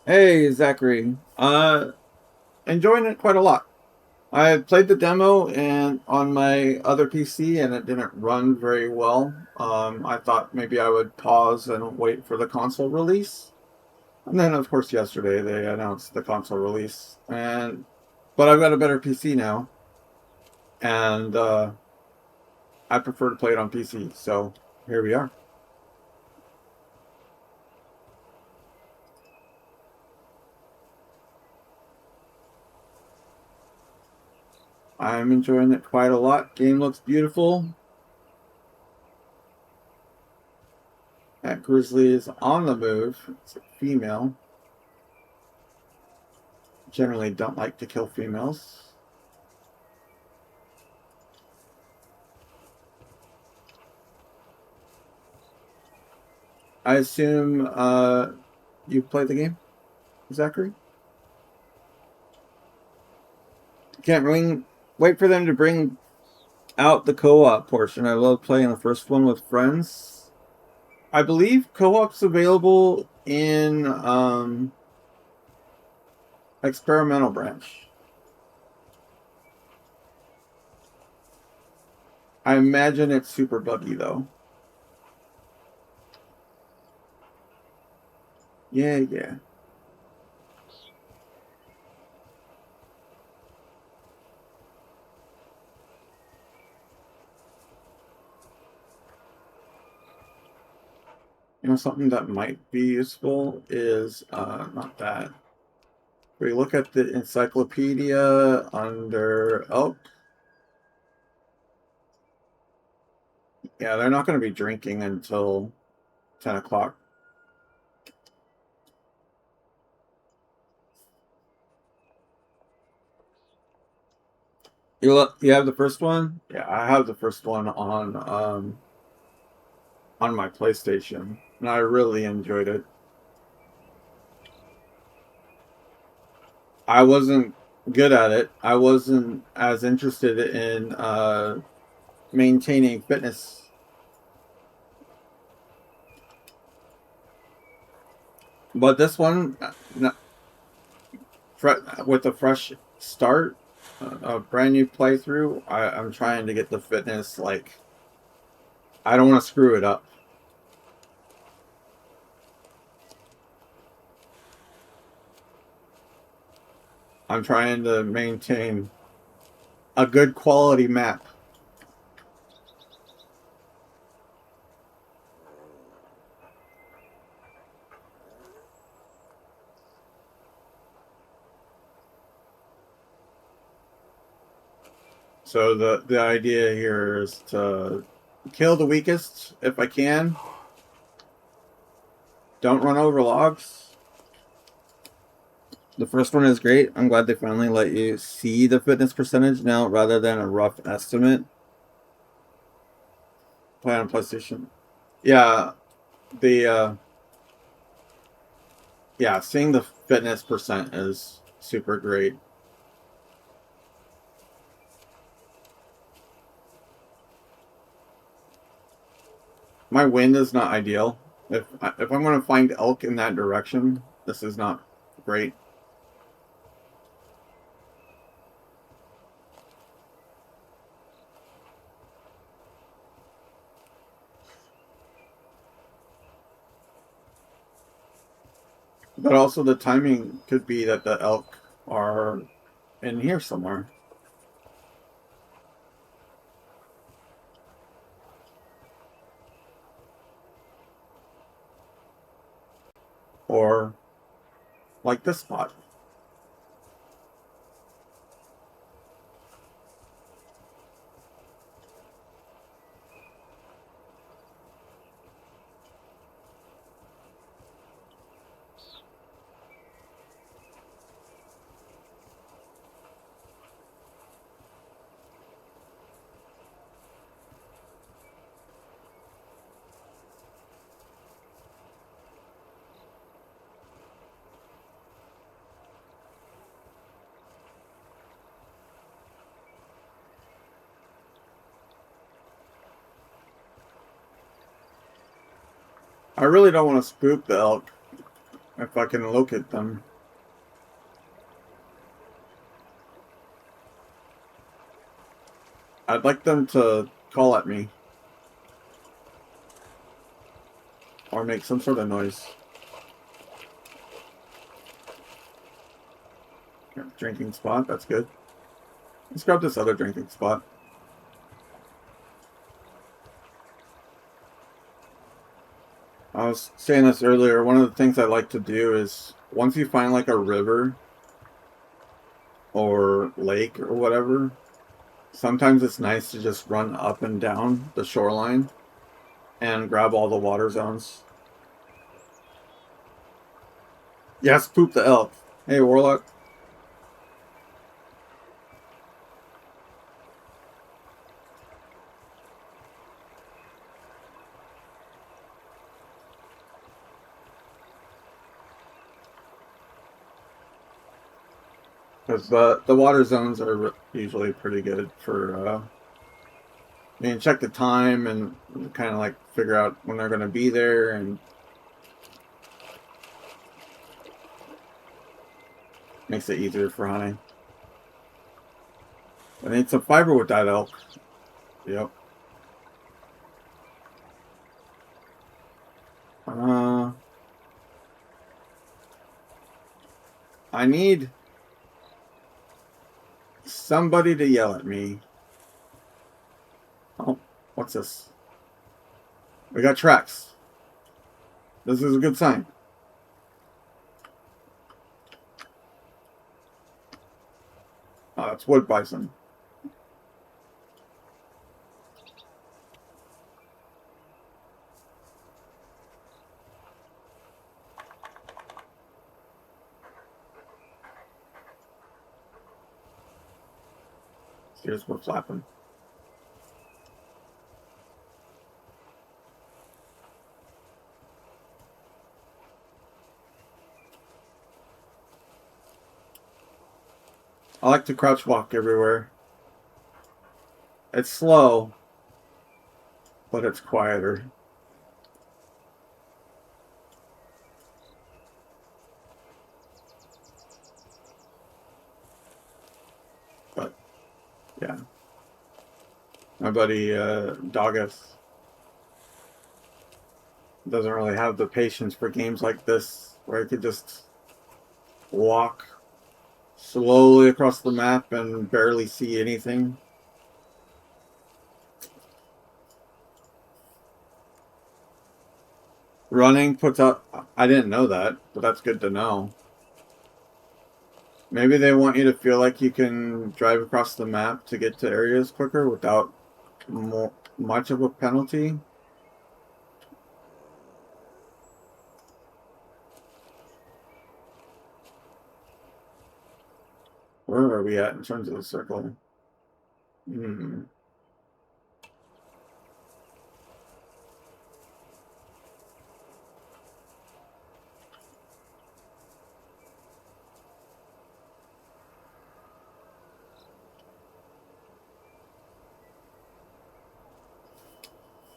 [SPEAKER 1] Hey, Zachary. Enjoying it quite a lot. I played the demo and on my other PC and it didn't run very well. I thought maybe I would pause and wait for the console release. And then, of course, yesterday they announced the console release. But I've got a better PC now. And I prefer to play it on PC. So here we are. I'm enjoying it quite a lot. Game looks beautiful. That grizzly is on the move. It's a female. Generally don't like to kill females. I assume you played the game, Zachary? Can't wait for them to bring out the co-op portion. I love playing the first one with friends. I believe co-op's available in Experimental Branch. I imagine it's super buggy though. Yeah. You know, something that might be useful is, not that. We look at the encyclopedia under elk. Yeah, they're not going to be drinking until 10 o'clock. You have the first one? Yeah, I have the first one on my PlayStation, and I really enjoyed it. I wasn't good at it. I wasn't as interested in maintaining fitness. But this one, with a fresh start, a brand new playthrough, I'm trying to get the fitness, like, I don't want to screw it up. I'm trying to maintain a good quality map. So the idea here is to kill the weakest if I can. Don't run over logs. The first one is great. I'm glad they finally let you see the fitness percentage now rather than a rough estimate. Play on PlayStation. Yeah, yeah, seeing the fitness percent is super great. My wind is not ideal. If I'm going to find elk in that direction, this is not great. But also the timing could be that the elk are in here somewhere. Or like this spot. I really don't want to spook the elk if I can locate them. I'd like them to call at me. Or make some sort of noise. Drinking spot, that's good. Let's grab this other drinking spot. I was saying this earlier, one of the things I like to do is once you find like a river or lake or whatever, sometimes it's nice to just run up and down the shoreline and grab all the water zones. Yes, poop the elk. Hey, Warlock. Because the water zones are usually pretty good for, check the time and kind of like figure out when they're going to be there and makes it easier for hunting. I need some fiber with that elk. Yep. I need somebody to yell at me. Oh, what's this? We got tracks. This is a good sign. Oh, it's wood bison. Here's what's flapping. I like to crouch walk everywhere. It's slow, but it's quieter. But, yeah. My buddy, Doggeth, doesn't really have the patience for games like this, where he could just walk slowly across the map and barely see anything. Running puts up... I didn't know that, but that's good to know. Maybe they want you to feel like you can drive across the map to get to areas quicker without much of a penalty. Where are we at in terms of the circle? On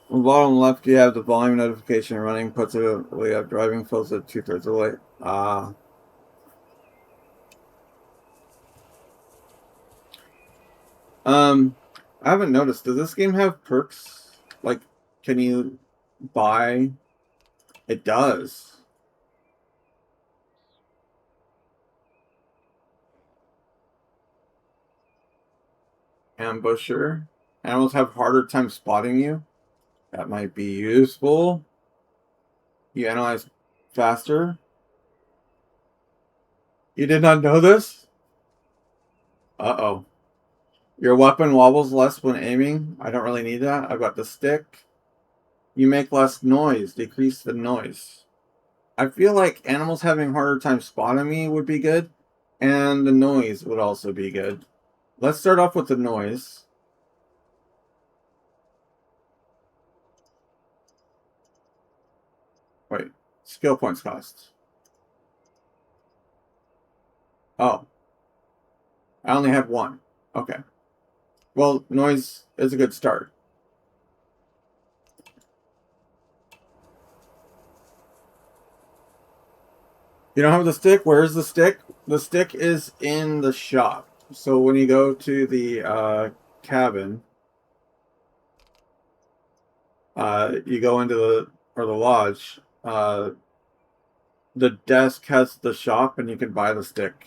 [SPEAKER 1] the bottom left, you have the volume notification running, puts it way up, driving fills it 2/3 of the way. I haven't noticed. Does this game have perks? Like, can you buy? It does. Ambusher. Animals have harder time spotting you. That might be useful. You analyze faster. You did not know this? Uh-oh. Your weapon wobbles less when aiming. I don't really need that. I've got the stick. You make less noise. Decrease the noise. I feel like animals having harder time spotting me would be good. And the noise would also be good. Let's start off with the noise. Wait. Skill points cost. Oh. I only have one. Okay. Well, noise is a good start. You don't have the stick? Where's the stick? The stick is in the shop. So when you go to the cabin, you go into the lodge, the desk has the shop and you can buy the stick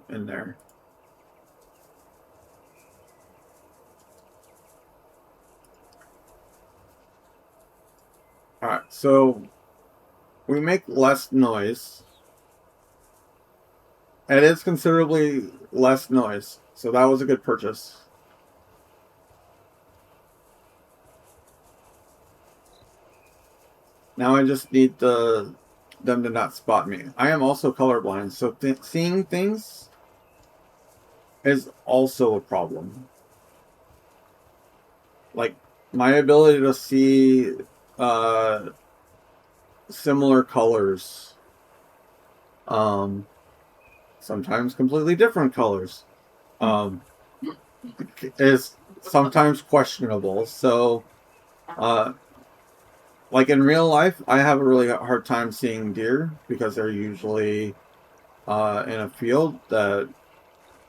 [SPEAKER 1] in there. Alright, so we make less noise. It is considerably less noise, so that was a good purchase. Now I just need them to not spot me. I am also colorblind, so seeing things is also a problem. Like, my ability to see similar colors, sometimes completely different colors, is sometimes questionable. So, like in real life, I have a really hard time seeing deer because they're usually in a field that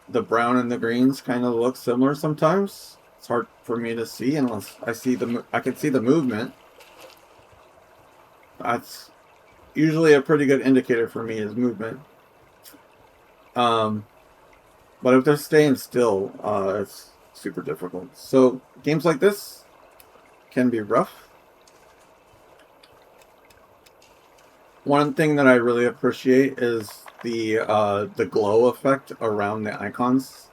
[SPEAKER 1] the brown and the greens kind of look similar sometimes. It's hard for me to see unless I see I can see the movement. That's usually a pretty good indicator for me is movement. But if they're staying still, it's super difficult. So games like this can be rough. One thing that I really appreciate is the glow effect around the icons.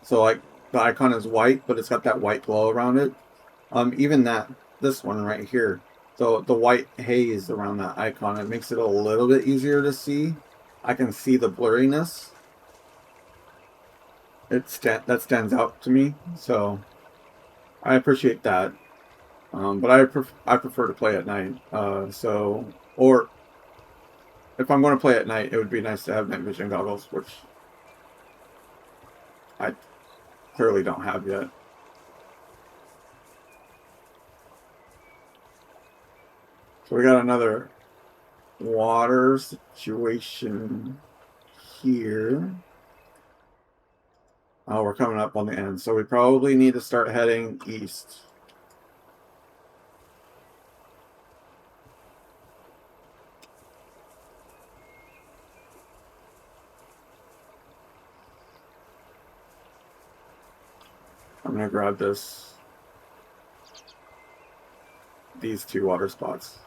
[SPEAKER 1] So like the icon is white, but it's got that white glow around it. Even this one right here. So the white haze around that icon, it makes it a little bit easier to see. I can see the blurriness. That stands out to me, so I appreciate that. But I prefer to play at night. Or if I'm going to play at night, it would be nice to have night vision goggles, which I clearly don't have yet. So we got another water situation here. Oh, we're coming up on the end, so we probably need to start heading east. I'm gonna grab these 2 water spots.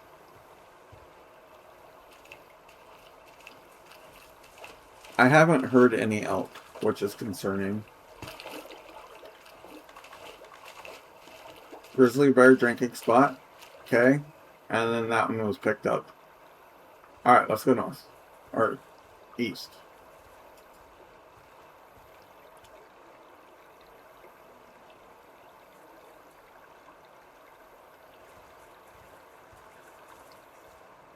[SPEAKER 1] I haven't heard any elk, which is concerning. Grizzly bear drinking spot. Okay. And then that one was picked up. Alright, let's go north. Or east.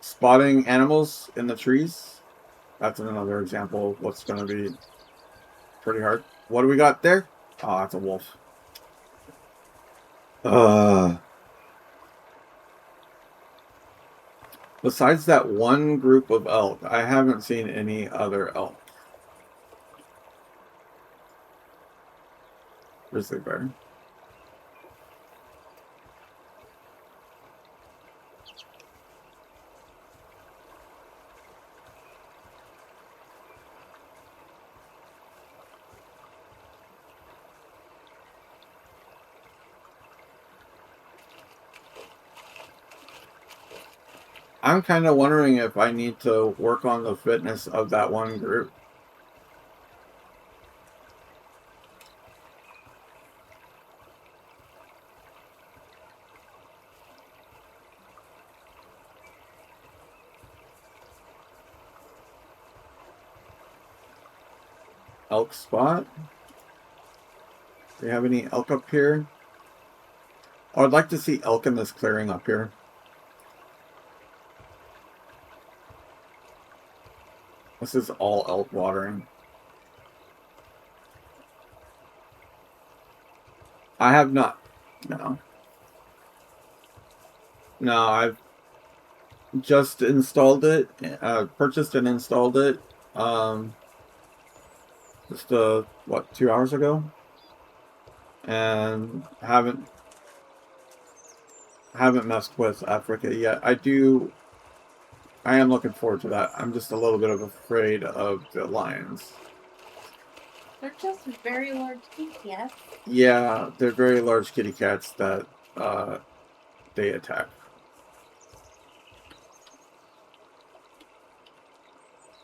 [SPEAKER 1] Spotting animals in the trees. That's another example of what's going to be pretty hard. What do we got there? Oh, that's a wolf. Besides that one group of elk, I haven't seen any other elk. Grizzly bear. I'm kind of wondering if I need to work on the fitness of that one group. Elk spot? Do you have any elk up here? Oh, I'd like to see elk in this clearing up here. This is all elk watering. I have not. No. No, I've just installed it. Purchased and installed it. Just what, 2 hours ago? And haven't messed with Africa yet. I am looking forward to that. I'm just a little bit afraid of the lions.
[SPEAKER 3] They're just very large kitty cats.
[SPEAKER 1] Yeah, they're very large kitty cats that they attack.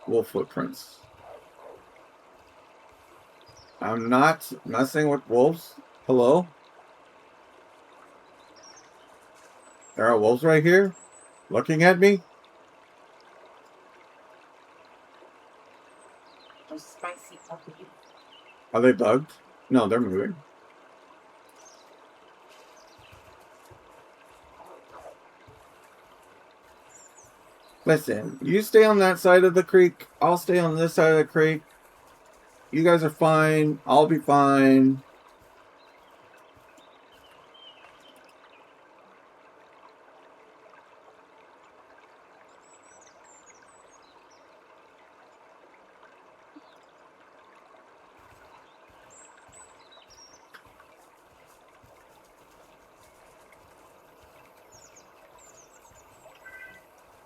[SPEAKER 1] Wolf footprints. I'm not messing with wolves. Hello? There are wolves right here looking at me.
[SPEAKER 3] Those spicy puppies.
[SPEAKER 1] Are they bugged? No, they're moving. Listen, you stay on that side of the creek. I'll stay on this side of the creek. You guys are fine. I'll be fine.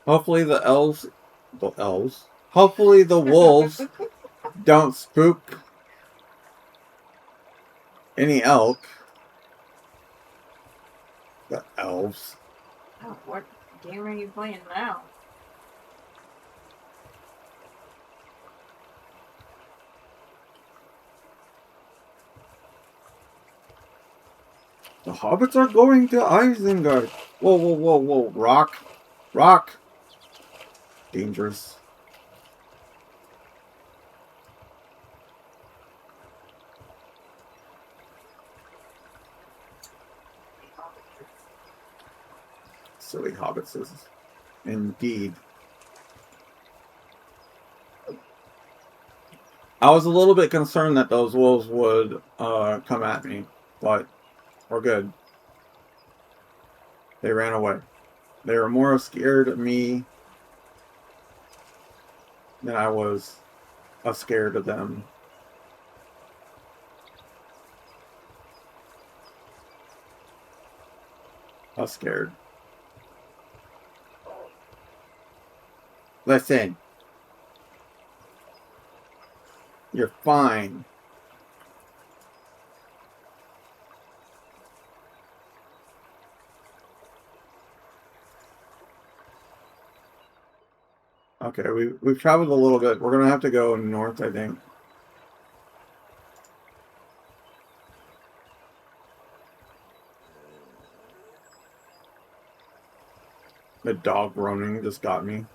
[SPEAKER 1] Hopefully hopefully the wolves don't spook any elk. The elves.
[SPEAKER 3] Oh, what game are you playing now?
[SPEAKER 1] The hobbits are going to Isengard. Whoa, whoa, whoa, whoa. Rock. Rock. Dangerous. Silly hobbitses. Indeed. I was a little bit concerned that those wolves would come at me, but we're good. They ran away. They were more scared of me than I was scared of them. Scared. Listen. You're fine. Okay, we've traveled a little bit. We're gonna have to go north, I think. The dog groaning just got me.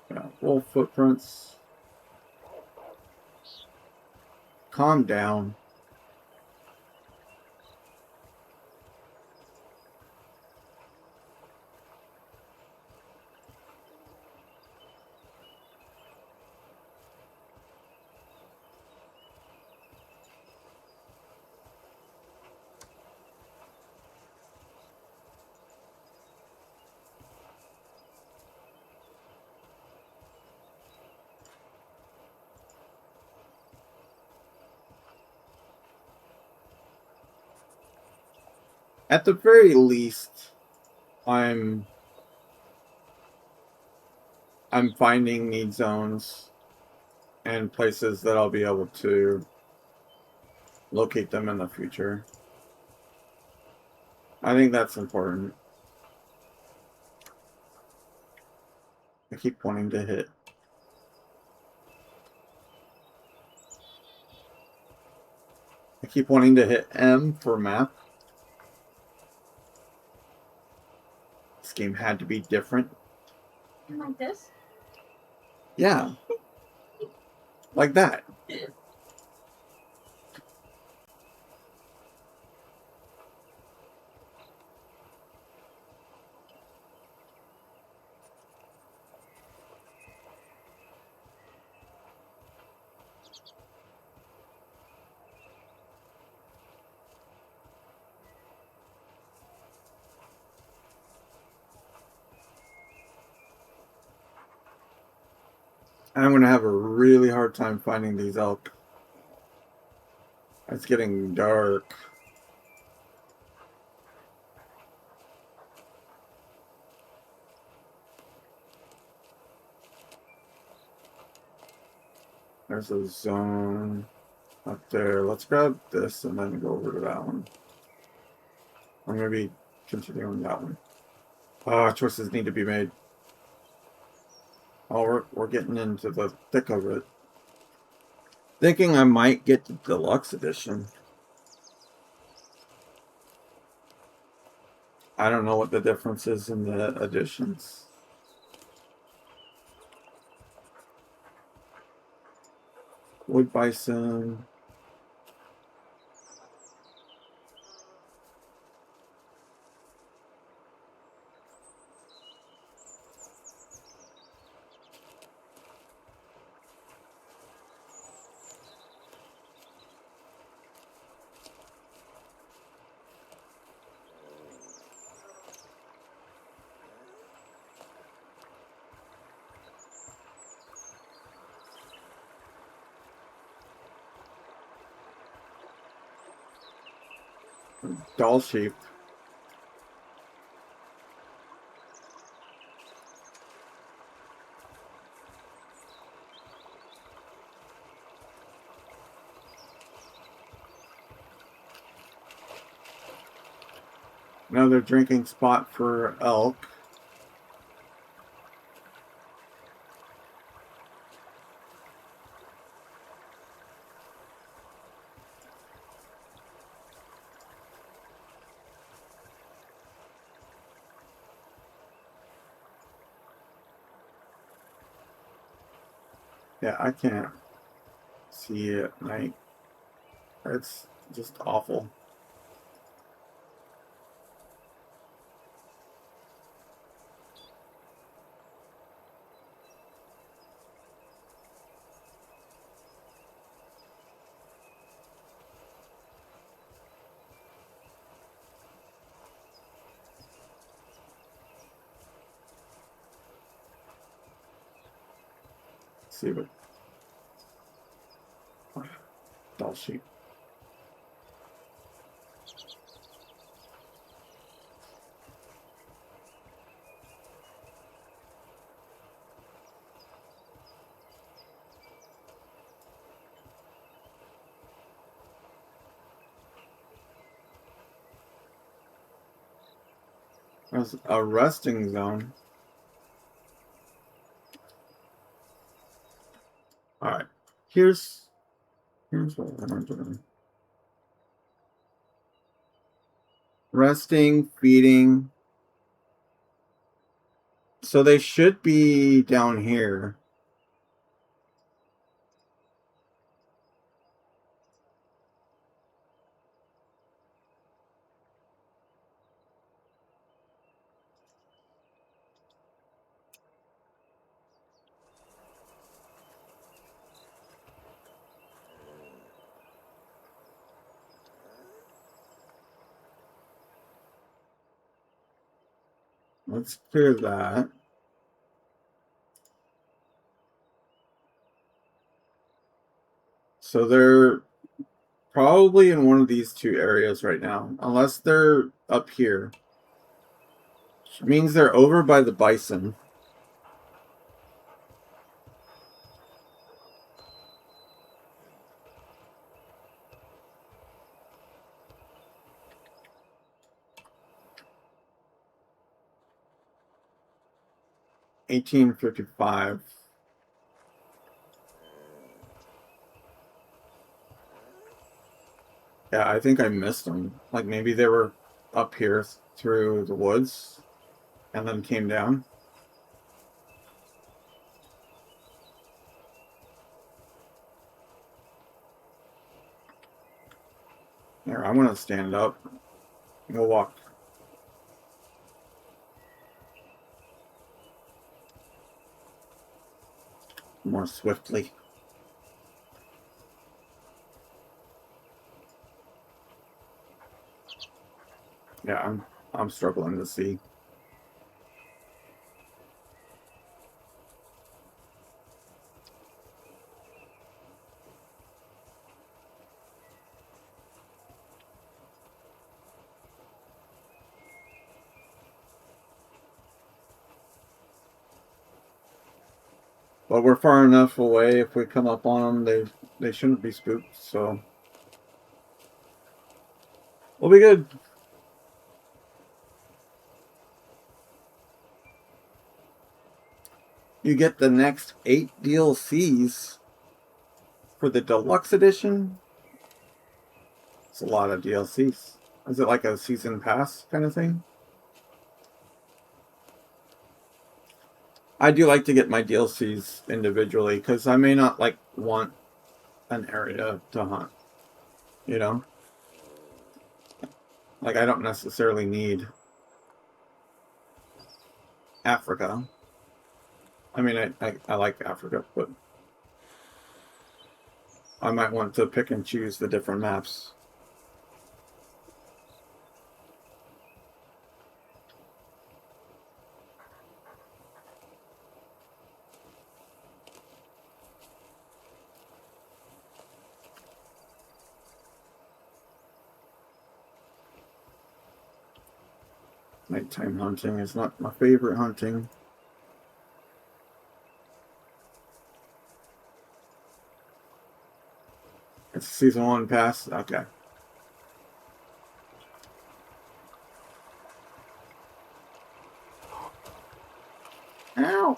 [SPEAKER 1] Yeah, wolf footprints. Calm down. At the very least, I'm finding need zones and places that I'll be able to locate them in the future. I think that's important. I keep wanting to hit. I keep wanting to hit M for map. This game had to be different.
[SPEAKER 3] Like this?
[SPEAKER 1] Yeah. Like that. I'm going to have a really hard time finding these elk. It's getting dark. There's a zone up there. Let's grab this and then go over to that one. Or maybe continue on that one. Choices need to be made. Oh, we're getting into the thick of it. Thinking I might get the deluxe edition. I don't know what the difference is in the editions. Wood bison. Doll sheep. Another drinking spot for elk. Yeah, I can't see it at night. It's just awful. Let's see what doll sheep. There's a resting zone. Alright. Here's what we're doing. Resting, feeding. So they should be down here. Let's clear that. So they're probably in one of these two areas right now, unless they're up here. Which means they're over by the bison. $18.55. Yeah, I think I missed them. Like maybe they were up here through the woods and then came down. Here, I'm gonna stand up. We'll walk more swiftly. Yeah, I'm struggling to see. But we're far enough away. If we come up on them, they shouldn't be spooked. So we'll be good. You get the next 8 DLCs for the deluxe edition. It's a lot of DLCs. Is it like a season pass kind of thing? I do like to get my DLCs individually because I may not like want an area to hunt. You know? Like I don't necessarily need Africa. I mean, I like Africa, but I might want to pick and choose the different maps. Nighttime hunting is not my favorite hunting. It's season 1 pass? Okay. Ow!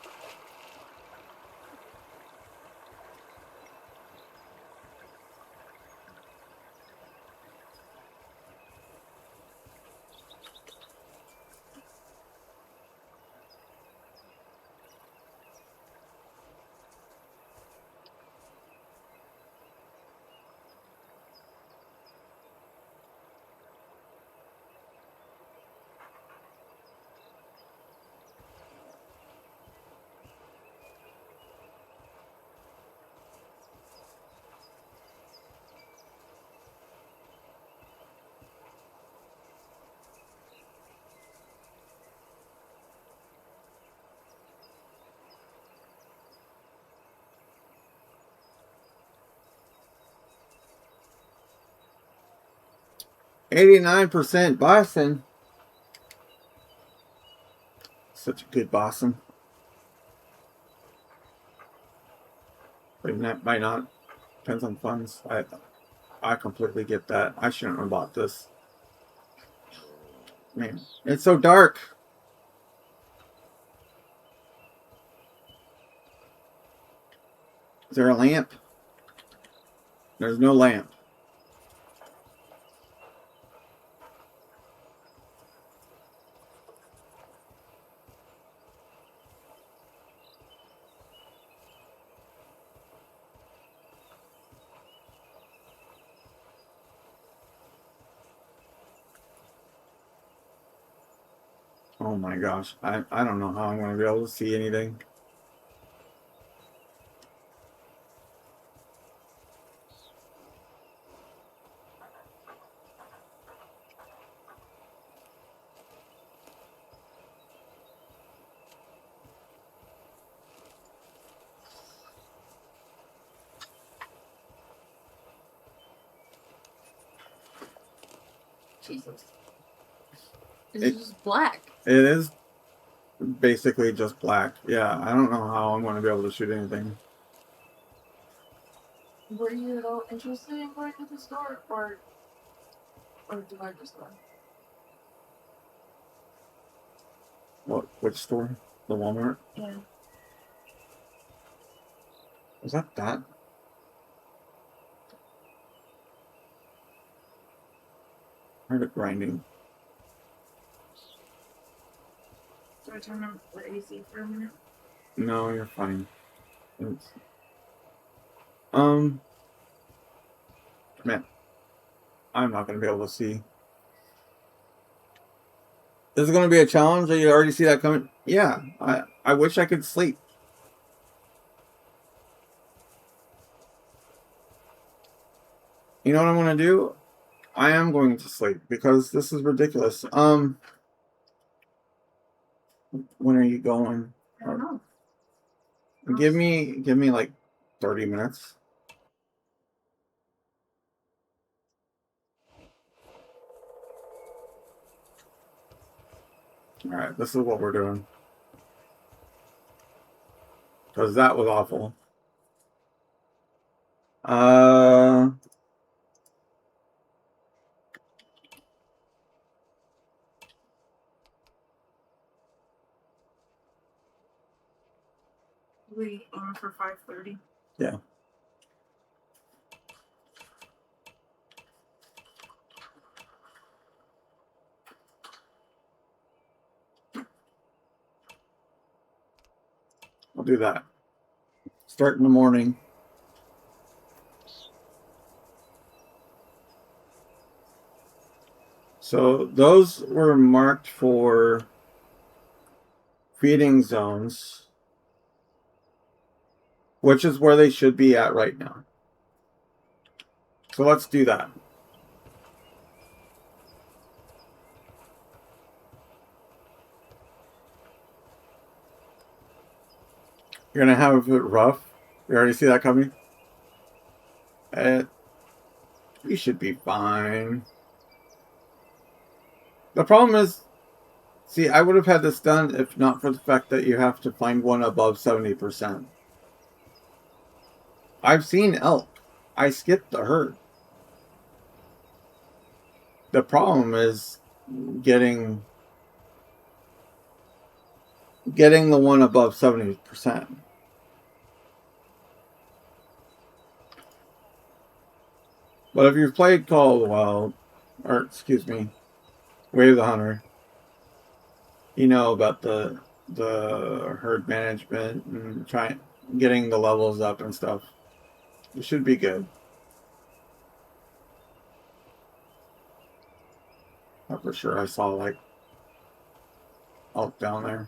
[SPEAKER 1] %, bison. Such a good bison. But might not. Depends on funds. I completely get that. I shouldn't have bought this. Man, it's so dark. Is there a lamp? There's no lamp. Oh my gosh. I don't know how I'm going to be able to see anything.
[SPEAKER 3] Jesus. It's just black.
[SPEAKER 1] It is basically just black. Yeah, I don't know how I'm going to be able to shoot anything.
[SPEAKER 3] Were you at all interested in going to the store, or do I just go?
[SPEAKER 1] What? Which store? The Walmart?
[SPEAKER 3] Yeah.
[SPEAKER 1] Was that that? I heard it grinding.
[SPEAKER 3] Do I turn on the AC for a minute?
[SPEAKER 1] No, you're fine. It's... Man, I'm not gonna be able to see. This is gonna be a challenge. You already see that coming. Yeah, I wish I could sleep. You know what I'm gonna do? I am going to sleep because this is ridiculous. When are you going?
[SPEAKER 3] I don't know.
[SPEAKER 1] Give me like 30 minutes. All right, this is what we're doing. Because that was awful.
[SPEAKER 3] We on for 5:30.
[SPEAKER 1] Yeah. I'll do that. Start in the morning. So those were marked for feeding zones, which is where they should be at right now. So let's do that. You're going to have it rough. You already see that coming? You should be fine. The problem is, see, I would have had this done if not for the fact that you have to find one above 70%. I've seen elk. I skipped the herd. The problem is getting the one above 70%. But if you've played Call of the Wild, or excuse me, Way of the Hunter, you know about the herd management and getting the levels up and stuff. It should be good. I'm for sure I saw like elk down there.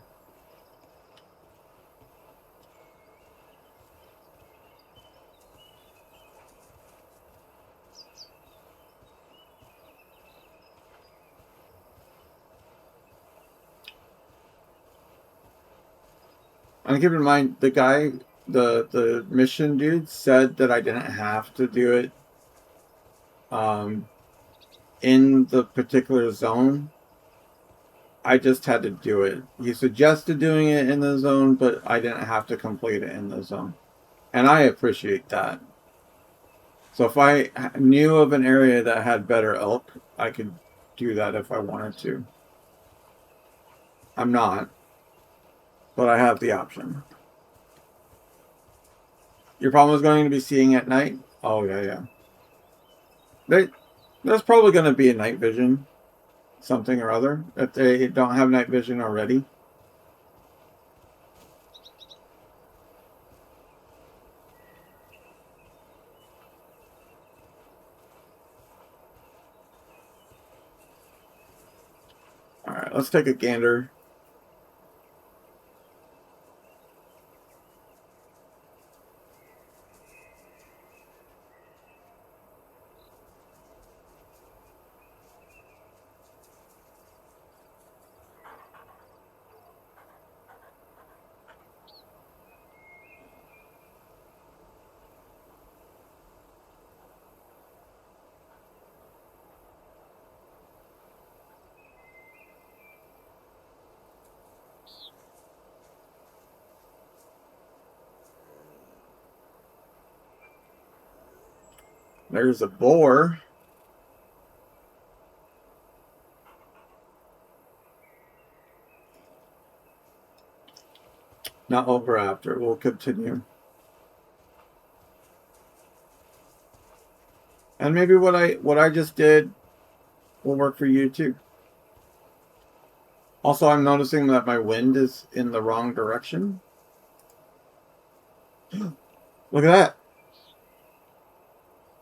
[SPEAKER 1] And keep in mind, the guy, the mission dude said that I didn't have to do it in the particular zone. I just had to do it. He suggested doing it in the zone, but I didn't have to complete it in the zone. And I appreciate that. So if I knew of an area that had better elk, I could do that if I wanted to. I'm not. But I have the option. Your problem is going to be seeing at night? Oh, yeah, yeah. There's probably going to be a night vision, something or other, if they don't have night vision already. Alright, let's take a gander. There's a boar. Not what we're after. We'll continue. And maybe what I just did will work for you too. Also, I'm noticing that my wind is in the wrong direction. Look at that.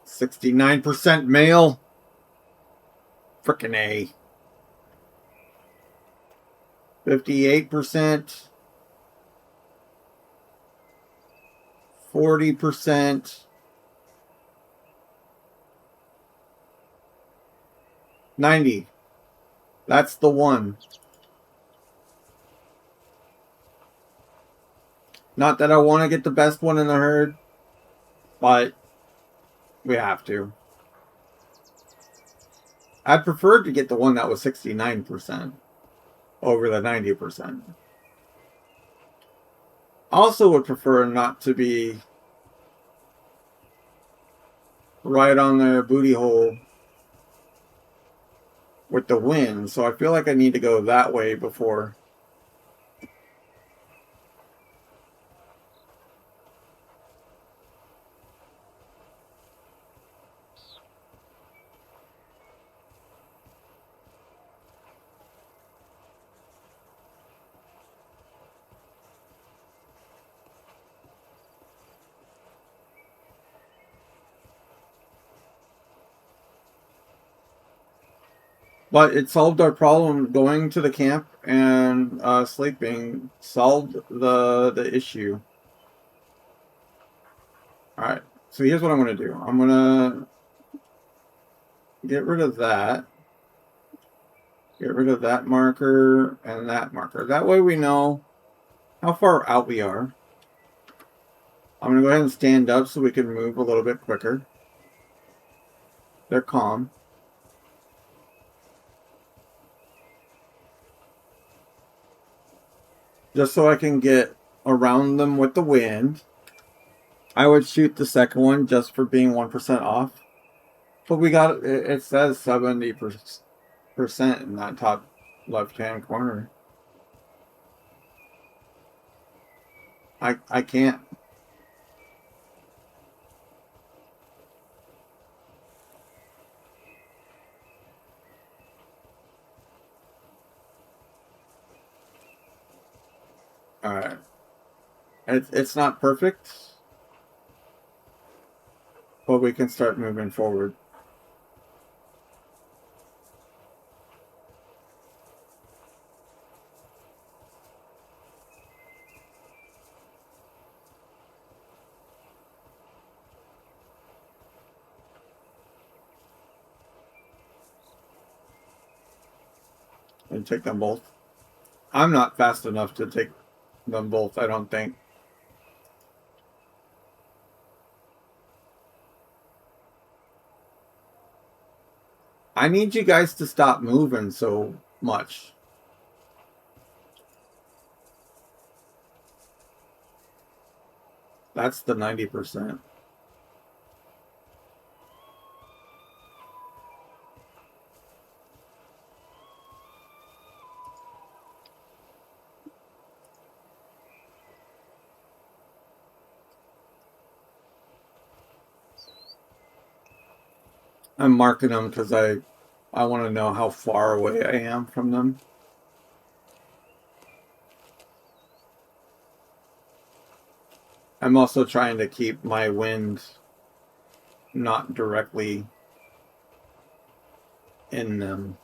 [SPEAKER 1] 69% male. Frickin' A. 58%. 40%. 90. That's the one. Not that I want to get the best one in the herd, but we have to. I'd prefer to get the one that was 69% over the 90%. Also would prefer not to be right on their booty hole with the wind, so I feel like I need to go that way before. But it solved our problem. Going to the camp and sleeping solved the issue. Alright, so here's what I'm going to do. I'm going to get rid of that. Get rid of that marker and that marker. That way we know how far out we are. I'm going to go ahead and stand up so we can move a little bit quicker. They're calm. Just so I can get around them with the wind. I would shoot the second one just for being 1% off. But we got, it says 70% in that top left-hand corner. I can't. Alright. It's not perfect, but we can start moving forward. And take them both. I'm not fast enough to take them both, I don't think. I need you guys to stop moving so much. That's the 90%. I'm marking them because I want to know how far away I am from them. I'm also trying to keep my wind not directly in them.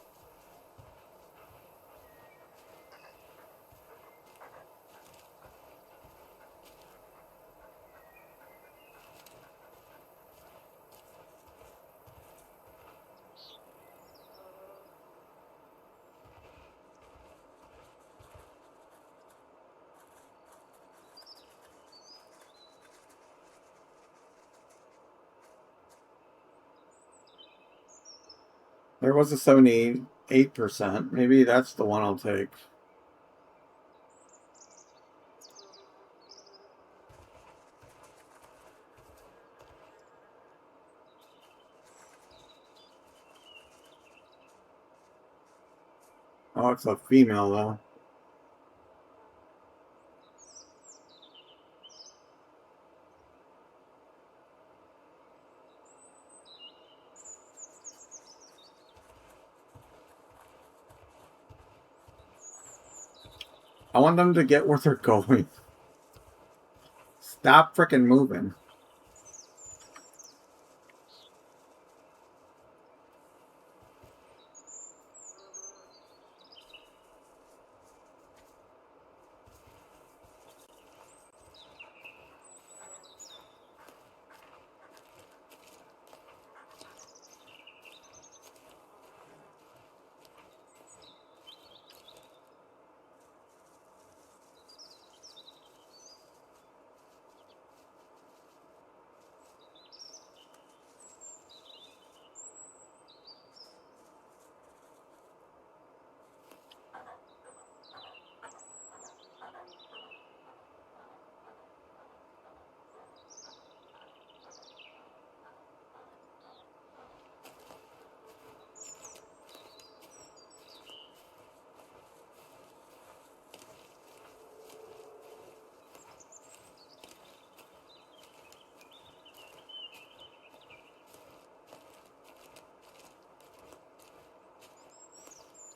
[SPEAKER 1] There was a 78%. Maybe that's the one I'll take. Oh, it's a female though. I want them to get where they're going. Stop freaking moving.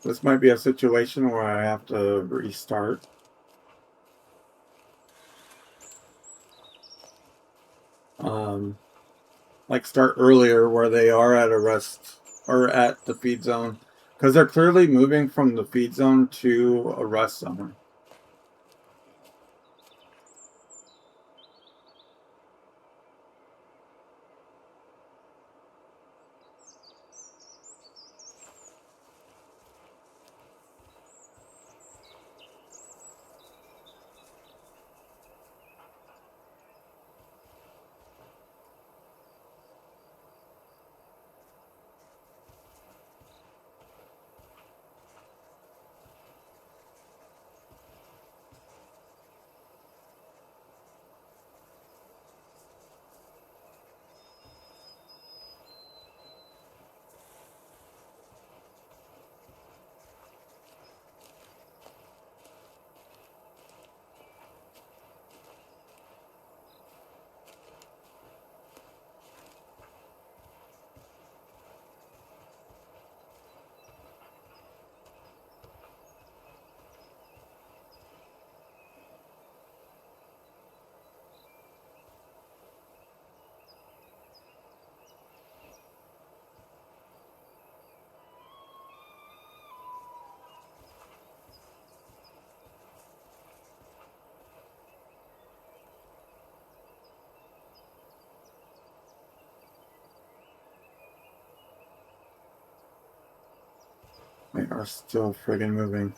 [SPEAKER 1] This might be a situation where I have to restart. Like start earlier where they are at a rest or at the feed zone. Because they're clearly moving from the feed zone to a rest zone. They are still friggin' moving.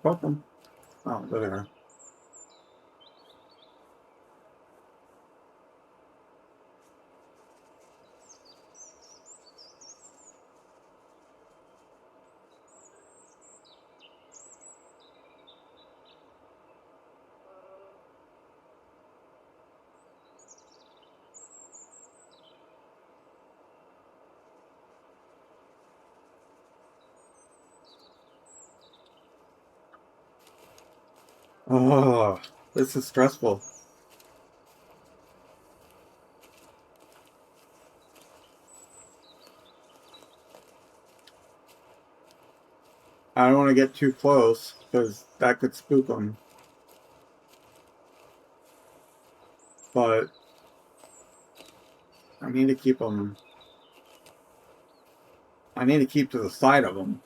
[SPEAKER 1] Poke them. Oh, there they are. Oh, this is stressful. I don't want to get too close because that could spook them. But I need to keep them. I need to keep to the side of them.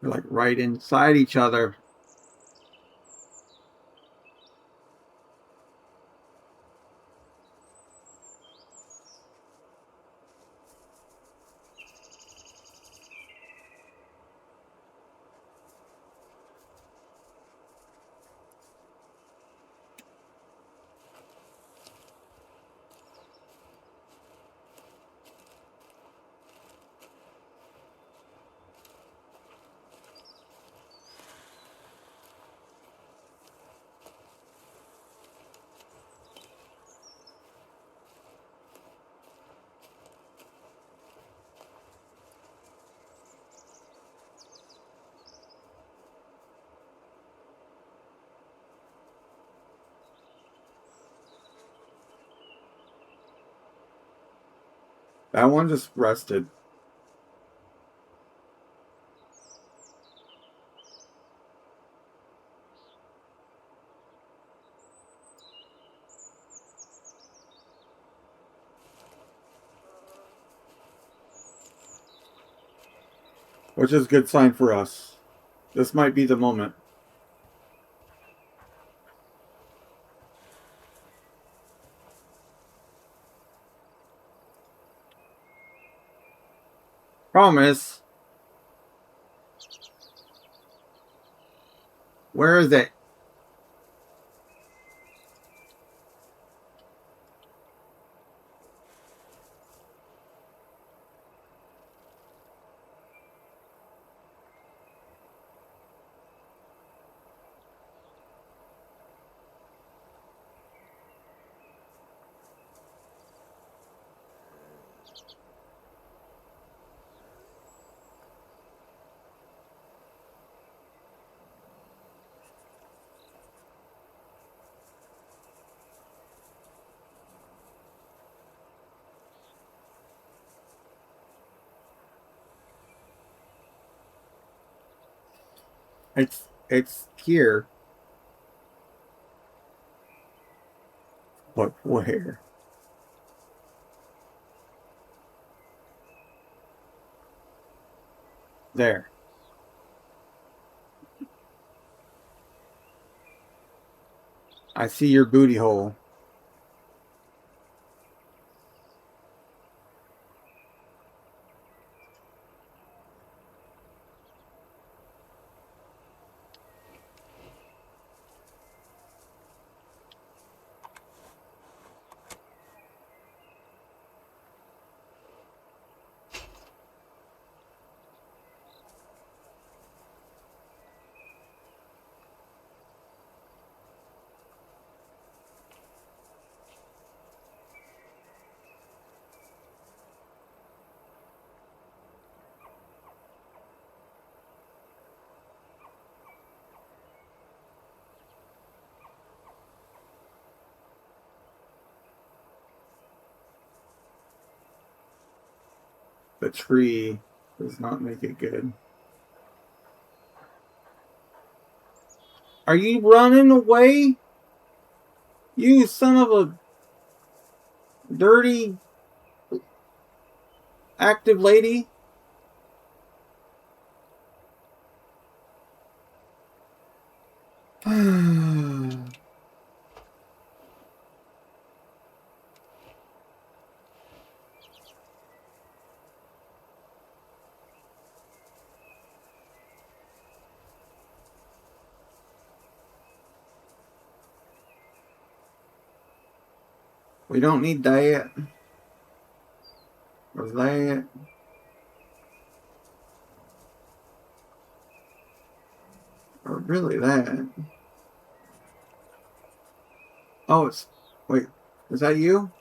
[SPEAKER 1] They're like right inside each other. That one just rested. Which is a good sign for us. This might be the moment. Promise. Where is it? It's here. But where? There. I see your booty hole. The tree does not make it good. Are you running away? You son of a dirty active lady. We don't need that. Or that. Or really that. Oh, it's... Wait, is that you?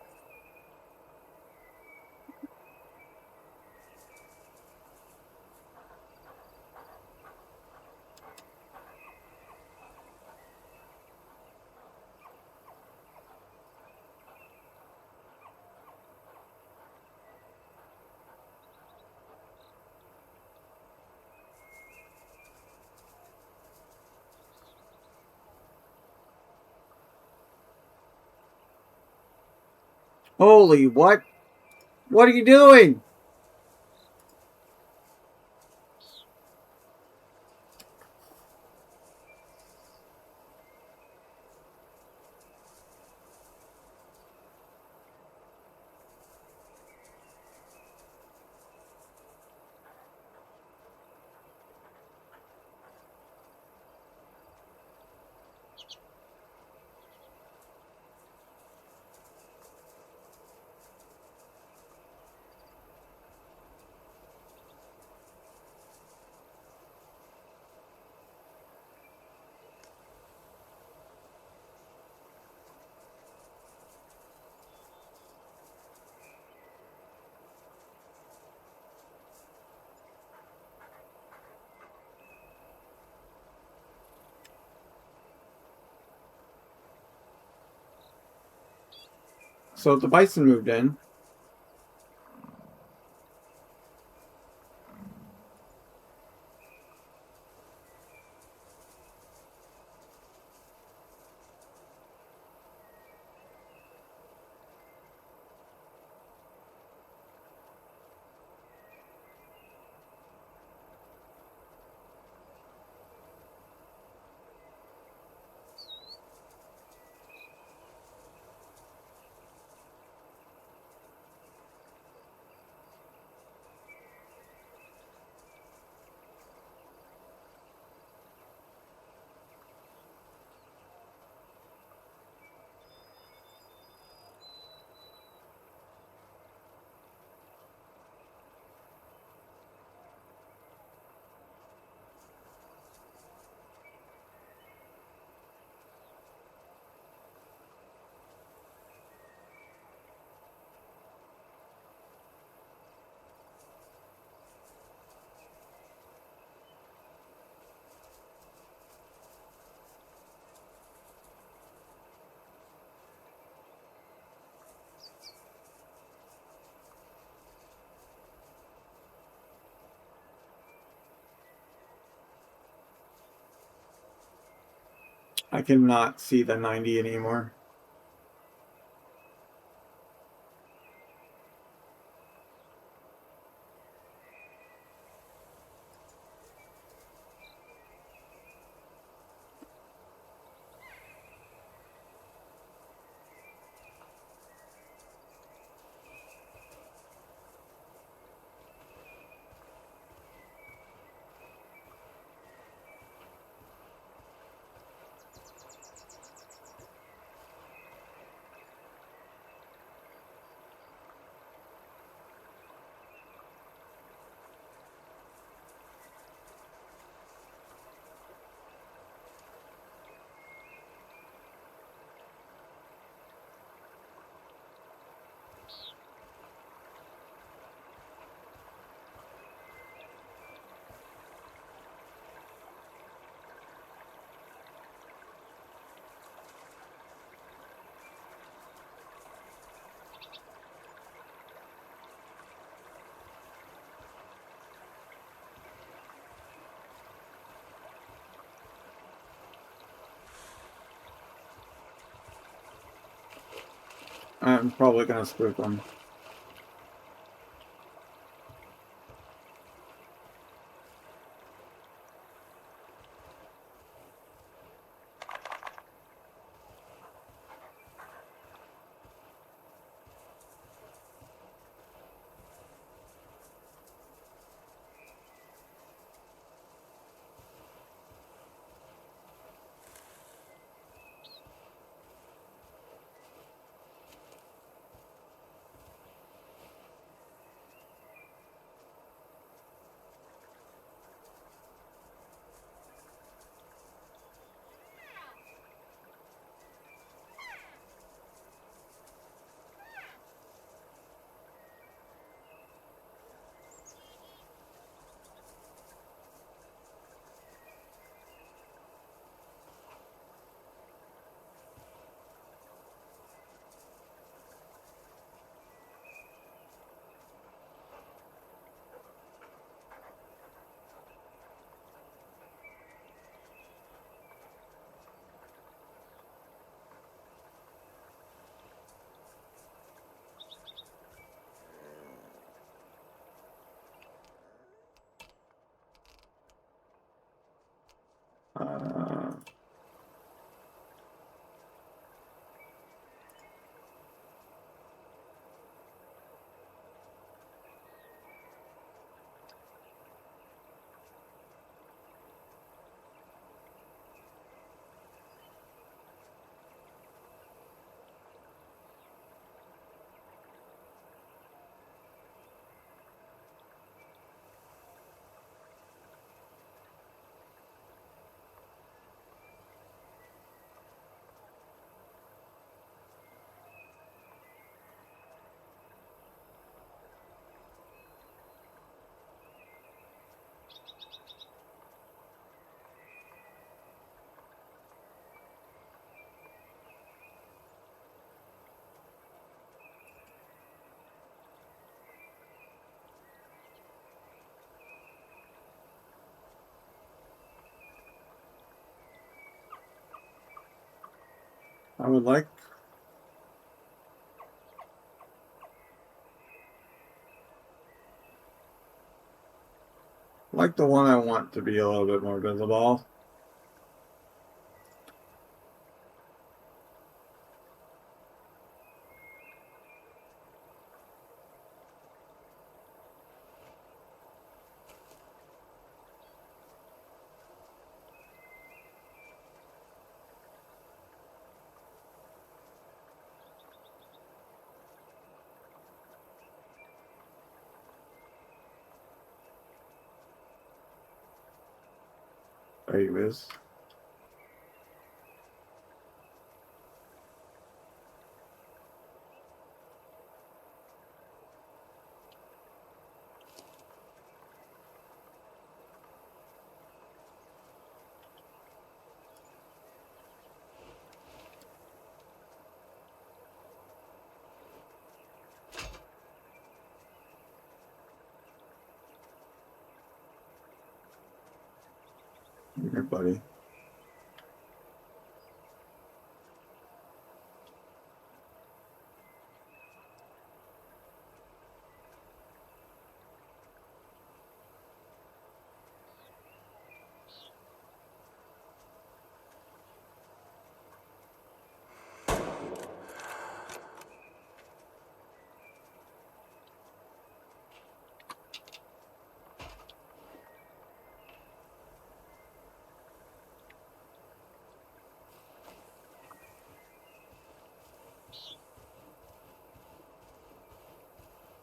[SPEAKER 1] Holy, what? What are you doing? So the bison moved in. I cannot see the 90 anymore. I'm probably gonna spook them. Uh, I would like the one I want to be a little bit more visible. There he is. Here, buddy.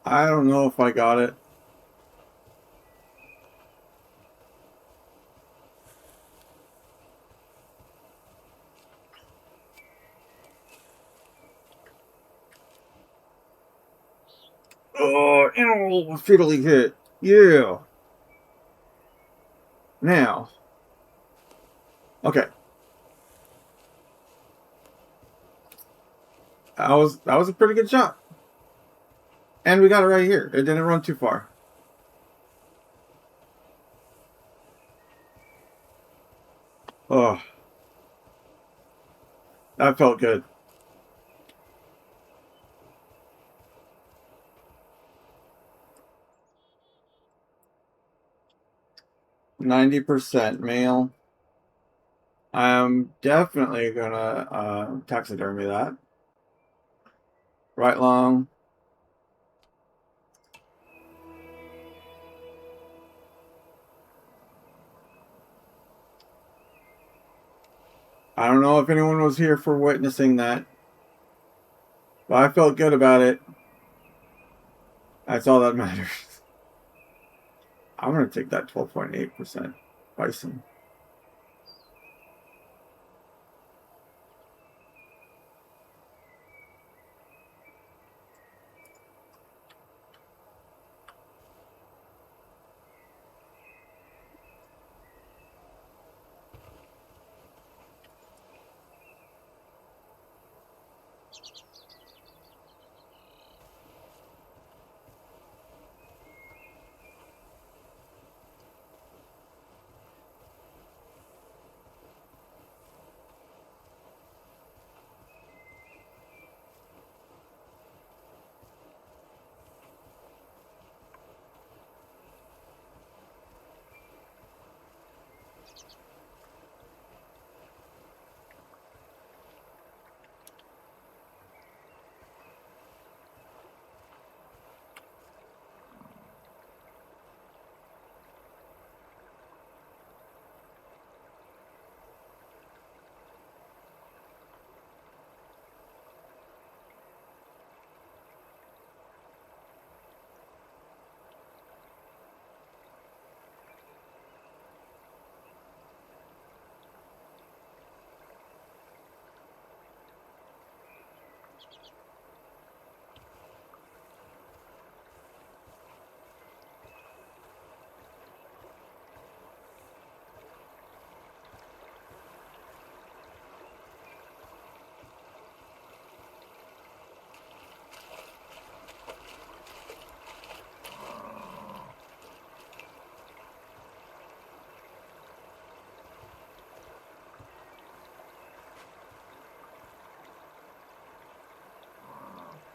[SPEAKER 1] I don't know if I got it. Oh, animal fatally hit. Yeah. Now. Okay. That was a pretty good shot. And we got it right here. It didn't run too far. Oh. That felt good. 90% male. I'm definitely gonna taxidermy that. Right long. I don't know if anyone was here for witnessing that, but I felt good about it. That's all that matters. I'm gonna take that 12.8% bison.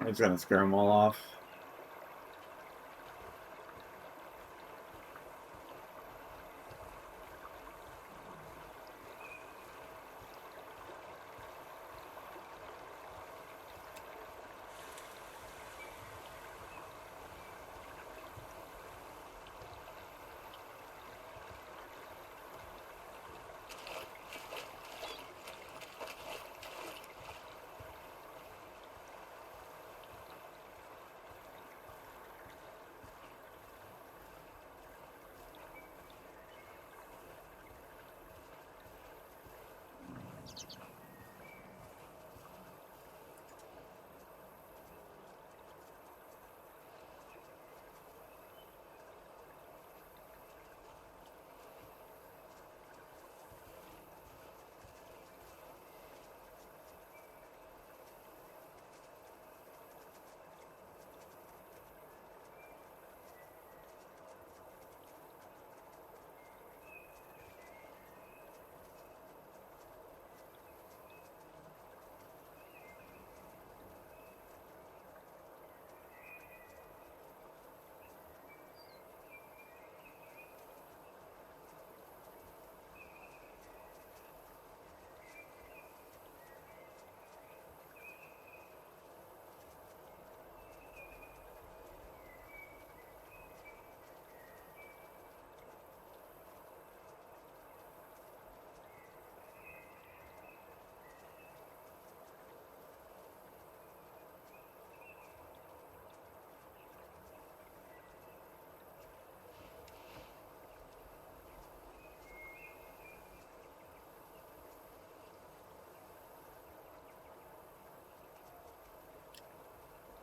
[SPEAKER 1] It's gonna scare them all off.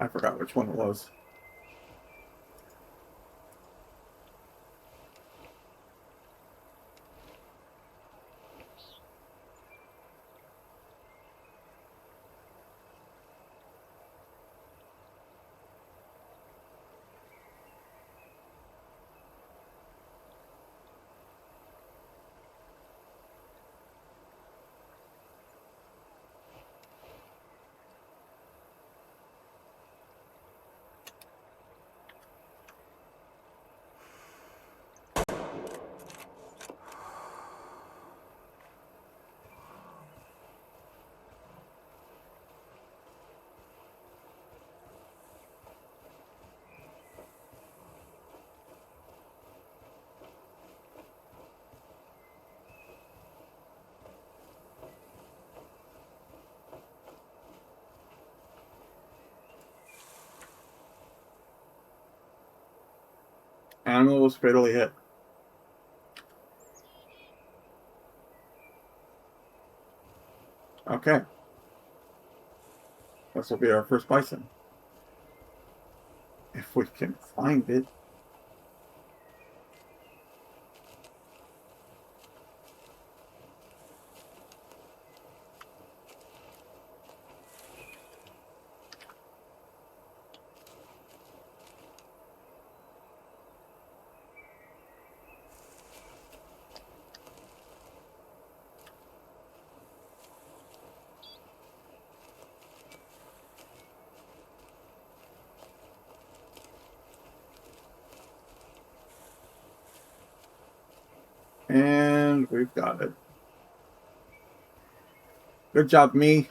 [SPEAKER 1] I forgot which one it was. Animal was fatally hit. Okay. This will be our first bison. If we can find it. And we've got it. Good job, me.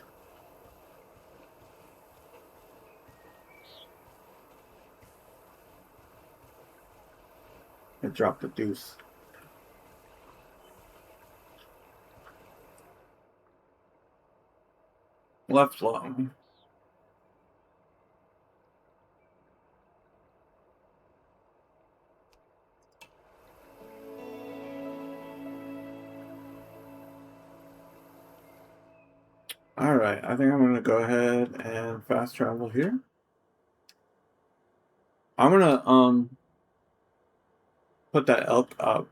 [SPEAKER 1] I dropped a deuce. Left lung. Alright, I think I'm going to go ahead and fast travel here. I'm going to put that elk up.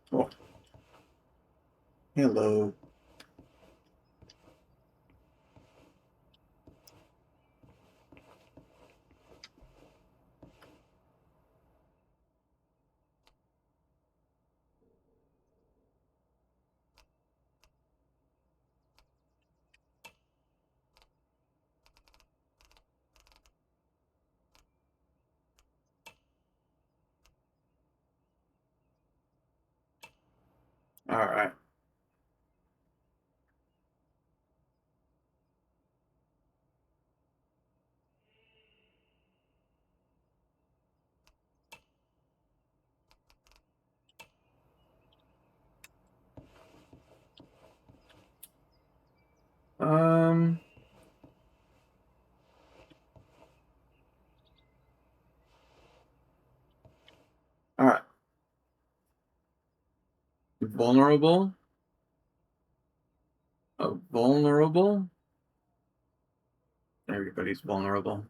[SPEAKER 1] Oh. Hello. Alright. Alright. Vulnerable. Vulnerable. Everybody's vulnerable.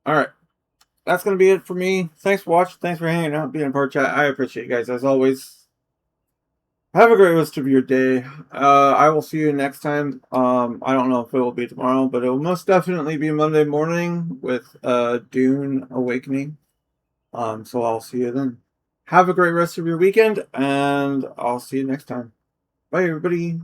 [SPEAKER 1] Alright. That's going to be it for me. Thanks for watching. Thanks for hanging out, being a part of chat. I appreciate you guys as always. Have a great rest of your day. I will see you next time. I don't know if it will be tomorrow, but it will most definitely be Monday morning with Dune Awakening. So I'll see you then. Have a great rest of your weekend, and I'll see you next time. Bye, everybody.